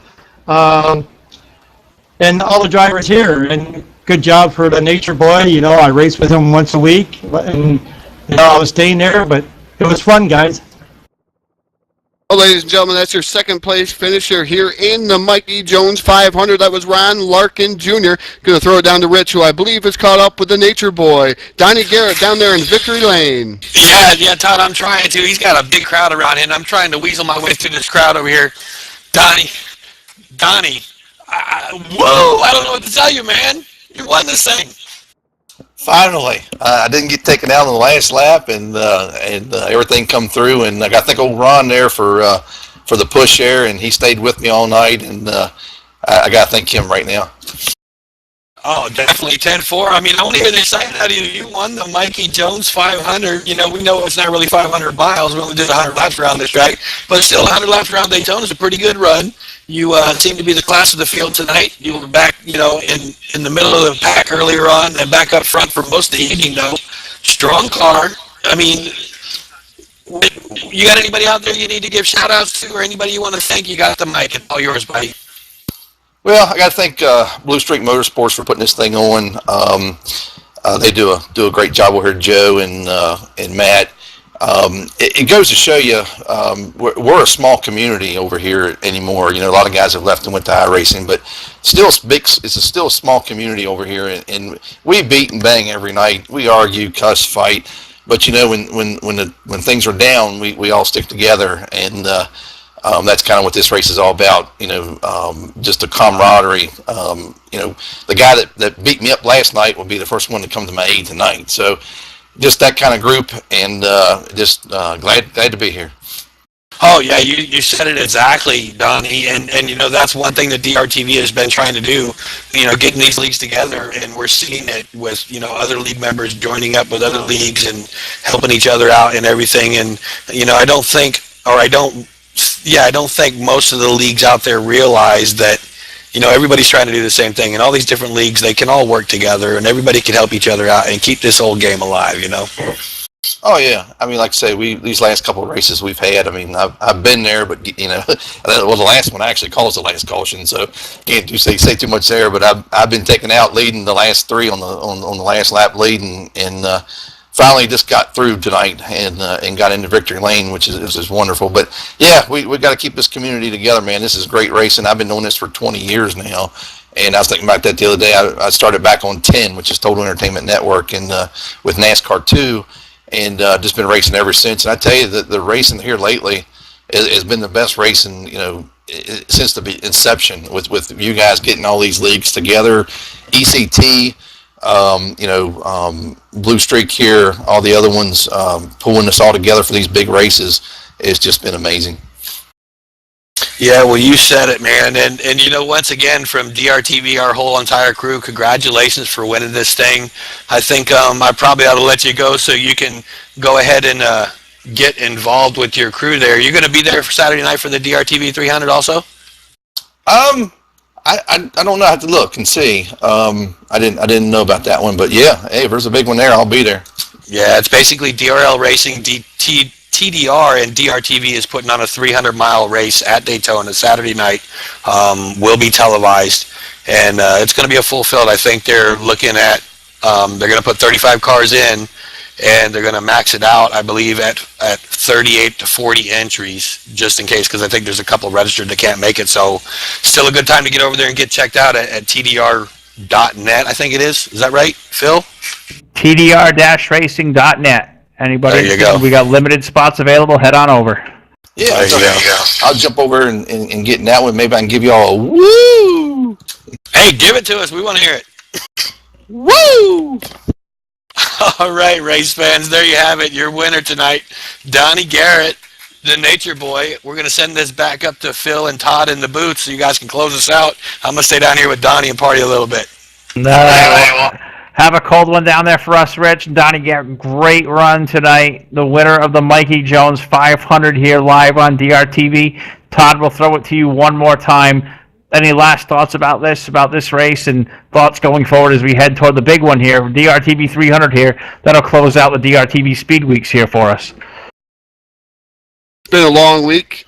And all the drivers here, and good job for the Nature Boy. You know, I race with him once a week, and, you know, I was staying there, but it was fun, guys. Well, ladies and gentlemen, that's your second place finisher here in the Mikey Jones 500. That was Ron Larkin Jr. Going to throw it down to Rich, who I believe is caught up with the Nature Boy, Donnie Garrett, down there in Victory Lane. Yeah, Todd, I'm trying to. He's got a big crowd around him. I'm trying to weasel my way through this crowd over here. Donnie, whoa, I don't know what to tell you, man. You won this thing. Finally, I didn't get taken out on the last lap, and everything come through. And I got to thank old Ron there for the push there, and he stayed with me all night. And I got to thank him right now. Oh, definitely 10-4. I mean, I won't even excited out of you. You won the Mikey Jones 500. You know, we know it's not really 500 miles. We only did 100 laps around this track, but still 100 laps around Daytona is a pretty good run. You seem to be the class of the field tonight. You were back, in the middle of the pack earlier on and back up front for most of the evening, though. Strong car. I mean, you got anybody out there you need to give shout-outs to or anybody you want to thank? You got the mic. It's all yours, buddy. Well, I got to thank Blue Streak Motorsports for putting this thing on. They do a great job over here, Joe and Matt. It goes to show you we're a small community over here anymore. A lot of guys have left and went to iRacing, but still it's still a small community over here, and we beat and bang every night. We argue, cuss, fight, but when things are down, we all stick together, and that's kind of what this race is all about. Just the camaraderie. The guy that beat me up last night will be the first one to come to my aid tonight. So just that kind of group, and just glad to be here. Oh yeah, you said it exactly, Donnie, and that's one thing that DRTV has been trying to do, getting these leagues together, and we're seeing it with other league members joining up with other leagues and helping each other out and everything. And I don't think most of the leagues out there realize that everybody's trying to do the same thing, and all these different leagues, they can all work together, and everybody can help each other out and keep this old game alive. Oh yeah, I mean, like I say, these last couple of races we've had. I mean, I've been there, but the last one I actually calls the last caution, so can't say too much there. But I've been taken out leading the last three on the last lap leading, and finally just got through tonight and got into victory lane, which is wonderful. But yeah, we got to keep this community together, man. This is great racing. I've been doing this for 20 years now. And I was thinking about that the other day. I started back on 10, which is Total Entertainment Network, and with NASCAR 2. And just been racing ever since. And I tell you that the racing here lately has been the best racing, since the inception. With you guys getting all these leagues together, ECT, Blue Streak here, all the other ones, pulling us all together for these big races. It's just been amazing. Yeah, well, you said it, man. And once again, from DRTV, our whole entire crew, congratulations for winning this thing. I think I probably ought to let you go so you can go ahead and get involved with your crew there. You're going to be there for Saturday night for the DRTV 300 also? I don't know. I have to look and see. I didn't know about that one, but yeah, hey, if there's a big one there, I'll be there. Yeah, it's basically DRL Racing, TDR, and DRTV is putting on a 300-mile race at Daytona Saturday night. Will be televised, and it's going to be a full field. I think they're looking at they're going to put 35 cars in, and they're going to max it out, I believe, at 38 to 40 entries, just in case, because I think there's a couple registered that can't make it. So still a good time to get over there and get checked out at TDR.net, I think it is. Is that right, Phil? TDR-racing.net. Anybody? There you go. We got limited spots available. Head on over. Yeah, there you go. I'll jump over and get in that one. Maybe I can give you all a woo. Hey, give it to us. We want to hear it. Woo! All right, race fans, there you have it. Your winner tonight, Donnie Garrett, the Nature Boy. We're going to send this back up to Phil and Todd in the booth so you guys can close us out. I'm going to stay down here with Donnie and party a little bit. Have a cold one down there for us, Rich. Donnie Garrett, great run tonight. The winner of the Mikey Jones 500 here live on DRTV. Todd, we'll throw it to you one more time. Any last thoughts about this race, and thoughts going forward as we head toward the big one here, DRTV 300 here, that'll close out the DRTV Speed Weeks here for us. It's been a long week.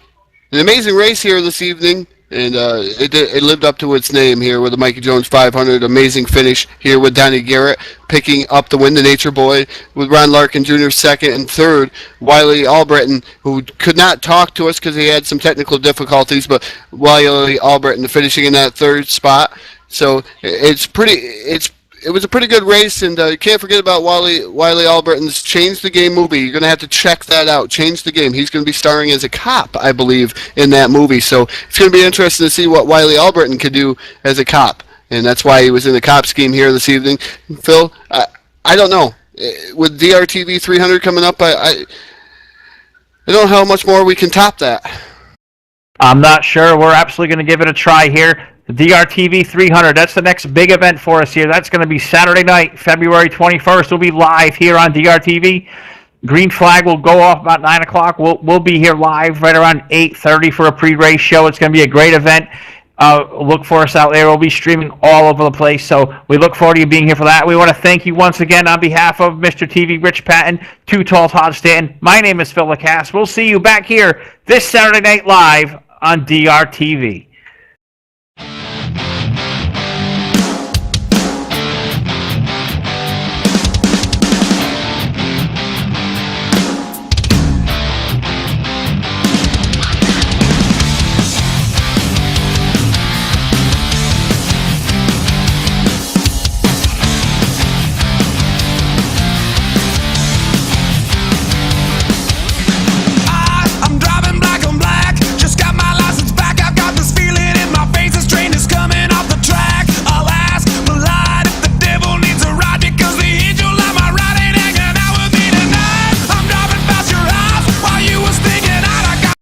An amazing race here this evening. And it lived up to its name here with the Mikey Jones 500. Amazing finish here with Donnie Garrett picking up the win, the Nature Boy, with Ron Larkin Jr. second and third. Wiley Albritton, who could not talk to us because he had some technical difficulties, but Wiley Albritton finishing in that third spot. So it was a pretty good race, and you can't forget about Wiley Albritton's Change the Game movie. You're going to have to check that out. Change the Game. He's going to be starring as a cop, I believe, in that movie. So it's going to be interesting to see what Wiley Albritton could do as a cop, and that's why he was in the cop scheme here this evening. Phil, I don't know. With DRTV 300 coming up, I don't know how much more we can top that. I'm not sure. We're absolutely going to give it a try here. The DRTV 300, that's the next big event for us here. That's going to be Saturday night, February 21st. We'll be live here on DRTV. Green flag will go off about 9 o'clock. We'll be here live right around 8:30 for a pre-race show. It's going to be a great event. Look for us out there. We'll be streaming all over the place, so we look forward to you being here for that. We want to thank you once again on behalf of Mr. TV Rich Patton, Too Tall Todd Stanton. My name is Phil Lacasse. We'll see you back here this Saturday night live on DRTV.